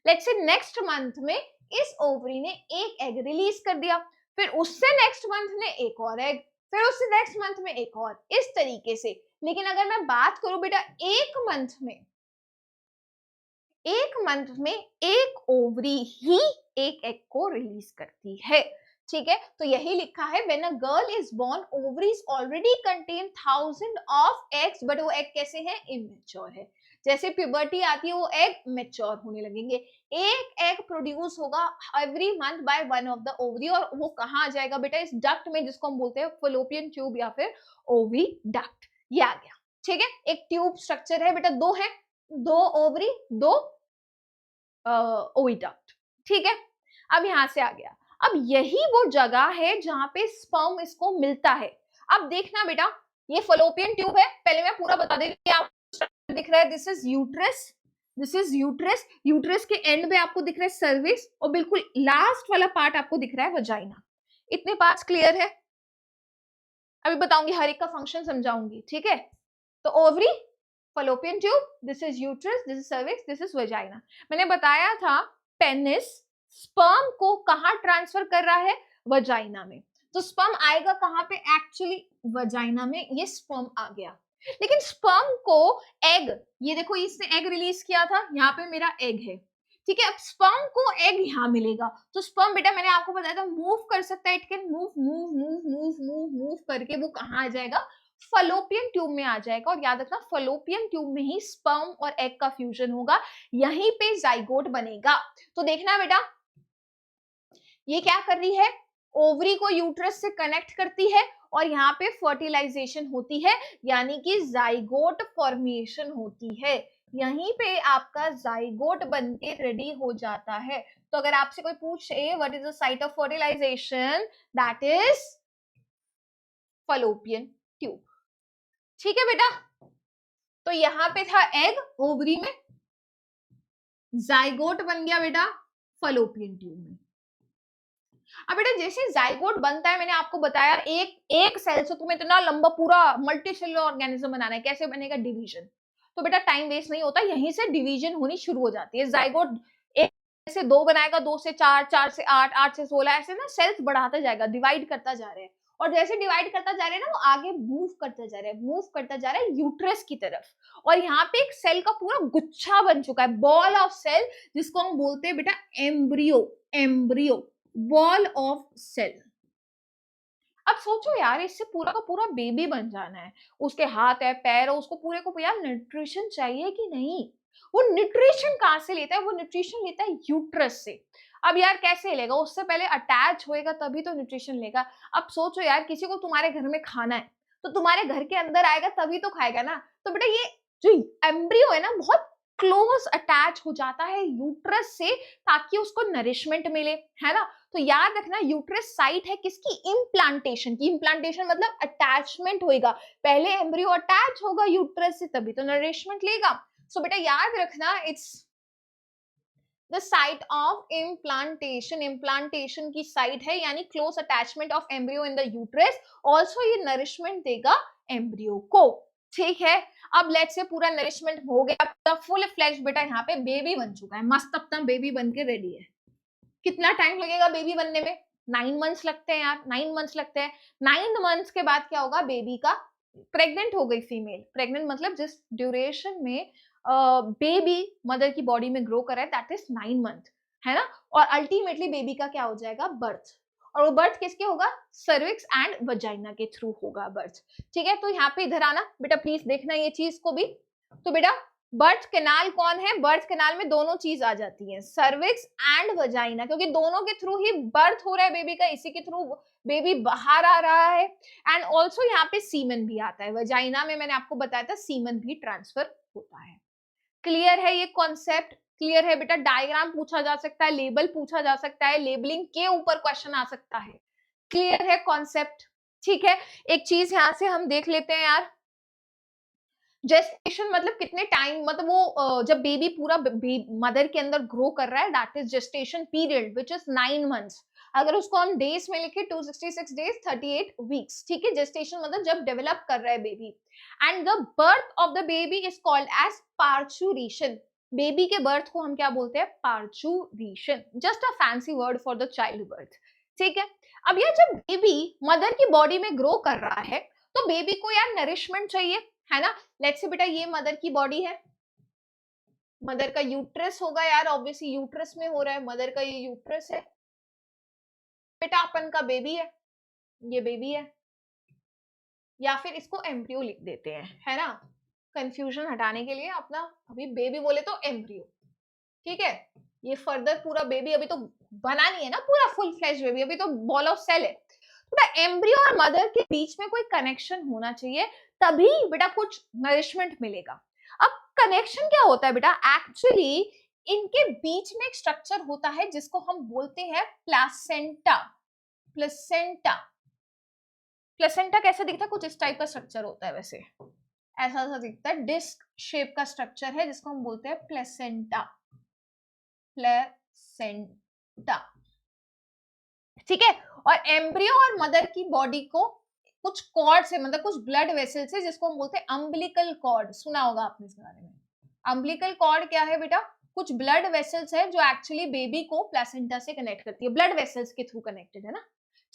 S1: लेट्स से नेक्स्ट मंथ में इस ओवरी ने एक एग रिलीज कर दिया, फिर उससे नेक्स्ट मंथ में एक और एग, फिर उससे नेक्स्ट मंथ में एक और, इस तरीके से। लेकिन अगर मैं बात करूं बेटा एक मंथ में एक ओवरी ही एक एग को रिलीज करती है, ठीक है। तो यही लिखा है when a girl is born ovaries already contain 1000 of eggs, but वो एग कैसे हैं? इमेच्योर है। जैसे प्यूबर्टी आती है वो एग मैच्योर होने लगेंगे। एक एग प्रोड्यूस होगा every month by one of the ovary, और वो कहाँ आ जाएगा बेटा? इस डक्ट में, जिसको हम बोलते हैं फलोपियन ट्यूब या फिर ओवी डक्ट। ये आ गया, ठीक है। एक ट्यूब स्ट्रक्चर है बेटा, दो है, दो ओवरी, दो ओविडक्ट, ठीक है। अब यहां से आ गया, अब यही वो जगह है जहां पे स्पर्म इसको मिलता है। अब देखना बेटा, ये फलोपियन ट्यूब है, पहले मैं पूरा बता देती हूँ। आपको दिख रहा है this is uterus, this is uterus. Uterus के एंड पे आपको दिख रहा है सर्विस, और बिल्कुल लास्ट वाला पार्ट आपको दिख रहा है वजाइना। इतने पार्ट्स क्लियर है? अभी बताऊंगी, हर एक का फंक्शन समझाऊंगी, ठीक है। तो ovary, Fallopian tube, this is uterus, this is cervix, this is vagina. मैंने बताया था पेनिस स्पर्म को कहां ट्रांसफर कर रहा है? वजाइना में। तो स्पर्म आएगा कहां पे? एक्चुअली वजाइना में ये स्पर्म आ गया। लेकिन स्पर्म को एग, ये देखो इसने एग रिलीज किया था, यहाँ पे मेरा एग है, ठीक है, अब स्पर्म को एग यहाँ मिलेगा, तो स्पर्म बेटा मैंने आपको बताया था मूव कर सकता है, it can move move move move move move करके वो कहाँ आ जाएगा, फलोपियन ट्यूब में आ जाएगा। और याद रखना फलोपियन ट्यूब में ही स्पर्म और एग का फ्यूजन होगा, यहीं पे जाइगोट बनेगा। तो देखना बेटा ये क्या कर रही है, ओवरी को यूट्रस से कनेक्ट करती है और यहाँ पे फर्टिलाइजेशन होती है, यानी कि जाइगोट फॉर्मेशन होती है, यहीं पे आपका जाइगोट बनके रेडी हो जाता है। तो अगर आपसे कोई पूछे what is the site of fertilization, that is fallopian tube. ठीक है बेटा, तो यहाँ पे था एग ओवरी में, जाइगोट बन गया बेटा फलोपियन ट्यूब में। अब बेटा जैसे जाइगोट बनता है, मैंने आपको बताया एक सेल से तुम्हें इतना लंबा पूरा मल्टी सेलुलर ऑर्गेनिज्म बनाना है, कैसे बनेगा, डिवीजन। तो बेटा टाइम वेस्ट नहीं होता, यहीं से डिवीजन होनी शुरू हो जाती है। जाइगोट एक से 2 बनाएगा, 2 से 4, 4 से 8, 8 से 16, ऐसे ना सेल्स बढ़ाता जाएगा, डिवाइड करता जा रहे हैं। और जैसे डिवाइड करता जा रहे हैं ना, वो आगे मूव करता जा रहा है, मूव करता जा रहा है यूट्रस की तरफ। और यहाँ पे एक सेल का पूरा गुच्छा बन चुका है, बॉल ऑफ सेल, जिसको हम बोलते हैं बेटा embryo, embryo wall of cell. अब सोचो यार, इससे पूरा का पूरा बेबी बन जाना है, उसके हाथ है पैर है, उसको पूरे को यार न्यूट्रिशन चाहिए कि नहीं, वो न्यूट्रिशन कहाँ से लेता है, वो न्यूट्रिशन लेता है यूट्रस से। अब यार कैसे लेगा, उससे पहले अटैच होएगा तभी तो न्यूट्रिशन लेगा। अब सोचो यार, किसी को तुम्हारे घर में खाना है तो तुम्हारे घर के अंदर आएगा तभी तो खाएगा ना। तो बेटा ये जो एम्ब्रियो है ना, बहुत क्लोज अटैच हो जाता है यूट्रस से, ताकि उसको नरिशमेंट मिले, है ना। तो याद रखना यूट्रस साइट है किसकी, इम्प्लांटेशन की। इम्प्लांटेशन मतलब अटैचमेंट होएगा, पहले एम्ब्रियो अटैच होगा यूट्रस से तभी तो नरिशमेंट लेगा। सो बेटा याद रखना, it's the site of implantation, implantation की साइट है, यानी close attachment of embryo in the uterus. Also ये नरिशमेंट देगा एम्ब्रियो को। ठीक है, अब लेट्स से पूरा नरिशमेंट हो गया, पूरा फुल फ्लैश बेटा यहाँ पे बेबी बन चुका है, मस्त अपना बेबी बन के रेडी है। कितना टाइम लगेगा बेबी बनने में, 9 मंथ्स लगते हैं यार, 9 मंथ्स लगते हैं। 9 मंथ्स के बाद क्या होगा, बेबी का प्रेग्नेंट हो गई फीमेल, प्रेग्नेंट मतलब जिस ड्यूरेशन में बेबी मदर की बॉडी में ग्रो कर रहा है, दैट इज 9 मंथ, है ना। और अल्टीमेटली बेबी का क्या हो जाएगा, बर्थ। और वो बर्थ किसके होगा, सर्विक्स एंड वजाइना के थ्रू होगा बर्थ। ठीक है, तो यहाँ पे इधर आना बेटा, प्लीज देखना ये चीज को भी। तो बेटा बर्थ कैनाल कौन है, बर्थ कैनाल में दोनों चीज आ जाती है, सर्विक्स एंड वजाइना, क्योंकि दोनों के थ्रू ही बर्थ हो रहा है बेबी का, इसी के थ्रू बेबी बाहर आ रहा है। एंड ऑल्सो यहाँ पे सीमन भी आता है, वजाइना में मैंने आपको बताया था सीमन भी ट्रांसफर होता है। क्लियर है ये कॉन्सेप्ट, क्लियर है बेटा। डायग्राम पूछा जा सकता है, लेबल पूछा जा सकता है, लेबलिंग के ऊपर क्वेश्चन आ सकता है। क्लियर है कॉन्सेप्ट, ठीक है। एक चीज यहां से हम देख लेते हैं यार, जेस्टेशन मतलब कितने टाइम, मतलब वो जब बेबी पूरा मदर के अंदर ग्रो कर रहा है, that is gestation period which is 9 months. अगर उसको हम डेज में लिखे 266 डेज 38 वीक्स, ठीक है। जेस्टेशन मतलब जब डेवलप कर रहा है baby. And the birth of the baby is called as parturition. Baby के बर्थ को हम क्या बोलते हैं, parturition, just a fancy word for the child birth. ठीक है, अब यार जब बेबी मदर की बॉडी में ग्रो कर रहा है तो बेबी को यार नरिशमेंट चाहिए, है ना। लेट्स से बेटा ये मदर की बॉडी है, मदर का यूट्रस होगा यार, ऑब्वियसली यूट्रस में हो रहा है, मदर का ये यूट्रस है, बेटा अपन का बेबी है, ये बेबी है, या फिर इसको एम्ब्रियो लिख देते हैं, है ना, कंफ्यूजन हटाने के लिए अपना, अभी बेबी बोले तो एम्ब्रियो, ठीक है। ये फर्दर पूरा बेबी अभी तो बना नहीं है ना, पूरा फुल फ्लैश बेबी, अभी तो बॉल ऑफ सेल है। बेटा एम्ब्रियो और मदर के बीच में कोई कनेक्शन होना चाहिए, तभी बेटा कुछ नरिशमेंट मिलेगा। अब कनेक्शन क्या होता है बेटा, एक्चुअली इनके बीच में एक स्ट्रक्चर होता है जिसको हम बोलते हैं प्लासेंटा। प्लेसेंटा, प्लेसेंटा कैसे दिखता है, कुछ इस टाइप का स्ट्रक्चर होता है, वैसे ऐसा सा दिखता है, डिस्क शेप का स्ट्रक्चर है जिसको हम बोलते हैं प्लेसेंटा। प्लेसेंटा, ठीक है। और एम्ब्रियो और मदर की बॉडी को कुछ कॉर्ड से, मतलब कुछ ब्लड वेसल से, जिसको हम बोलते हैं अम्बिलिकल कॉर्ड, सुना होगा आपने इस बारे में। अम्बिलिकल कॉर्ड क्या है बेटा, कुछ ब्लड वेसल्स है जो एक्चुअली बेबी को प्लेसेंटा से कनेक्ट करती है, ब्लड वेसल्स के थ्रू कनेक्टेड है ना,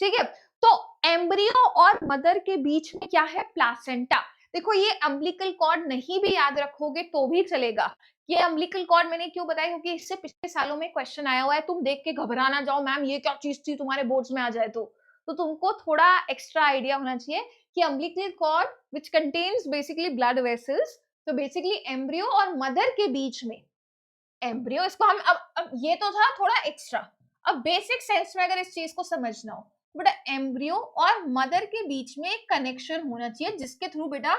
S1: ठीक है। तो एम्ब्रियो और मदर के बीच में क्या है, प्लासेंटा। देखो ये अम्बिलिकल कॉर्ड नहीं भी याद रखोगे तो भी चलेगा, ये अम्बिलिकल कॉर्ड मैंने क्यों बताया, क्योंकि इससे पिछले सालों में क्वेश्चन आया हुआ है, तुम देख के घबरा ना जाओ मैम ये क्या चीज थी, तुम्हारे बोर्ड्स में आ जाए तो तुमको थोड़ा एक्स्ट्रा आइडिया होना चाहिए कि umbilical cord which contains basically blood vessels, तो बेसिकली एम्ब्रियो और मदर के बीच में, एम्ब्रियो इसको हम अब ये तो था थोड़ा एक्स्ट्रा, अब बेसिक सेंस में अगर इस चीज को समझना हो तो बेटा एम्ब्रियो और मदर के बीच में एक कनेक्शन होना चाहिए जिसके थ्रू बेटा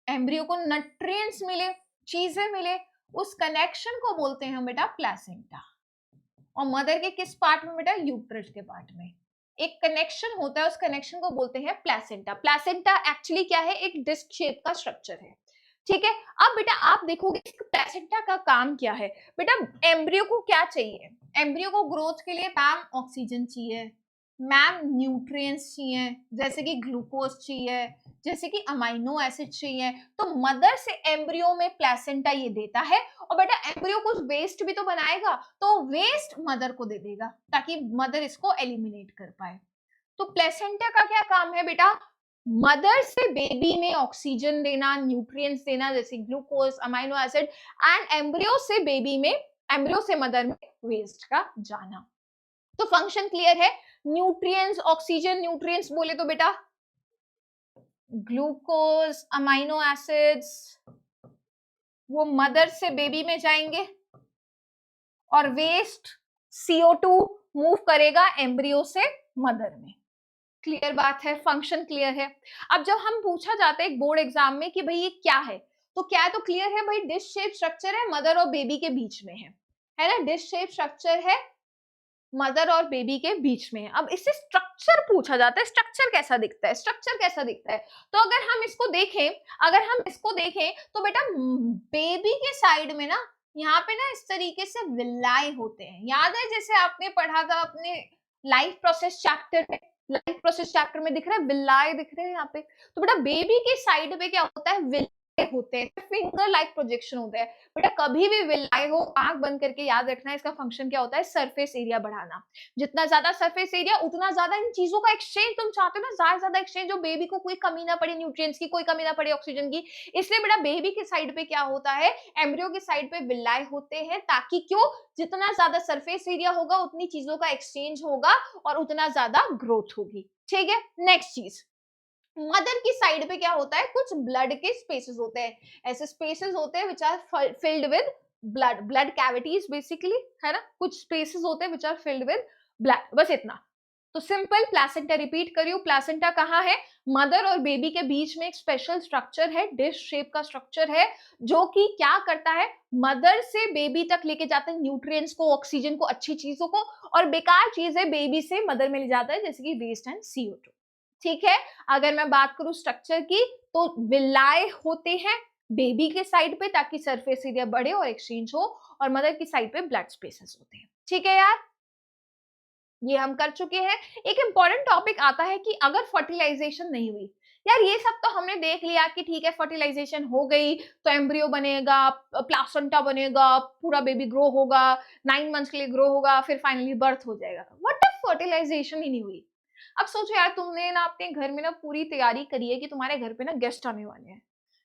S1: एम्ब्रियो को न्यूट्रिएंट्स मिले, चीजें मिले, उस कनेक्शन को बोलते हैं हम बेटा प्लेसेंटा। और मदर के किस पार्ट में बेटा, यूट्रस के पार्ट में एक कनेक्शन होता है, उस कनेक्शन को बोलते हैं प्लेसेंटा। प्लेसेंटा एक्चुअली क्या है, एक डिस्क शेप का स्ट्रक्चर है, ठीक है। अब बेटा आप देखोगे प्लेसेंटा का काम क्या है, बेटा एम्ब्रियो को क्या चाहिए, एम्ब्रियो को ग्रोथ के लिए मैम ऑक्सीजन चाहिए, मैम न्यूट्रिएंट्स चाहिए जैसे कि ग्लूकोज चाहिए, जैसे कि अमाइनो एसिड चाहिए, तो मदर से एम्ब्रियो में प्लेसेंटा ये देता है। और बेटा एम्ब्रियो कुछ वेस्ट भी तो बनाएगा, तो वेस्ट मदर को दे देगा ताकि मदर इसको एलिमिनेट कर पाए। तो प्लेसेंटा का क्या काम है बेटा, मदर से बेबी में ऑक्सीजन देना, न्यूट्रिएंट्स देना जैसे glucose, amino acid, and embryo से बेबी में, एम्ब्रियो से मदर में वेस्ट का जाना। तो फंक्शन क्लियर है, न्यूट्रिएंट्स, ऑक्सीजन, न्यूट्रिएंट्स बोले तो बेटा ग्लूकोज, अमाइनो एसिड्स वो मदर से बेबी में जाएंगे और वेस्ट CO2 मूव करेगा एम्ब्रियो से मदर में। क्लियर बात है, फंक्शन क्लियर है। अब जब हम पूछा जाता है एक बोर्ड एग्जाम में कि भाई ये क्या है, तो क्या है, तो क्लियर है भाई, डिश शेप स्ट्रक्चर है, मदर और बेबी के बीच में है ना, डिश शेप स्ट्रक्चर है, मदर और बेबी के बीच में। अब इससे स्ट्रक्चर पूछा जाता है, स्ट्रक्चर कैसा दिखता है, स्ट्रक्चर कैसा दिखता है, तो अगर हम इसको देखें, तो बेटा बेबी के साइड में ना, यहाँ पे ना इस तरीके से विलाई होते हैं, याद है जैसे आपने पढ़ा था अपने लाइफ प्रोसेस चैप्टर में, लाइफ प्रोसेस चैप्टर में दिख रहा है विलाई दिख रहे हैं यहाँ पे, तो बेटा बेबी के साइड पे क्या होता है, विलाई होते हैं, फिंगर लाइक प्रोजेक्शन होता है। बेटा कभी भी विलाई हो, आंख बंद करके याद रखना है, इसका फंक्शन क्या होता है, सरफेस एरिया बढ़ाना। जितना ज्यादा सरफेस एरिया उतना ज्यादा इन चीजों का एक्सचेंज तुम चाहते हो ना, ज्यादा ज्यादा एक्सचेंज, जो बेबी को कोई कमी ना पड़े, न्यूट्रिएंट्स की कोई कमी ना पड़े, ऑक्सीजन की। इसलिए बेटा बेबी के साइड पे क्या होता है, एम्ब्रियो के साइड पे विलाई होते हैं, ताकि क्यों, जितना ज्यादा सरफेस एरिया होगा उतनी चीजों का एक्सचेंज होगा और उतना ज्यादा ग्रोथ होगी, ठीक है। नेक्स्ट चीज, मदर की साइड पे क्या होता है, कुछ ब्लड के स्पेसेस होते हैं, ऐसे स्पेसेस होते हैं which are filled with blood, blood cavities basically, है ना, कुछ स्पेसेस होते हैं which are filled with blood, बस इतना। तो सिंपल प्लेसेंटा रिपीट करियो, प्लेसेंटा कहाँ है, मदर और बेबी के बीच में एक स्पेशल स्ट्रक्चर है, डिश शेप का स्ट्रक्चर है, जो कि क्या करता है, मदर से बेबी तक लेके जाता है न्यूट्रिएंट्स को, ऑक्सीजन को, अच्छी चीजों को, और बेकार चीजें बेबी से मदर में ले जाता है जैसे कि वेस्ट एंड CO2, ठीक है। अगर मैं बात करूं स्ट्रक्चर की, तो विलाय होते हैं बेबी के साइड पे ताकि सरफेस एरिया बढ़े और एक्सचेंज हो, और मदर की साइड पे ब्लड स्पेसेस होते हैं, ठीक है यार, ये हम कर चुके हैं। एक इंपॉर्टेंट टॉपिक आता है कि अगर फर्टिलाइजेशन नहीं हुई, यार ये सब तो हमने देख लिया कि ठीक है फर्टिलाइजेशन हो गई तो एम्ब्रियो बनेगा, प्लासेंटा बनेगा, पूरा बेबी ग्रो होगा, 9 मंथ्स के लिए ग्रो होगा, फिर फाइनली बर्थ हो जाएगा। व्हाट इफ फर्टिलाइजेशन ही नहीं हुई? अब सोचो यार, तुमने ना अपने घर में ना पूरी तैयारी करी है कि तुम्हारे घर पे ना गेस्ट आने वाले हैं,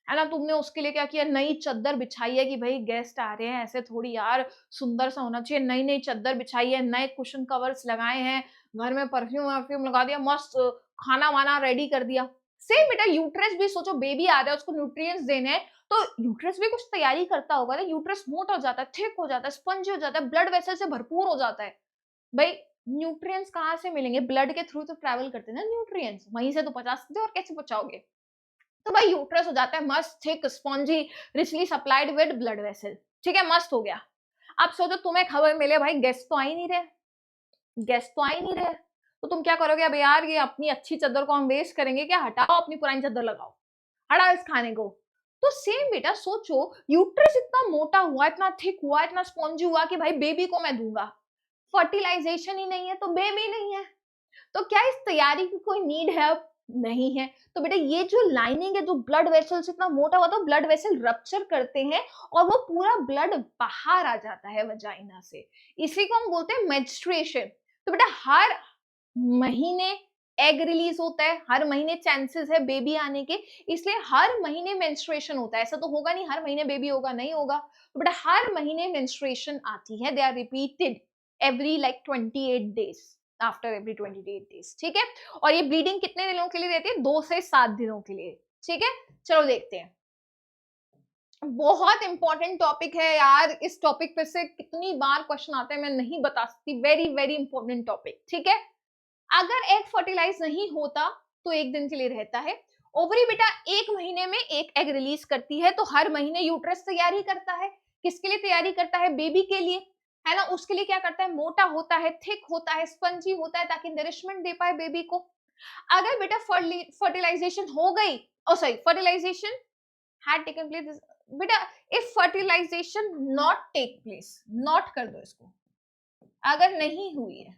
S1: है ना, तुमने उसके लिए क्या किया, नई चादर बिछाई है कि भाई गेस्ट आ रहे हैं, ऐसे थोड़ी यार सुंदर सा होना चाहिए, नई नई चादर बिछाई है, नए कुशन कवर्स लगाए हैं, घर में परफ्यूम वर्फ्यूम लगा दिया, मस्त खाना वाना रेडी कर दिया। सेम बेटा यूट्रस भी, सोचो बेबी आ रहा है, उसको न्यूट्रिएंट्स देने हैं, तो यूट्रस भी कुछ तैयारी करता होगा ना, यूट्रस मोटा हो जाता है, थिक हो जाता है, स्पंजी हो जाता है, ब्लड वेसल से भरपूर हो जाता है। भाई न्यूट्रिएंट्स कहाँ से मिलेंगे, ब्लड के थ्रू तो ट्रैवल करते हैं ना न्यूट्रिएंट्स, वहीं से तो पहुंचा सकते हो, और कैसे पहुंचाओगे। तो भाई यूट्रस हो जाता है मस्त thick spongy, richly supplied with blood vessel, ठीक है, मस्त हो गया। अब सोचो तुम्हें खबर मिले भाई गेस्ट तो आ ही नहीं रहे, गेस्ट तो आ ही नहीं रहे, तो तुम क्या करोगे, अब यार ये अपनी अच्छी चादर को हम वेस्ट करेंगे क्या, हटाओ अपनी पुरानी चादर लगाओ, हटाओ इस खाने को। तो सेम बेटा सोचो, यूट्रस इतना मोटा हुआ, इतना थिक हुआ, इतना स्पॉन्जी हुआ कि भाई बेबी को मैं दूंगा, फर्टिलाइजेशन ही नहीं है तो बेबी नहीं है, तो क्या इस तैयारी की कोई नीड है, अब नहीं है। तो बेटा ये जो लाइनिंग है, जो ब्लड वेसल्स इतना मोटा हुआ, तो ब्लड वेसल रप्चर करते हैं और वो पूरा ब्लड बाहर आ जाता है वजाइना से, इसी को हम बोलते हैं मेंस्ट्रुएशन। तो बेटा हर महीने एग रिलीज होता है, हर महीने चांसेस है बेबी आने के, इसलिए हर महीने मेंस्ट्रुएशन होता है। ऐसा तो होगा नहीं हर महीने बेबी होगा, नहीं होगा, तो बेटा हर महीने मेंस्ट्रुएशन आती है, they are repeated every like 28 days, after every 28 days, ठीक है। और ये ब्लीडिंग कितने दिनों के लिए रहती है? 2 से 7 दिनों के लिए, ठीक है। चलो देखते हैं, बहुत इंपॉर्टेंट टॉपिक है यार, इस टॉपिक पे से कितनी बार क्वेश्चन आते हैं मैं नहीं बता सकती, वेरी वेरी इंपॉर्टेंट टॉपिक, ठीक है। अगर एग फर्टिलाइज नहीं होता तो 1 दिन के लिए रहता है। ओवरी बेटा 1 महीने में एक एग रिलीज करती है, तो हर महीने यूट्रस तैयारी करता है, किसके लिए तैयारी करता है? बेबी के लिए, है ना। उसके लिए क्या करता है? मोटा होता है, थिक होता है, स्पंजी होता है, ताकि नरिशमेंट दे पाए बेबी को। अगर बेटा फर्टिलाइजेशन हो गई, oh sorry, fertilisation had taken place, बेटा if fertilization not take place, not कर दो इसको, अगर नहीं हुई है,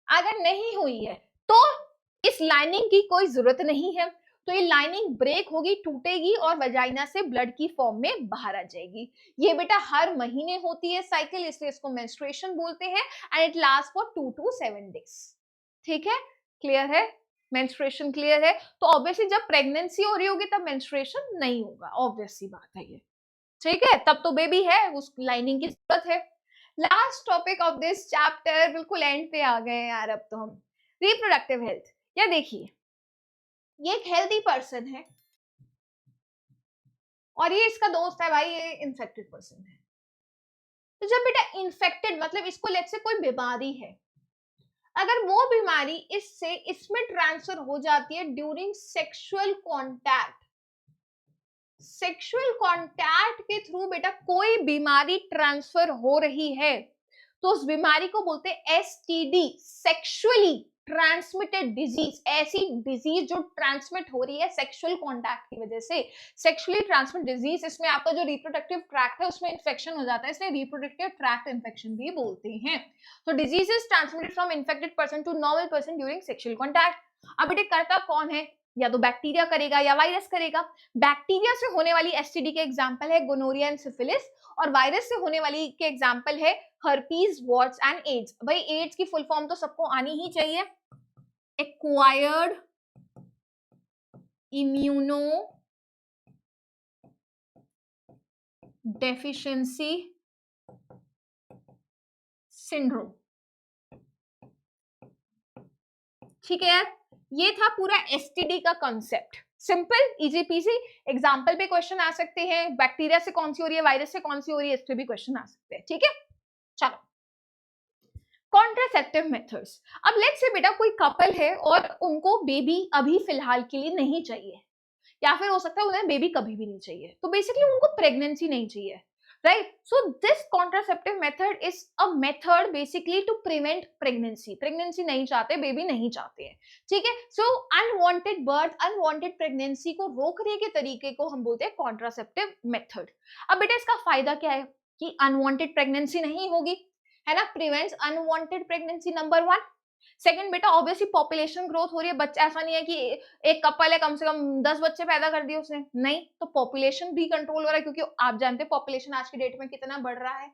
S1: अगर नहीं हुई है तो इस लाइनिंग की कोई जरूरत नहीं है, तो ये लाइनिंग ब्रेक होगी, टूटेगी और वजाइना से ब्लड की फॉर्म में बाहर आ जाएगी। ये बेटा हर महीने होती है साइकिल, इसलिए इसको मेंस्ट्रुएशन बोलते हैं, and it last for 2 to 7 days, ठीक है। क्लियर है? मेंस्ट्रुएशन क्लियर है? तो ऑब्वियसली जब प्रेगनेंसी हो रही होगी तब मेंस्ट्रुएशन नहीं होगा, ऑब्वियस सी बात है ये, ठीक है। तब तो बेबी है, उस लाइनिंग की जरूरत है। Last topic of this chapter, बिल्कुल एंड पे आ गए यार अब तो हम, रिप्रोडक्टिव हेल्थ। या देखिए, ये एक हेल्दी पर्सन है और ये इसका दोस्त है भाई, ये इन्फेक्टेड पर्सन है। तो जब बेटा इन्फेक्टेड मतलब इसको लेट से कोई बीमारी है, अगर वो बीमारी इससे इसमें ट्रांसफर हो जाती है during sexual contact, sexual contact के थ्रू बेटा कोई बीमारी ट्रांसफर हो रही है, तो उस बीमारी को बोलते हैं एसटीडी, सेक्सुअली ट्रांसमिटेड डिजीज। ऐसी डिजीज जो ट्रांसमिट हो रही है सेक्सुअल कांटेक्ट की वजह से, सेक्सुअली ट्रांसमिट डिजीज, इसमें आपका जो रिप्रोडक्टिव ट्रैक्ट है उसमें इंफेक्शन हो जाता है, इसलिए रिप्रोडक्टिव ट्रैक्ट इंफेक्शन भी बोलते हैं। तो disease is transmitted from infected person to normal person during sexual contact. अब बेटे करता कौन है? या तो बैक्टीरिया करेगा या वायरस करेगा। बैक्टीरिया से होने वाली एसटीडी के एग्जांपल है गोनोरिया एंड सिफिलिस, और वायरस से होने वाली के एग्जांपल है हर्पीज, वॉट्स एंड एड्स। भाई एड्स की फुल फॉर्म तो सबको आनी ही चाहिए, एक्वायर्ड इम्यूनो डेफिशिएंसी सिंड्रोम, ठीक है यार। ये था पूरा एसटीडी का concept, simple easy PC. Example पे क्वेश्चन आ सकते हैं, बैक्टीरिया से कौन सी हो रही है, वायरस से कौन सी हो रही है, इस पे भी क्वेश्चन आ सकते हैं, ठीक है। चलो, कॉन्ट्रासेप्टिव मेथड्स। अब लेट्स से बेटा कोई कपल है और उनको बेबी अभी फिलहाल के लिए नहीं चाहिए, या फिर हो सकता है उन्हें बेबी कभी भी नहीं चाहिए, तो बेसिकली उनको प्रेगनेंसी नहीं चाहिए, right. So this contraceptive method is a method basically to prevent pregnancy, pregnancy नहीं चाहते, बेबी नहीं चाहते हैं, ठीक है। So unwanted birth, unwanted pregnancy को रोकने के तरीके को हम बोलते हैं कॉन्ट्रासेप्टिव मेथड। अब बेटा इसका फायदा क्या है कि अनवांटेड प्रेगनेंसी नहीं होगी, है ना, prevents unwanted pregnancy, number 1। Second बेटा ऑब्वियसली पॉपुलेशन ग्रोथ हो रही है, बच्चा ऐसा नहीं है कि एक कपल है कम से कम 10 बच्चे पैदा कर दिए उसने, नहीं, तो पॉपुलेशन भी कंट्रोल हो रहा है, क्योंकि आप जानते हैं पॉपुलेशन आज की डेट में कितना बढ़ रहा है,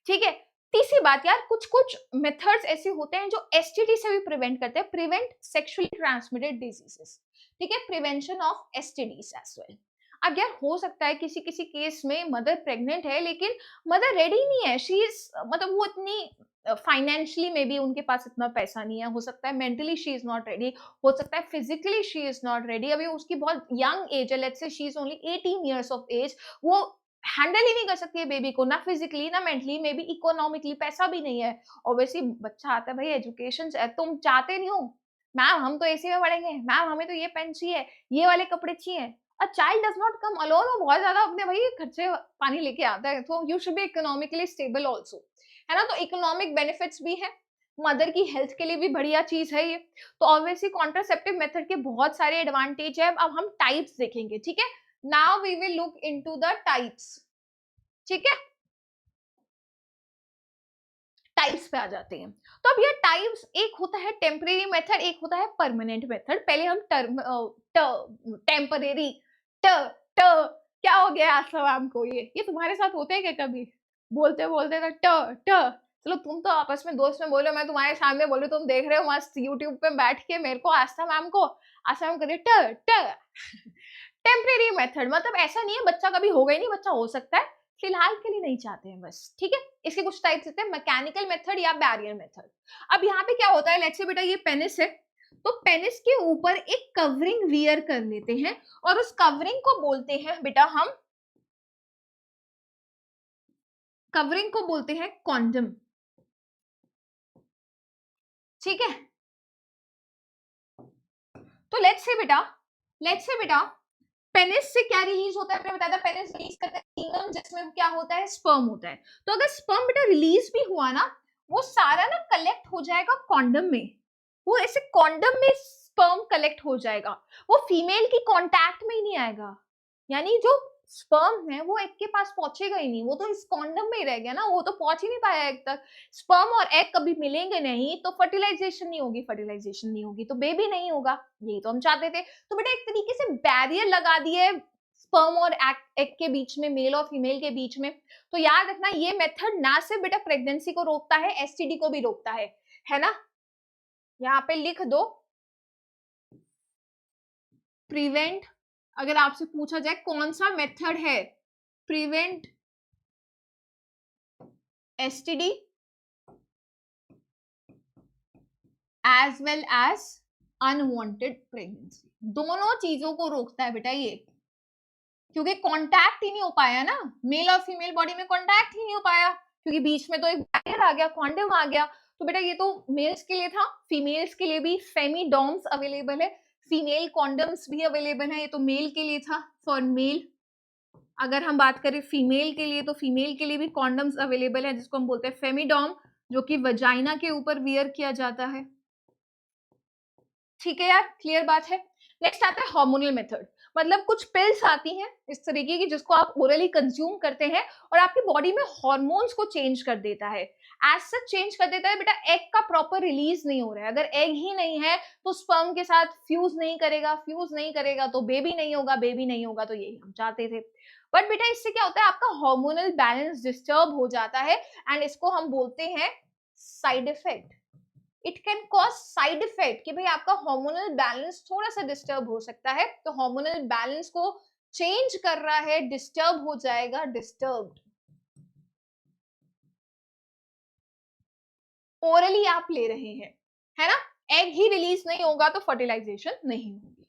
S1: ठीक है। तीसरी बात यार, कुछ कुछ मेथड्स ऐसे होते हैं जो एसटीडी से भी प्रिवेंट करते हैं, प्रिवेंट सेक्सुअली ट्रांसमिटेड डिजीजेस, ठीक है, prevention of STDs as well. अब यार हो सकता है किसी किसी केस में मदर प्रेग्नेंट है लेकिन मदर रेडी नहीं है, शी इज मतलब वो इतनी फाइनेंशियली में भी उनके पास इतना पैसा नहीं है, हो सकता है mentally she is not ready, हो सकता है physically she is not ready, अभी उसकी बहुत यंग एज है, let's say she is only 18 years of age, वो हैंडल ही नहीं कर सकती है बेबी को, ना फिजिकली ना मेंटली, मे बी इकोनॉमिकली पैसा भी नहीं है। ऑब्वियसली बच्चा आता है भाई, एजुकेशन तुम चाहते नहीं हो मैम हम तो एसी में पढ़ेंगे, मैम हमें तो ये पेन चाहिए, ये वाले कपड़े चाहिए। A child does not come alone, वो बहुत ज्यादा अपने भाई खर्चे पानी लेके आता है, तो you should be economically stable also, है ना। तो इकोनॉमिक बेनिफिट्स भी है, मदर की हेल्थ के लिए भी बढ़िया चीज है ये। तो ऑब्वियसली कॉन्ट्रासेप्टिव मेथड के बहुत सारे एडवांटेज है। अब हम टाइप्स देखेंगे, ठीक है। Now we will look into the types, ठीक है। टाइप्स पे आ जाते हैं। तो अब ये टाइप्स, एक होता है टेम्परेरी मेथड, एक होता है परमानेंट मेथड। पहले हम टेम्परेरी, ट ट क्या हो गया आसमाम को, ये तुम्हारे साथ होते है क्या कभी? बोलते बोलते ना ट ट, चलो तुम तो आपस में दोस्त में बोलो, मैं तुम्हारे सामने बोलूं, तुम देख रहे हो मस्त यूट्यूब पे बैठ के मेरे को आस्था मैम को आस्था मैम करिए ट ट टेम्परेरी मेथड मतलब ऐसा नहीं है बच्चा कभी होगा ही नहीं, बच्चा हो सकता है, फिलहाल के लिए नहीं चाहते हैं बस, ठीक है। इसके कुछ टाइप्स होते हैं, मैकेनिकल मेथड या बैरियर मेथड। अब यहाँ पे क्या होता है, लेट्स से बेटा ये पेनिस है, तो पेनिस के ऊपर एक कवरिंग वियर कर लेते हैं और उस कवरिंग को बोलते हैं बेटा हम, कवरिंग को बोलते हैं कॉन्डम, ठीक है। तो लेट्स से बेटा पेनिस से क्या रिलीज होता है, मैंने बताया था पेनिस रिलीज करता है सीमन, जिसमें क्या होता है, स्पर्म होता है। तो अगर स्पर्म बेटा रिलीज भी हुआ ना, वो सारा ना कलेक्ट हो जाएगा कॉन्डम में, वो ऐसे कॉन्डम में स्पर्म कलेक्ट हो जाएगा, वो फीमेल की कांटेक्ट में ही नहीं आएगा, यानी जो स्पर्म है वो एग के पास पहुंचेगा ही नहीं, वो तो इस कॉन्डम में ही रह गया ना, वो तो पहुंच ही नहीं पाया एग तक। स्पर्म और एग कभी मिलेंगे नहीं तो फर्टिलाइजेशन नहीं होगी, फर्टिलाइजेशन नहीं होगी तो बेबी नहीं होगा, यही तो हम चाहते थे। तो बेटा एक तरीके से बैरियर लगा दिए स्पर्म और एग के बीच में, मेल और फीमेल के बीच में। तो याद रखना ये मेथड ना सिर्फ बेटा प्रेगनेंसी को रोकता है, एसटीडी को भी रोकता है ना। यहाँ पे लिख दो प्रिवेंट, अगर आपसे पूछा जाए कौन सा मेथड है prevent STD as well as unwanted pregnancy, दोनों चीजों को रोकता है बेटा ये, क्योंकि कांटेक्ट ही नहीं हो पाया ना, मेल और फीमेल बॉडी में कांटेक्ट ही नहीं हो पाया, क्योंकि बीच में तो एक बैरियर आ गया, कॉन्डम आ गया। तो बेटा ये तो मेल्स के लिए था, फीमेल्स के लिए भी फेमिडॉम्स अवेलेबल है, फीमेल कॉन्डम्स भी अवेलेबल है, ये तो मेल के लिए था फॉर मेल। अगर हम बात करें फीमेल के लिए, तो फीमेल के लिए भी कॉन्डम्स अवेलेबल है, जिसको हम बोलते हैं फेमिडॉम, जो कि वजाइना के ऊपर वियर किया जाता है, ठीक है यार, क्लियर बात है। नेक्स्ट आता है हार्मोनल मेथड, मतलब कुछ पिल्स आती हैं इस तरीके की जिसको आप ओरली कंज्यूम करते हैं और आपकी बॉडी में हार्मोन्स को चेंज कर देता है, एज सच चेंज कर देता है बेटा, एग का प्रॉपर रिलीज नहीं हो रहा है, अगर एग ही नहीं है तो स्पर्म के साथ फ्यूज नहीं करेगा, फ्यूज नहीं करेगा तो बेबी नहीं होगा, बेबी नहीं होगा तो यही हम चाहते थे। बट बेटा इससे क्या होता है, आपका हार्मोनल बैलेंस डिस्टर्ब हो जाता है एंड इसको हम बोलते हैं side effect. It can cause side effect कि भाई आपका हार्मोनल बैलेंस थोड़ा सा डिस्टर्ब हो सकता है, तो हार्मोनल बैलेंस को चेंज कर रहा है, डिस्टर्ब हो जाएगा, डिस्टर्ब्ड। ओरली आप ले रहे हैं, है ना, एग ही रिलीज नहीं होगा तो फर्टिलाइजेशन नहीं होगी।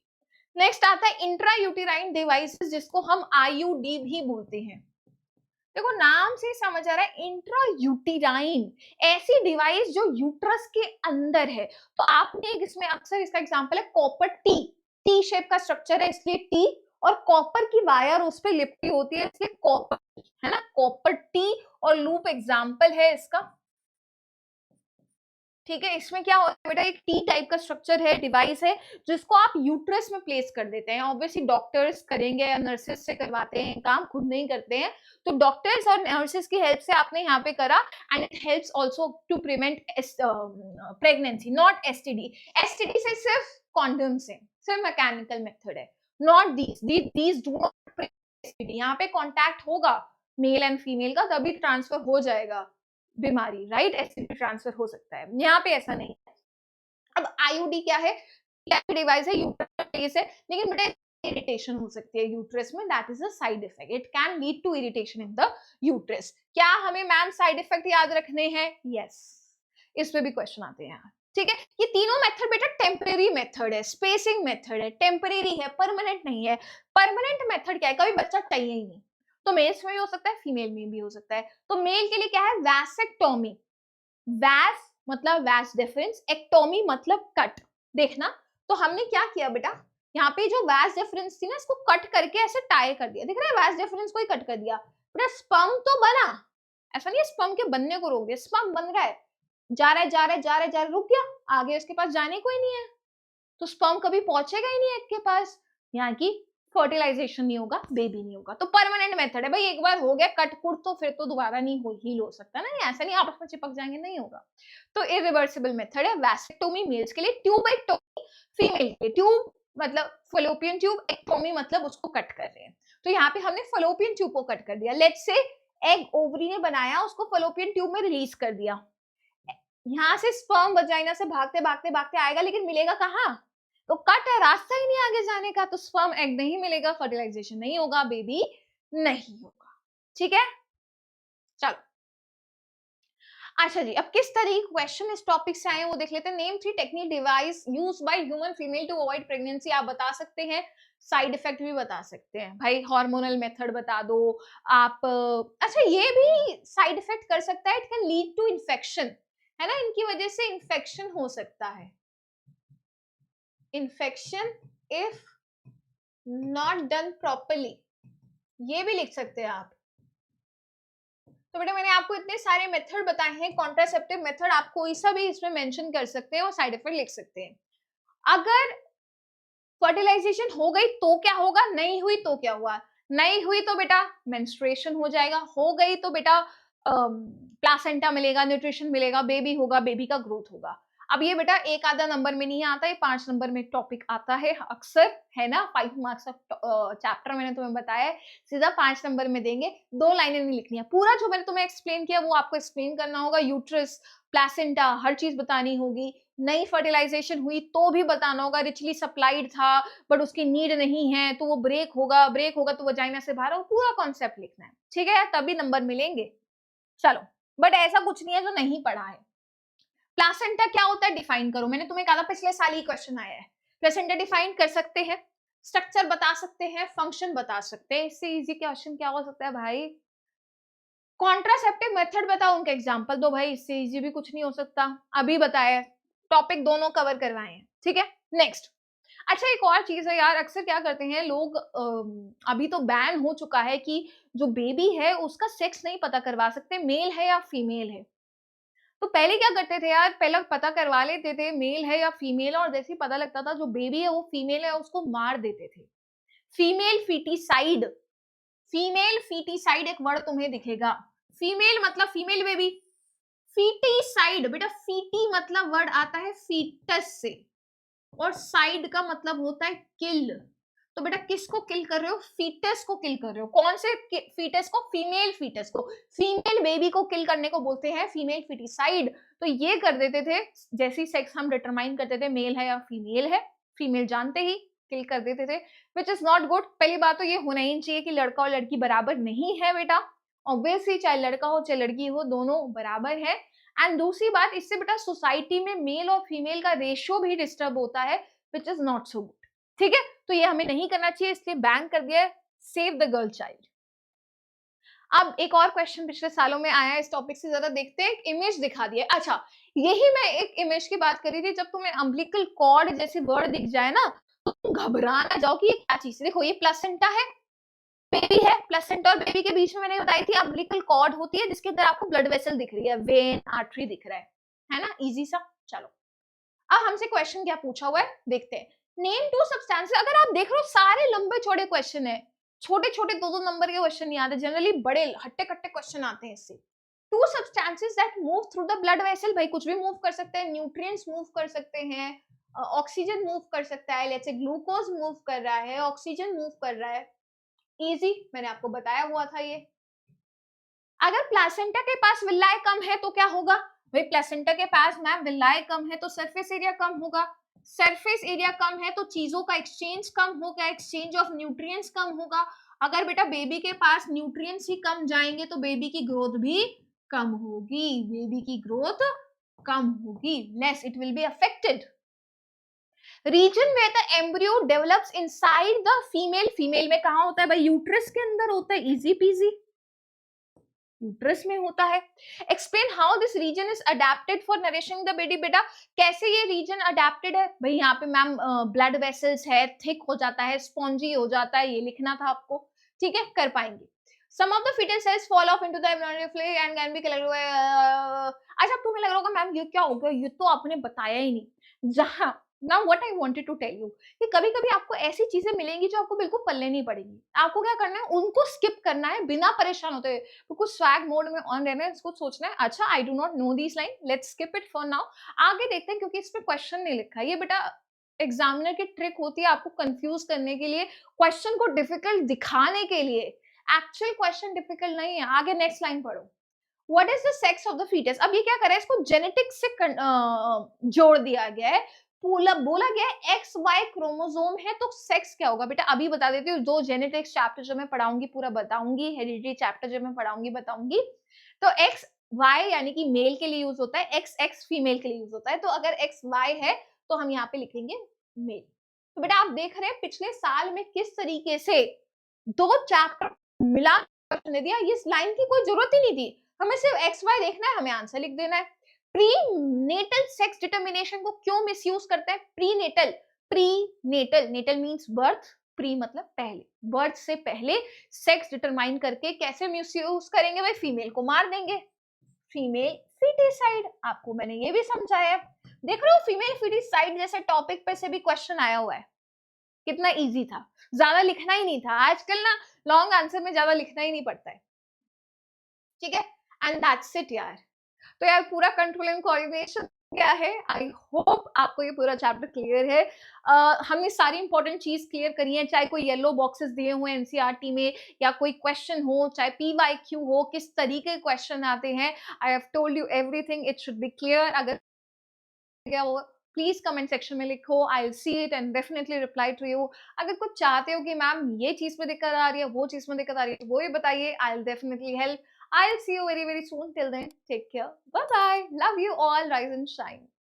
S1: नेक्स्ट आता है इंट्रा यूटेराइन डिवाइसेस, जिसको हम आईयूडी भी बोलते हैं। देखो नाम से समझ आ रहा है इंट्रा यूटेराइन, ऐसी डिवाइस जो यूट्रस के अंदर है। तो आपने इसमें अक्सर इसका एग्जांपल है कॉपर टी, टी शेप का स्ट्रक्चर है इसलिए टी, और कॉपर की वायर उस पर लिपटी होती है इसलिए कॉपर, है ना, कॉपर टी और लूप एग्जांपल है इसका, ठीक है। इसमें क्या होता है बेटा, एक टी टाइप का स्ट्रक्चर है, डिवाइस है, जिसको आप यूट्रस में प्लेस कर देते हैं। ऑब्वियसली डॉक्टर्स करेंगे या नर्सेस से करवाते हैं काम, खुद नहीं करते हैं, तो डॉक्टर्स और नर्सेस की हेल्प से आपने यहाँ पे करा, and it helps also to prevent pregnancy, not STD. STD से सिर्फ कॉन्डम से, सिर्फ मैकेनिकल मेथड है, not these do not STD. यहाँ पे कॉन्टैक्ट होगा मेल एंड फीमेल का, तभी ट्रांसफर हो जाएगा बीमारी, राइट, एसटीडी ट्रांसफर हो सकता है, यहाँ पे ऐसा नहीं है। अब आईयूडी क्या है, डिवाइस है, यूट्रस है, लेकिन बेटा इरिटेशन हो सकती है यूट्रस में, that is a side effect, it can lead to irritation in the uterus. क्या हमें मैम साइड इफेक्ट याद रखने हैं? यस, इस पे भी क्वेश्चन आते हैं, ठीक है। ये तीनों मेथड बेटा टेम्परेरी मेथड है, स्पेसिंग मेथड है, टेम्परेरी है, परमानेंट नहीं है। परमानेंट मेथड क्या है, कभी बच्चा चाहिए ही नहीं, तो मेल्स में भी हो सकता है, फीमेल में भी हो सकता है। तो मेल के लिए क्या है, वैसेक्टोमी, वैस मतलब वैस डिफरेंस, एक्टोमी मतलब कट, देखना। तो हमने क्या किया बेटा, यहाँ पे जो वैस डिफरेंस थी ना, इसको कट करके ऐसे टाई कर दिया, दिख रहा है, वैस डिफरेंस को ही कट कर दिया बेटा। स्पर्म तो बना, ऐसा नहीं है स्पर्म के बनने को रोक दिया, स्पर्म बन रहा है, जा रहा है जा रहा है जा रहा है जा रहा है, रुक गया, आगे उसके पास जाने को ही नहीं है, तो स्पर्म कभी पहुंचेगा ही नहीं एग के पास, यहाँ की फर्टिलाइजेशन नहीं होगा, बेबी नहीं होगा। तो परमानेंट मेथड है भाई, एक बार हो गया कट कुट तो फिर तो दोबारा नहीं हील हो सकता ना, ऐसा नहीं आपस में चिपक जाएंगे, नहीं होगा। तो इरिवर्सिबल मेथड है। वैसेक्टोमी मेल्स के लिए, ट्यूबेक्टोमी फीमेल के, ट्यूब मतलब फलोपियन ट्यूब, एक्टोमी मतलब उसको कट कर रहे हैं। तो यहाँ पे हमने फलोपियन ट्यूब को कट कर दिया। लेट्स से एग ओवरी ने बनाया, उसको फलोपियन ट्यूब में रिलीज कर दिया, यहाँ से स्पर्म वजाइना से भागते भागते भागते आएगा, लेकिन मिलेगा कहाँ? तो कट है, रास्ता ही नहीं आगे जाने का, तो स्पर्म एग नहीं मिलेगा, फर्टिलाइजेशन नहीं होगा, बेबी नहीं होगा। ठीक है, चलो। अच्छा जी, अब किस तरह के क्वेश्चन इस टॉपिक से आए वो देख लेते हैं। Name 3 technical device use by human female to avoid pregnancy. आप बता सकते हैं, साइड इफेक्ट भी बता सकते हैं भाई, हार्मोनल मेथड बता दो आप। अच्छा, ये भी साइड इफेक्ट कर सकता है, it can lead to infection, है ना, इनकी वजह से इन्फेक्शन हो सकता है, infection if not done properly, ये भी लिख सकते हैं आप। तो बेटा मैंने आपको इतने सारे मेथड बताए हैं, कॉन्ट्रासेप्टिव मेथड आप कोई सा भी इसमें मेंशन कर सकते हैं और साइड इफेक्ट लिख सकते हैं। अगर फर्टिलाइजेशन हो गई तो क्या होगा, नहीं हुई तो क्या हुआ? नहीं हुई तो बेटा मेंस्ट्रुएशन हो जाएगा, हो गई तो बेटा प्लासेंटा मिलेगा, न्यूट्रिशन मिलेगा, बेबी होगा, बेबी का ग्रोथ होगा। अब ये बेटा एक आधा नंबर में नहीं आता, ये 5 नंबर में टॉपिक आता है अक्सर, है ना। 5 मार्क्स का चैप्टर मैंने तुम्हें बताया है, सीधा 5 नंबर में देंगे, 2 लाइनें नहीं लिखनी है, पूरा जो मैंने तुम्हें एक्सप्लेन किया वो आपको एक्सप्लेन करना होगा, यूट्रस, प्लासेंटा, हर चीज बतानी होगी। नई फर्टिलाइजेशन हुई तो भी बताना होगा, रिचली सप्लाइड था बट उसकी नीड नहीं है तो वो ब्रेक होगा, ब्रेक होगा तो वजाइना से बाहर, वो पूरा कॉन्सेप्ट लिखना है, ठीक है, तभी नंबर मिलेंगे। चलो, बट ऐसा कुछ नहीं है जो नहीं पढ़ा है। प्लासेंटा क्या होता है डिफाइन करो, मैंने तुम्हें कहा था पिछले साल ही क्वेश्चन आया है। प्लासेंटा डिफाइन कर सकते हैं, स्ट्रक्चर बता सकते हैं, फंक्शन बता सकते हैं। इससे इजी क्वेश्चन क्या हो सकता है भाई? कॉन्ट्रासेप्टिव मेथड बताओ, उनका एग्जांपल दो भाई, इससे इजी भी कुछ नहीं हो सकता। अभी बताया, टॉपिक दोनों कवर करवाए हैं, ठीक है। नेक्स्ट, अच्छा एक और चीज है यार, अक्सर क्या करते हैं लोग, अभी तो बैन हो चुका है कि जो बेबी है उसका सेक्स नहीं पता करवा सकते, मेल है या फीमेल है। तो पहले क्या करते थे यार, पहले पता करवा लेते थे मेल है या फीमेल, और जैसे ही पता लगता था जो बेबी है वो फीमेल है, उसको मार देते थे। फीमेल फीटिसाइड, फीमेल फीटिसाइड एक वर्ड तुम्हें दिखेगा, फीमेल मतलब फीमेल बेबी, फीटिसाइड बेटा, फीटी मतलब वर्ड आता है फीटस से, और साइड का मतलब होता है किल। तो बेटा किसको किल कर रहे हो? फीटस को किल कर रहे हो। कौन से फीटस को? फीमेल फीटस को, फीमेल बेबी को किल करने को बोलते हैं फीमेल फीटिसाइड। तो ये कर देते थे, जैसी सेक्स हम डिटरमाइन करते थे मेल है या फीमेल है, फीमेल जानते ही किल कर देते थे, विच इज नॉट गुड। पहली बात तो ये होना ही चाहिए कि लड़का और लड़की बराबर नहीं है बेटा, ऑब्वियसली चाहे लड़का हो चाहे लड़की हो दोनों बराबर है। एंड दूसरी बात, इससे बेटा सोसाइटी में मेल और फीमेल का रेशियो भी डिस्टर्ब होता है, which is not so good, ठीक है। तो ये हमें नहीं करना चाहिए, इसलिए बैन कर दिया है, सेव द गर्ल चाइल्ड। अब एक और क्वेश्चन पिछले सालों में आया है इस टॉपिक से, जरा देखते हैं, एक इमेज दिखा दिया। अच्छा, यही मैं एक इमेज की बात कर रही थी, जब तुम्हें अम्बिलिकल कॉर्ड जैसे वर्ड दिख जाए ना तो तुम घबरा ना जाओ कि ये क्या चीज है। देखो ये प्लेसेंटा है, बेबी है, प्लेसेंटा और बेबी के बीच में मैंने बताई थी अम्बिलिकल कॉर्ड होती है, जिसके अंदर आपको ब्लड वेसल दिख रही है, वेन, आर्टरी दिख रहा है ना, इजी सा। चलो, अब हमसे क्वेश्चन क्या पूछा हुआ है देखते हैं। नेम 2 सब्सटेंसेस, अगर आप देख रहे हो सारे लंबे चौड़े क्वेश्चन है, छोटे छोटे 2-2 नंबर के क्वेश्चन नहीं आते, जनरली बड़े हट्टे कट्टे क्वेश्चन आते हैं इससे। 2 substances that move through the blood vessel, भाई कुछ भी मूव कर सकते हैं, न्यूट्रिएंट्स मूव कर सकते हैं, ऑक्सीजन मूव कर सकता है, लेट्स से ग्लूकोज मूव कर रहा है, ऑक्सीजन मूव कर रहा है, इजी, मैंने आपको बताया हुआ था ये। अगर प्लासेंटा के पास विल्लाए कम है तो क्या होगा? भाई प्लेसेंटा के पास मैम विल्लाए कम है तो सरफेस एरिया कम होगा, सरफेस एरिया कम है तो चीजों का एक्सचेंज कम होगा, एक्सचेंज ऑफ न्यूट्रिएंट्स कम होगा। अगर बेटा बेबी के पास न्यूट्रिएंट्स ही कम जाएंगे तो बेबी की ग्रोथ भी कम होगी, बेबी की ग्रोथ कम होगी, less it will be affected. Region में the embryo develops inside the female, female में कहा होता है भाई? यूट्रस के अंदर होता है, इजी पीजी, यूट्रस में होता है। Explain how this region is adapted for nourishing the baby, बेटा कैसे ये रीजन अडेप्टेड है? भाई यहाँ पे मैम ब्लड वेसल्स है, थिक हो जाता है, स्पॉन्जी हो जाता है, ये लिखना था आपको, ठीक है, कर पाएंगे। Some of the fetal cells fall off into the embryonic fluid and can be collected। अच्छा तुम्हें लग रहा होगा मैम ये क्या हो गया, ये तो आपने बताया ही नहीं। जहां now what I wanted to tell you कि कभी कभी आपको ऐसी चीजें मिलेंगी जो आपको बिल्कुल पल्ले नहीं पड़ेगी, आपको क्या करना है, उनको स्किप करना है बिना परेशान होते हुए, बिल्कुल स्वैग मोड में ऑन रहना है, इसको सोचना है अच्छा I do not know this line, let's skip it for now. आगे देखते हैं, क्योंकि इस पे क्वेश्चन नहीं लिखा है, ये बेटा एग्जामिनर की ट्रिक होती है आपको कंफ्यूज करने के लिए, क्वेश्चन को डिफिकल्ट दिखाने के लिए, एक्चुअल क्वेश्चन डिफिकल्ट नहीं है, आगे नेक्स्ट लाइन पढ़ो। What is the sex of the foetus? अब ये क्या करे, इसको जेनेटिक्स से जोड़ दिया गया है। बोला गया है एक्स वाई क्रोमोसोम है, तो सेक्स क्या होगा बेटा? अभी बता देती हूँ, दो जेनेटिक्स चैप्टर जो मैं पढ़ाऊंगी पूरा बताऊंगी, हेरिडिटी चैप्टर जो मैं पढ़ाऊंगी बताऊंगी। तो एक्स वाई यानी कि मेल के लिए यूज होता है, एक्स एक्स फीमेल के लिए यूज होता है। तो अगर एक्स वाई है तो हम यहाँ पे लिखेंगे मेल। तो बेटा आप देख रहे हैं पिछले साल में किस तरीके से दो चैप्टर मिला क्वेश्चन दे दिया, इस लाइन की कोई जरूरत ही नहीं थी, हमें सिर्फ एक्स वाई देखना है, हमें आंसर लिख देना है। प्री नेटल सेक्स डिटर्मिनेशन को क्यों मिसयूज करते हैं? Pre natal, natal means birth, pre मतलब पहले, बर्थ से पहले सेक्स डिटरमाइन करके कैसे मिसयूज करेंगे भाई? फीमेल को मार देंगे, फीमेल फीटिसाइड, आपको मैंने ये भी समझाया। देख रहे हो फीमेल फीटिसाइड जैसे टॉपिक पे से भी क्वेश्चन आया हुआ है, कितना इजी था, ज्यादा लिखना ही नहीं था। आजकल ना लॉन्ग आंसर में ज्यादा लिखना ही नहीं पड़ता है, ठीक है। एंड दैट्स इट यार। तो यार पूरा कंट्रोल एंड कोऑर्डिनेशन क्या है, आई होप आपको ये पूरा चैप्टर क्लियर है। हमने सारी इंपॉर्टेंट चीज क्लियर करी है, चाहे कोई येलो बॉक्सेस दिए हुए एनसीईआरटी में या कोई क्वेश्चन हो, चाहे पीवाईक्यू हो, किस तरीके के क्वेश्चन आते हैं, I have told you everything, it should be clear. अगर क्या वो प्लीज कमेंट सेक्शन में लिखो, I will see it and definitely reply to you. अगर कुछ चाहते हो कि मैम ये चीज में दिक्कत आ रही है, वो चीज में दिक्कत आ रही है, वो ही बताइए, I will definitely help. I will see you very very soon, till then take care, bye bye, love you all, rise and shine.